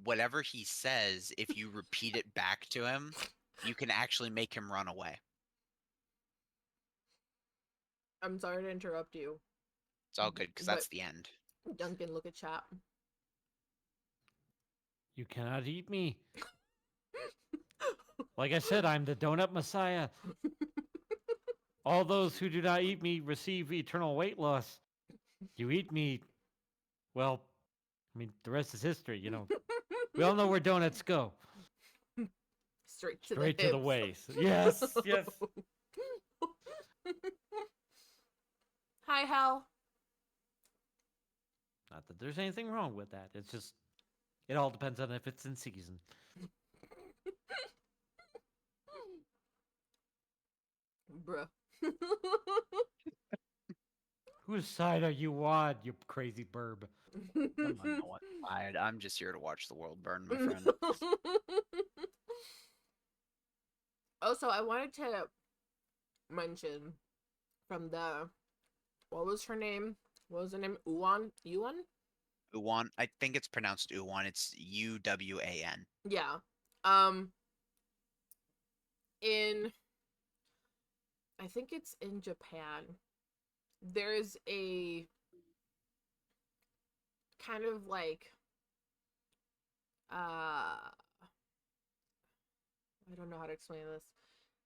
whatever he says, if you repeat it back to him, you can actually make him run away. I'm sorry to interrupt you. It's all good, because that's the end. Duncan, look at chat. You cannot eat me. Like I said, I'm the donut messiah. All those who do not eat me receive eternal weight loss. You eat me, well, I mean, the rest is history, We all know where donuts go. Straight to Straight the to the hips. waist. Yes, yes. Hi, Hal. Not that there's anything wrong with that. It's just, it all depends on if it's in season. Bruh. Whose side are you on, you crazy burb? I'm on no one's side. I'm just here to watch the world burn, my friend. Also, I wanted to mention from what was her name? What was her name? Uwan? Uwan. I think it's pronounced Uwan. It's Uwan. Yeah. I think it's in Japan. There's a kind of like I don't know how to explain this.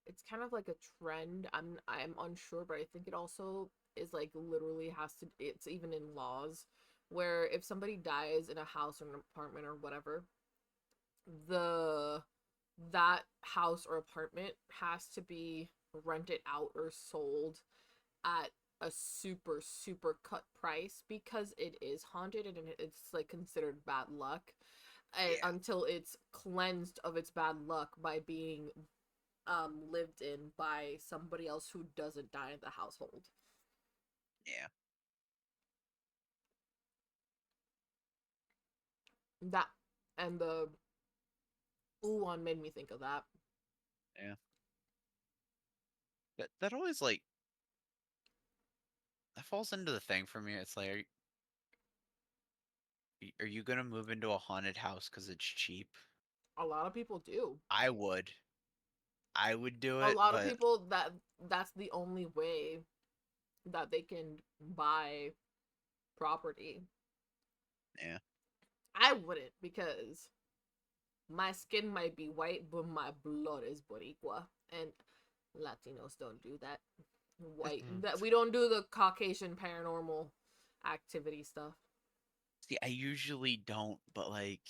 It's kind of like a trend. I'm unsure, but I think it also is like literally it's even in laws where if somebody dies in a house or an apartment or whatever, that house or apartment has to be rented out or sold at a super cut price because it is haunted and it's like considered bad luck until it's cleansed of its bad luck by being lived in by somebody else who doesn't die in the household. Yeah. That and the Uwan made me think of that. Yeah. That always that falls into the thing for me. It's like, are you gonna move into a haunted house because it's cheap? A lot of people do. I would do A it. lot of people that's the only way that they can buy property Yeah. I wouldn't, because my skin might be white, but my blood is Boricua, and Latinos don't do that. That we don't do the Caucasian paranormal activity stuff. See, I usually don't, but like,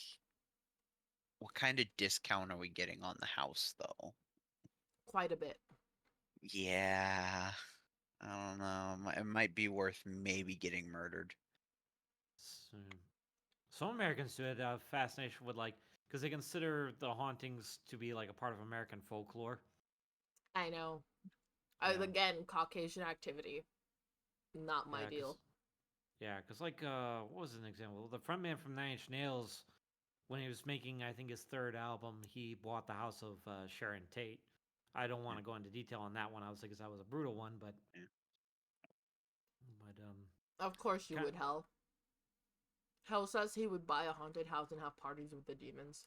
what kind of discount are we getting on the house, though? Quite a bit. Yeah. I don't know. It might be worth maybe getting murdered. Some Americans do it. Fascination with like, because they consider the hauntings to be like a part of American folklore. I know. Yeah. Again, Caucasian activity. Not my deal. Yeah, because like, what was an example? The frontman from Nine Inch Nails, when he was making, I think, his third album, he bought the house of Sharon Tate. I don't want to go into detail on that one, obviously, because that was a brutal one, but Of course you would, Hell. Hell says he would buy a haunted house and have parties with the demons.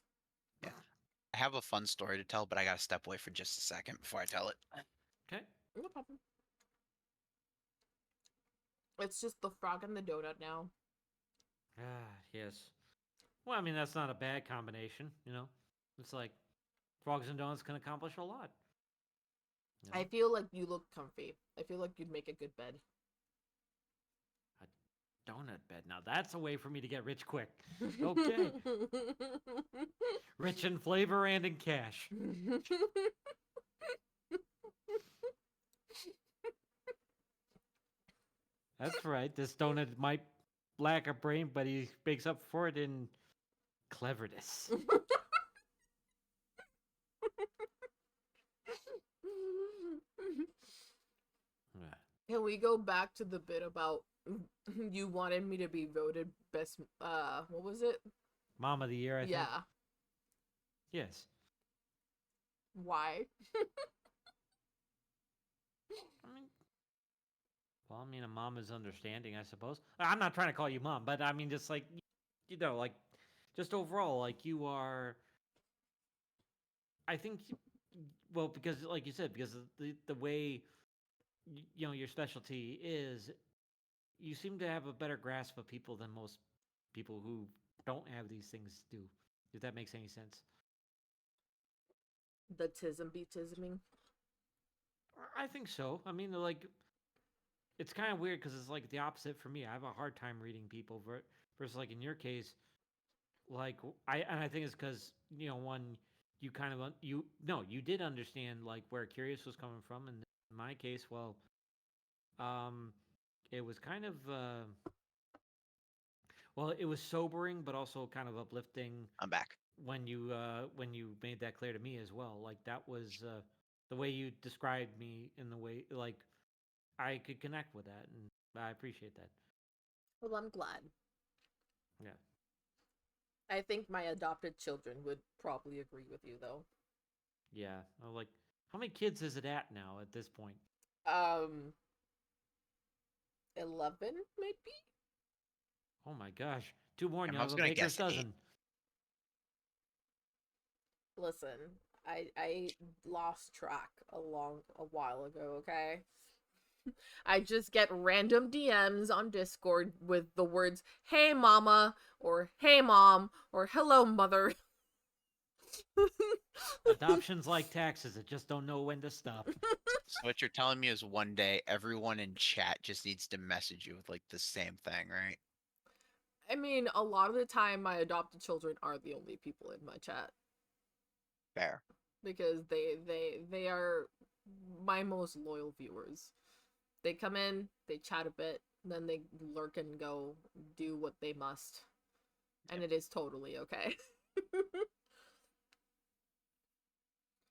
Yeah. I have a fun story to tell, but I gotta step away for just a second before I tell it. Okay. No problem. It's just the frog and the donut now. Yes. Well, I mean, that's not a bad combination, you know? It's like, frogs and donuts can accomplish a lot. You know? I feel like you look comfy. I feel like you'd make a good bed. A donut bed. Now, that's a way for me to get rich quick. Okay. Rich in flavor and in cash. That's right. This donut might lack a brain, but he makes up for it in cleverness. Can we go back to the bit about you wanted me to be voted best, what was it? Mom of the year, I think. Yeah. Yes. Why? I mean, a mom is understanding, I suppose. I'm not trying to call you mom, but I mean, just like, you know, like, just overall, like, you are, I think, well, because, like you said, because the way, you know, your specialty is, you seem to have a better grasp of people than most people who don't have these things do, if that makes any sense. The tism be tisming? I think so. I mean, like, it's kind of weird because it's like the opposite for me. I have a hard time reading people versus like in your case, like I think it's because, you know, one, you kind of you did understand like where Curious was coming from, and in my case, well, it was kind of well, it was sobering but also kind of uplifting. I'm back. When you made that clear to me as well, like that was the way you described me, in the way like I could connect with that, and I appreciate that. Well, I'm glad. Yeah. I think my adopted children would probably agree with you, though. Yeah. Like, how many kids is it at now at this point? 11, maybe? Oh my gosh. Two more and I you have was a gonna baker's guess 8. dozen. Listen, I lost track a while ago, okay? I just get random DMs on Discord with the words, "Hey mama," or "Hey mom," or "Hello mother." Adoption's like taxes, it just don't know when to stop. So what you're telling me is one day everyone in chat just needs to message you with like the same thing, right? I mean, a lot of the time my adopted children are the only people in my chat. Fair. Because they are my most loyal viewers. They come in, they chat a bit, then they lurk and go do what they must. And it is totally okay.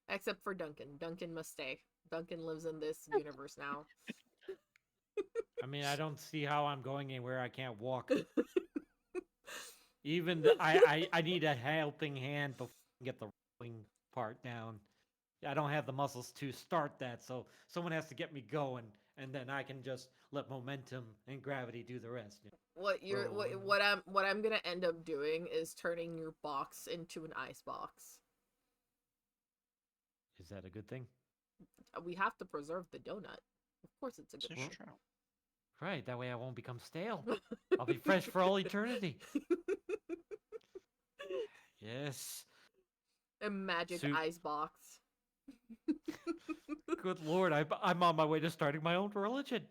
Except for Duncan. Duncan must stay. Duncan lives in this universe now. I mean, I don't see how I'm going anywhere. I can't walk. Even I need a helping hand before I get the rolling part down. I don't have the muscles to start that, so someone has to get me going, and then I can just let momentum and gravity do the rest. What I'm gonna end up doing is turning your box into an ice box. Is that a good thing? We have to preserve the donut. Of course, it's a good thing. True. Right, that way I won't become stale. I'll be fresh for all eternity. Yes. A magic Soup. ice box. Good lord, I'm on my way to starting my own religion.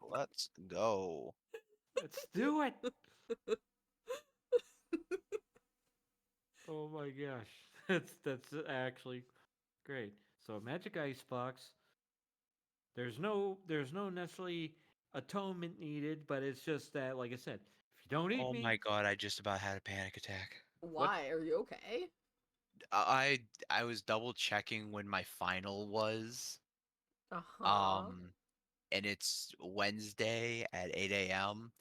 Let's go. Let's do it. Oh my gosh, that's actually great. So a magic icebox. There's no necessarily atonement needed, but it's just that, like I said, if you don't eat Oh me, my god, I just about had a panic attack. Why? Are you okay? I was double checking when my final was. Uh-huh. And it's Wednesday at 8 a.m.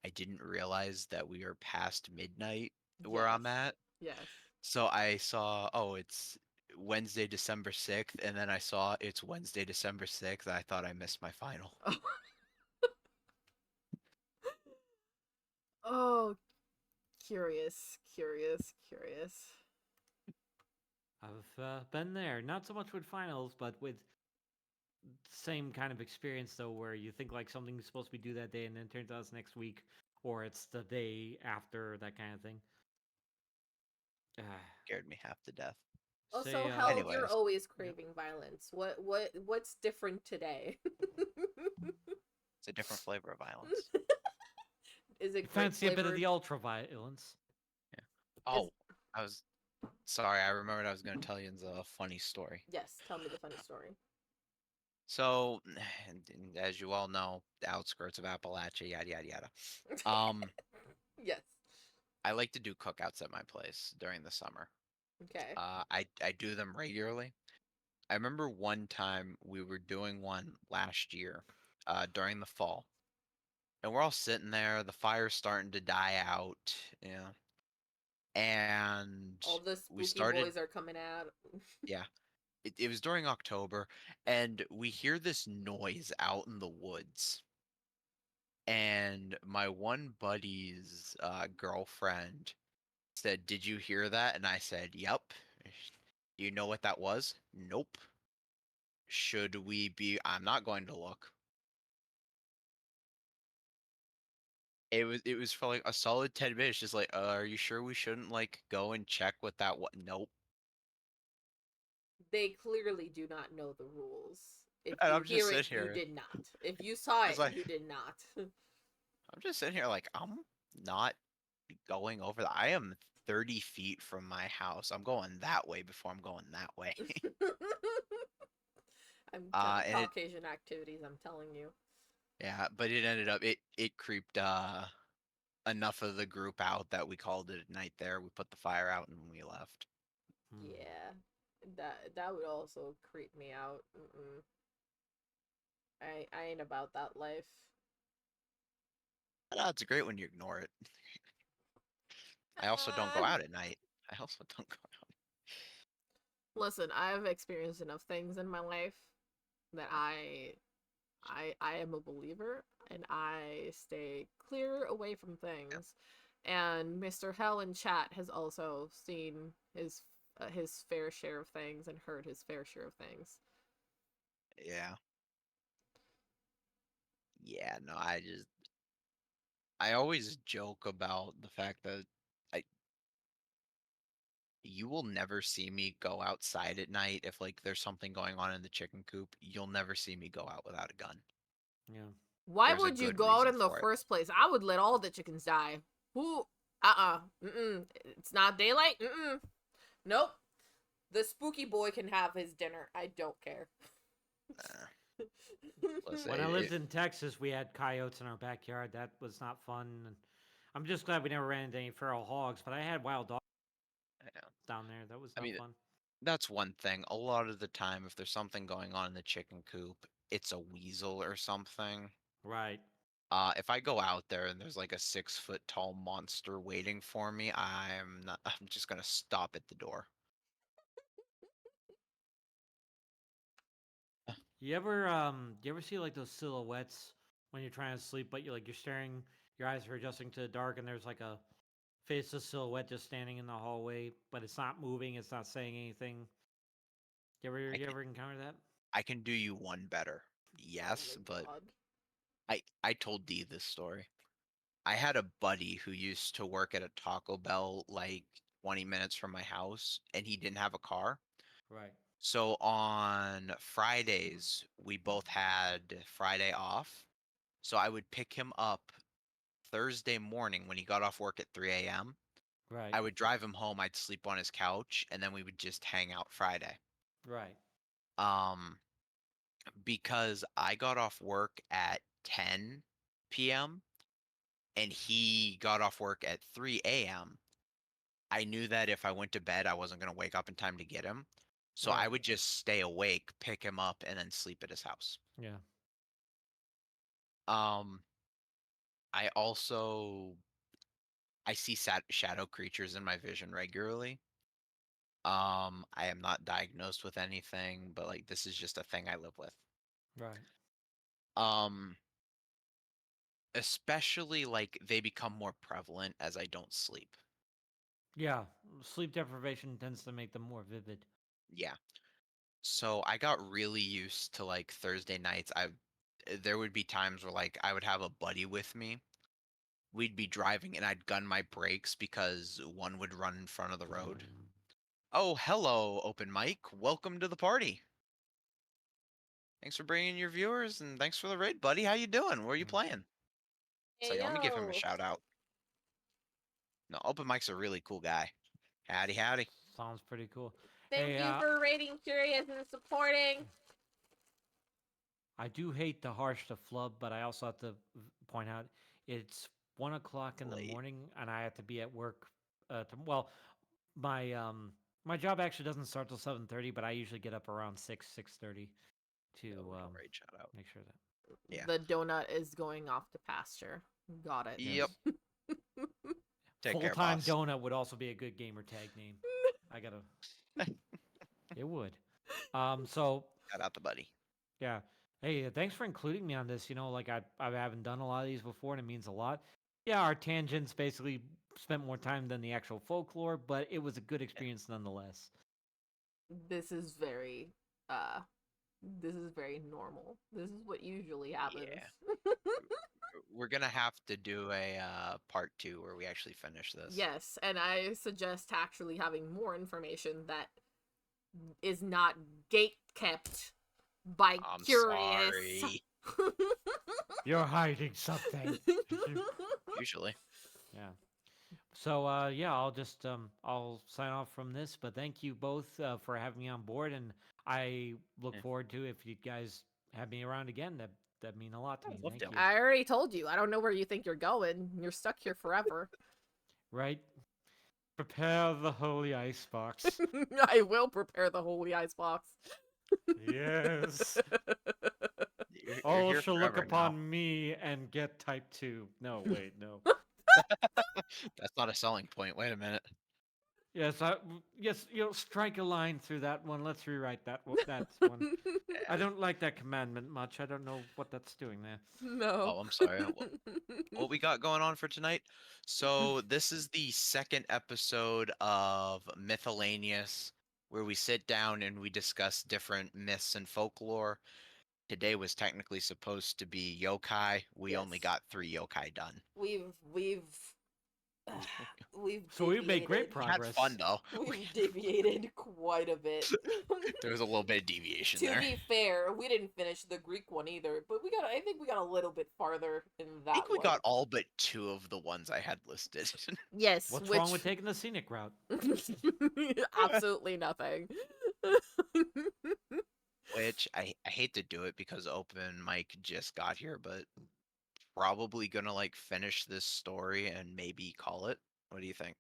I didn't realize that we are past midnight where I'm Yes. at. Yes. So I saw, oh, it's Wednesday, December 6th, and then I saw it's Wednesday, December 6th. I thought I missed my final. Oh, curious, curious, curious. I've been there. Not so much with finals, but with same kind of experience though, where you think like something's supposed to be due that day, and then it turns out it's next week, or it's the day after, that kind of thing. Scared me half to death. Also, Say, Hell, you're Anyways. always craving violence. What's different today? It's a different flavor of violence. Is it fancy a bit of flavored? the ultra violence. Oh, I was sorry. I remembered I was going to tell you a funny story. Yes, tell me the funny story. So, and as you all know, the outskirts of Appalachia, yada yada yada. Yes. I like to do cookouts at my place during the summer. Okay. I do them regularly. I remember one time we were doing one last year, during the fall, and we're all sitting there. The fire's starting to die out, you know, and All the we spooky started. boys are coming out. Yeah, it was during October, and we hear this noise out in the woods. And my one buddy's girlfriend said, "Did you hear that?" And I said, "Yep." Do you know what that was? Nope. Should we be? I'm not going to look. It was for like a solid 10 minutes, just like, are you sure we shouldn't like go and check what that what? Nope. They clearly do not know the rules. If And you I'm just hear it, sitting you here. did not. If you saw I it, was like, you did not. I'm just sitting here like I'm not going over that. I am 30 feet from my house. I'm going that way before I'm going that way. And it Caucasian activities, I'm telling you. Yeah, but it ended up it creeped enough of the group out that we called it a night there. We put the fire out and we left. Yeah. That would also creep me out. I ain't about that life. No, it's great when you ignore it. I also don't go out at night. I also don't go out. Listen, I've experienced enough things in my life that I am a believer and I stay clear away from things. And Mr. Hell in chat has also seen his fair share of things and heard his fair share of things. Yeah. Yeah, no, I always joke about the fact that I you will never see me go outside at night if like there's something going on in the chicken coop. You'll never see me go out without a gun. Yeah. Why There's a would you good go out reason in the for it. first place? I would let all the chickens die. Who? It's not daylight. Nope. The spooky boy can have his dinner. I don't care. Listen, When I lived in Texas, we had coyotes in our backyard. That was not fun. And I'm just glad we never ran into any feral hogs, but I had wild dogs down there. That was not fun. That's one thing. A lot of the time, if there's something going on in the chicken coop, it's a weasel or something. Right. If I go out there and there's like a 6 foot tall monster waiting for me, I'm just gonna stop at the door. You ever see like those silhouettes when you're trying to sleep, but you're staring, your eyes are adjusting to the dark, and there's like a faceless silhouette just standing in the hallway, but it's not moving, it's not saying anything. You ever encounter that? I can do you one better. Yes, Oh my but God. I told Dee this story. I had a buddy who used to work at a Taco Bell like 20 minutes from my house, and he didn't have a car. Right. So on Fridays, we both had Friday off. So I would pick him up Thursday morning when he got off work at 3 a.m. Right. I would drive him home, I'd sleep on his couch, and then we would just hang out Friday. Right. Um, because I got off work at 10 p.m. and he got off work at 3 a.m. I knew that if I went to bed, I wasn't going to wake up in time to get him. So I Right. would just stay awake, pick him up, and then sleep at his house. Yeah. Um, I also I see shadow creatures in my vision regularly. I am not diagnosed with anything, but like this is just a thing I live with. Right. Um, especially like they become more prevalent as I don't sleep. Yeah. Sleep deprivation tends to make them more vivid. Yeah. So I got really used to like Thursday nights. There would be times where like I would have a buddy with me. We'd be driving and I'd gun my brakes because one would run in front of the road. Oh, hello, open mic. Welcome to the party. Thanks for bringing your viewers and thanks for the raid, buddy. How you doing? Where are you playing? So yeah, let me give him a Heyo. shout out. No, open mic's a really cool guy. Howdy, howdy. Sounds pretty cool. Thank Hey, you for rating Curious and supporting. I do hate to harsh the flub, but I also have to point out it's 1 o'clock in the Late. morning, and I have to be at work. Well, my job actually doesn't start till 7:30, but I usually get up around 6:30 to Raid shout out. make sure that. Yeah. The donut is going off to pasture. Got it. Yep. Take care, Full-time boss. donut would also be a good gamer tag name. I gotta. It would. So Shout out the buddy. yeah. Hey, thanks for including me on this. You know, like I haven't done a lot of these before, and it means a lot. Yeah, our tangents basically spent more time than the actual folklore, but it was a good experience nonetheless. This is very normal. This is what usually happens. Yeah. We're gonna have to do a part 2 where we actually finish this. Yes, and I suggest actually having more information that is not gate kept by I'm Curious. sorry. You're hiding something. Usually. Yeah. So yeah, I'll sign off from this, but thank you both for having me on board, and I look forward to if you guys have me around again. That mean a lot to me. love Thank to. you. I already told you. I don't know where you think you're going. You're stuck here forever. Right? Prepare the holy icebox. I will prepare the holy icebox. Yes. You're All here shall look forever upon now. me and get type 2. No, wait, no. That's not a selling point. Wait a minute. Yes, yes, strike a line through that one. Let's rewrite that one. I don't like that commandment much. I don't know what that's doing there. No. Oh, I'm sorry. What we got going on for tonight? So this is the second episode of MYTH-ELLANEOUS, where we sit down and we discuss different myths and folklore. Today was technically supposed to be yokai. We only Yes. got 3 yokai done. We've So we've made great deviated. progress. Had fun though. We've deviated quite a bit. There was a little bit of deviation To there. be fair, we didn't finish the Greek one either, but I think we got a little bit farther in that I think we one. got all but 2 of the ones I had listed. Yes. What's wrong with taking the scenic route? Absolutely nothing. Which I hate to do it because open mic just got here, but probably gonna like finish this story and maybe call it. What do you think?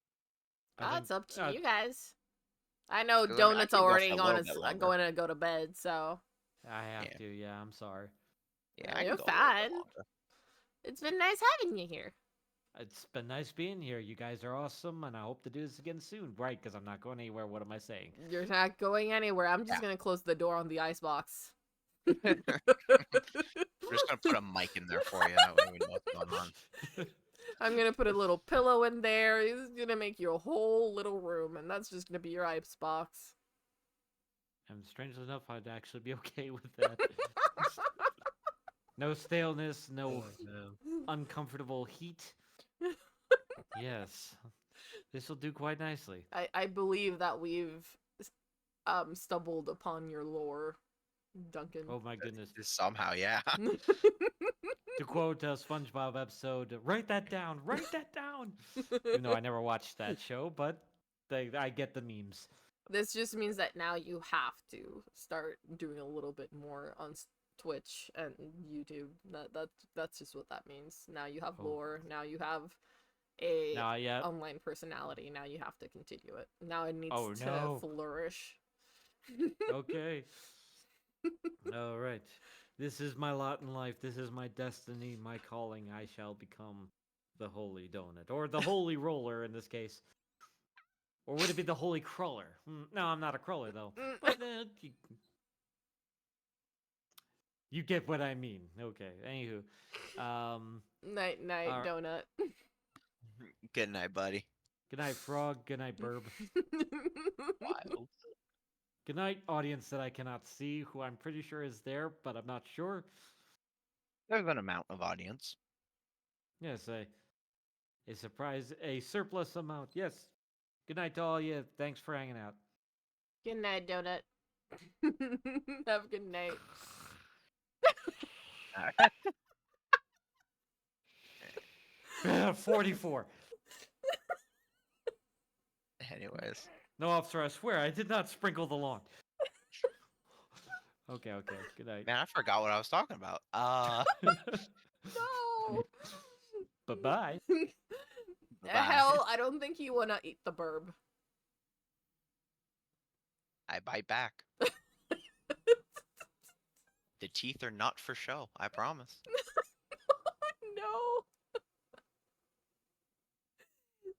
That's up to you guys. I know 'Cause I mean, I Donut's could go already for a going little bit longer. to go to bed, so I have Yeah. to. Yeah, I'm sorry. Yeah, I you're can go a little bit fine. longer. It's been nice having you here. It's been nice being here. You guys are awesome, and I hope to do this again soon. Right, because I'm not going anywhere. What am I saying? You're not going anywhere. I'm just gonna close the door on the icebox. We're just gonna put a mic in there for you. That way we know what's going on. I'm gonna put a little pillow in there. It's gonna make you a whole little room, and that's just gonna be your icebox. And strangely enough, I'd actually be okay with that. No staleness, no Oh, uncomfortable heat. Yes. This will do quite nicely. I believe that we've stumbled upon your lore, Duncan. Oh my goodness. somehow, yeah. To quote a SpongeBob episode, write that down, write that down. Even though I never watched that show, but I get the memes. This just means that now you have to start doing a little bit more on Twitch and YouTube. That's just what that means. Now you have Oh. lore. Now you have a Not yet. online personality. Now you have to continue it. Now it needs Oh, to no. flourish. Okay. All right. This is my lot in life. This is my destiny, my calling. I shall become the Holy Donut. Or the Holy Roller in this case. Or would it be the Holy Crawler? No, I'm not a crawler, though. But, you get what I mean. Okay. Anywho. Night, Alright. donut. Good night, buddy. Good night, Frog. Good night, Burb. Wild. Good night, audience that I cannot see, who I'm pretty sure is there, but I'm not sure. There's an amount of audience. Yes, a surprise, a surplus amount. Yes. Good night to all you. Thanks for hanging out. Good night, donut. Have a good night. 44. Anyways. No, officer, I swear, I did not sprinkle the lawn. Okay. Good night. Man, I forgot what I was talking about. No. Bye-bye. Hell, I don't think you wanna eat the burb. I bite back. The teeth are not for show, I promise. No.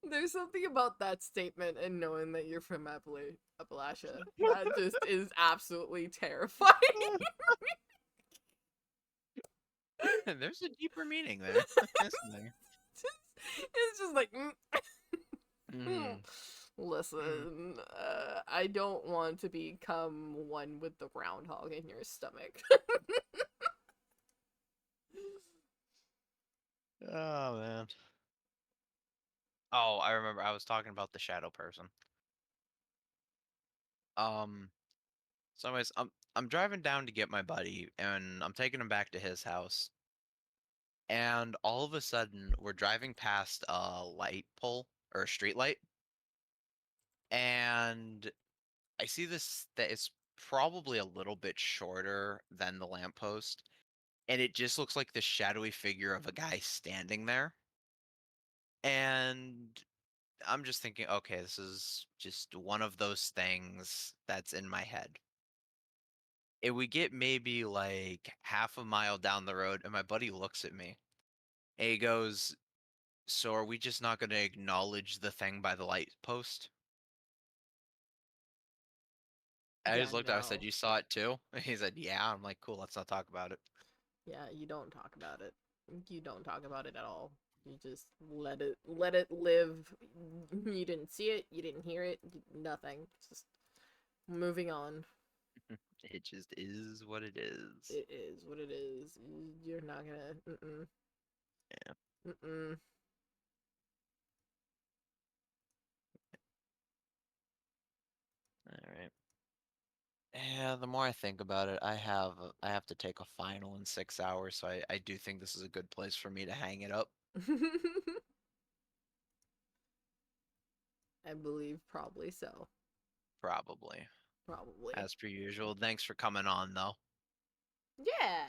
There's something about that statement and knowing that you're from Appalachia. That just is absolutely terrifying. There's a deeper meaning there. It's just like, Mhm. listen, I don't want to become one with the groundhog in your stomach. Oh, man. Oh, I remember I was talking about the shadow person. So anyways, I'm driving down to get my buddy, and I'm taking him back to his house. And all of a sudden, we're driving past a light pole or a street light, and I see this that it's probably a little bit shorter than the lamppost, and it just looks like the shadowy figure of a guy standing there. And I'm just thinking, okay, this is just one of those things that's in my head. If we get maybe like half a mile down the road, and my buddy looks at me, and he goes, "So are we just not going to acknowledge the thing by the light post?" I Yeah, just looked at him, I said, no. "You saw it too?" And he said, "Yeah." I'm like, "Cool, let's not talk about it." Yeah, you don't talk about it. You don't talk about it at all. You just let it live. You didn't see it, you didn't hear it, nothing. Just moving on. It just is what it is. It is what it is. You're not gonna. Yeah. All right. Yeah, the more I think about it, I have to take a final in 6 hours, so I do think this is a good place for me to hang it up. I believe probably so. Probably. Probably. As per usual. Thanks for coming on, though. Yeah.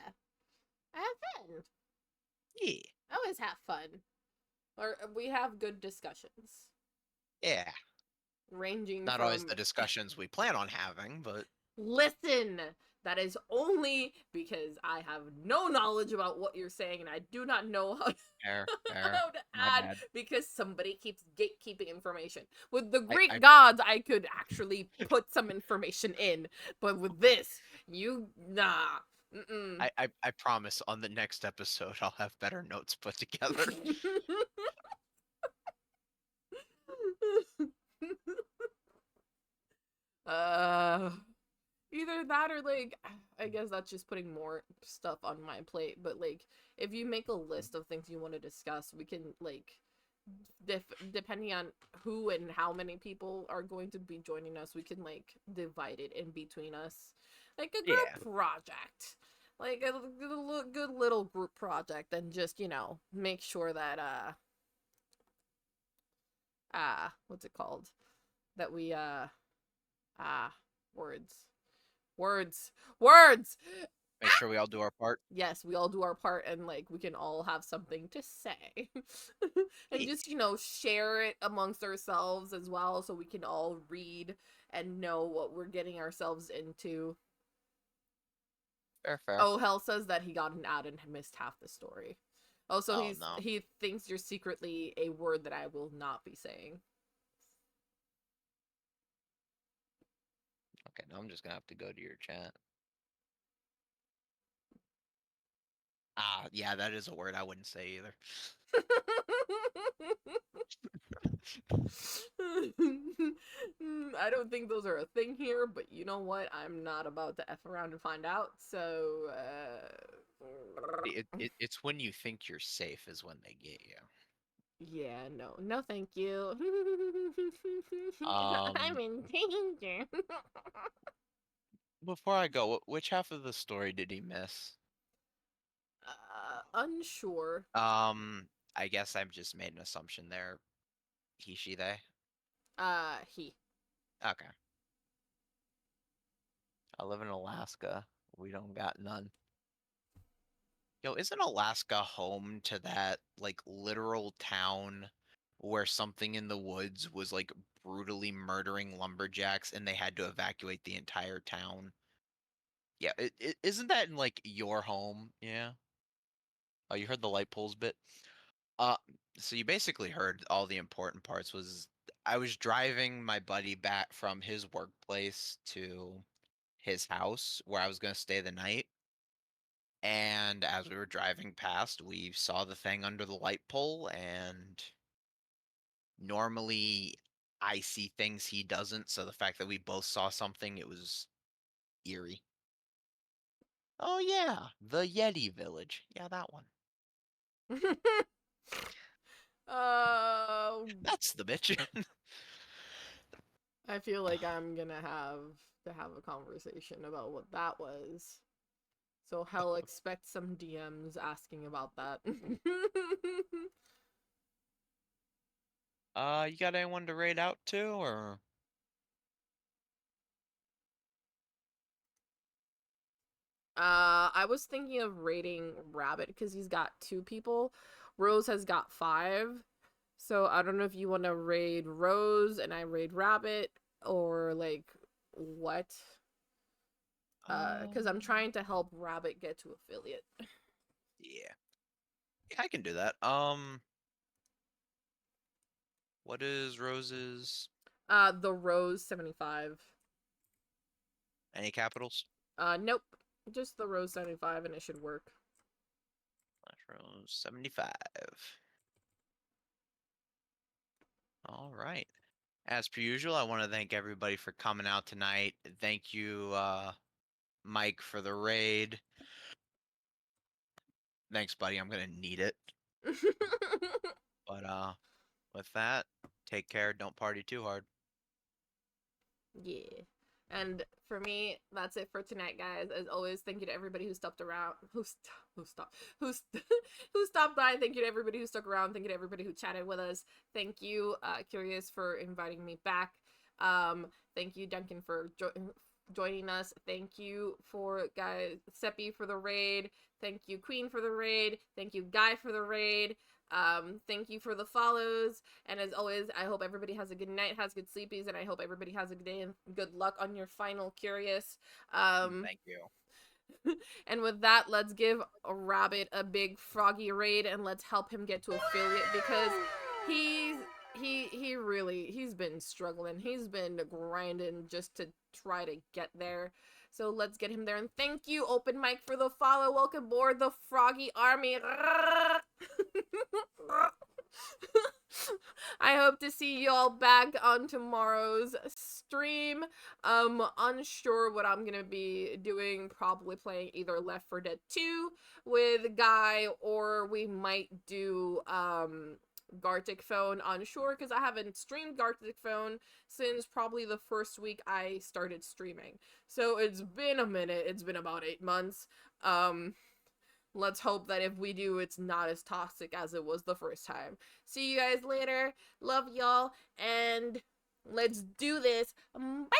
I have fun. Yeah. I always have fun. Or we have good discussions. Yeah. Ranging Not from... always the discussions we plan on having, but... Listen! That is only because I have no knowledge about what you're saying and I do not know how to, Fair, how to my add bad. because somebody keeps gatekeeping information. With the I- Greek gods, I could actually put some information in, but with this, nah. Mm-mm. I promise on the next episode I'll have better notes put together. Either that or like I guess that's just putting more stuff on my plate. But like, if you make a list of things you want to discuss, we can like, depending on who and how many people are going to be joining us, we can like divide it in between us, like a group project, like a good little group project, and just make sure that what's it called? That we words. Make sure we all do our part. Yes, we all do our part, and like we can all have something to say. And just share it amongst ourselves as well, so we can all read and know what we're getting ourselves into. Fair. Oh, Hell says that he got an ad and missed half the story. Also, he thinks you're secretly a word that I will not be saying. Okay, now I'm just gonna have to go to your chat. Yeah, that is a word I wouldn't say either. I don't think those are a thing here, but you know what? I'm not about to F around and find out, so, It's when you think you're safe is when they get you. Yeah, no thank you. I'm in danger. Before I go, which half of the story did he miss? Unsure. I guess I've just made an assumption there. He, she, they? He. Okay. I live in Alaska. We don't got none. Yo, isn't Alaska home to that, like, literal town where something in the woods was, like, brutally murdering lumberjacks and they had to evacuate the entire town? Yeah, isn't that in, like, your home? Yeah. Oh, you heard the light poles bit? So you basically heard all the important parts. I was driving my buddy back from his workplace to his house where I was going to stay the night. And as we were driving past, we saw the thing under the light pole, and normally I see things he doesn't, so the fact that we both saw something, it was eerie. Oh yeah, the Yeti Village. Yeah, that one. That's the bitch. I feel like I'm gonna have to have a conversation about what that was. So hell, expect some DMs asking about that. You got anyone to raid out to, or? I was thinking of raiding Rabbit because he's got 2 people. Rose has got 5. So I don't know if you want to raid Rose and I raid Rabbit, or like what? Because I'm trying to help Rabbit get to affiliate. Yeah, I can do that. What is Rose's? The Rose 75. Any capitals? Nope. Just the Rose 75 and it should work. Rose 75. All right. As per usual, I want to thank everybody for coming out tonight. Thank you, Mike, for the raid. Thanks, buddy. I'm gonna need it. But with that, take care. Don't party too hard. Yeah. And for me, that's it for tonight, guys. As always, thank you to everybody who stopped around, who stopped by. Thank you to everybody who stuck around. Thank you to everybody who chatted with us. Thank you, Curious, for inviting me back. Thank you, Duncan, for joining us. Thank you for Seppi for the raid. Thank you, Queen, for the raid. Thank you, Guy, for the raid. Thank you for the follows, and as always, I hope everybody has a good night, has good sleepies, and I hope everybody has a good day and good luck on your final Curious. Thank you. And with that, let's give a Rabbit a big froggy raid and let's help him get to affiliate, because he's been struggling. He's been grinding just to try to get there. So let's get him there. And thank you, Open Mic, for the follow. Welcome aboard the Froggy Army. I hope to see you all back on tomorrow's stream. Unsure what I'm gonna be doing. Probably playing either Left 4 Dead 2 with Guy, or we might do Gartic Phone. Unsure, because I haven't streamed Gartic Phone since probably the first week I started streaming. So it's been a minute. It's been about 8 months. Let's hope that if we do, it's not as toxic as it was the first time. See you guys later. Love y'all, and let's do this. Bye!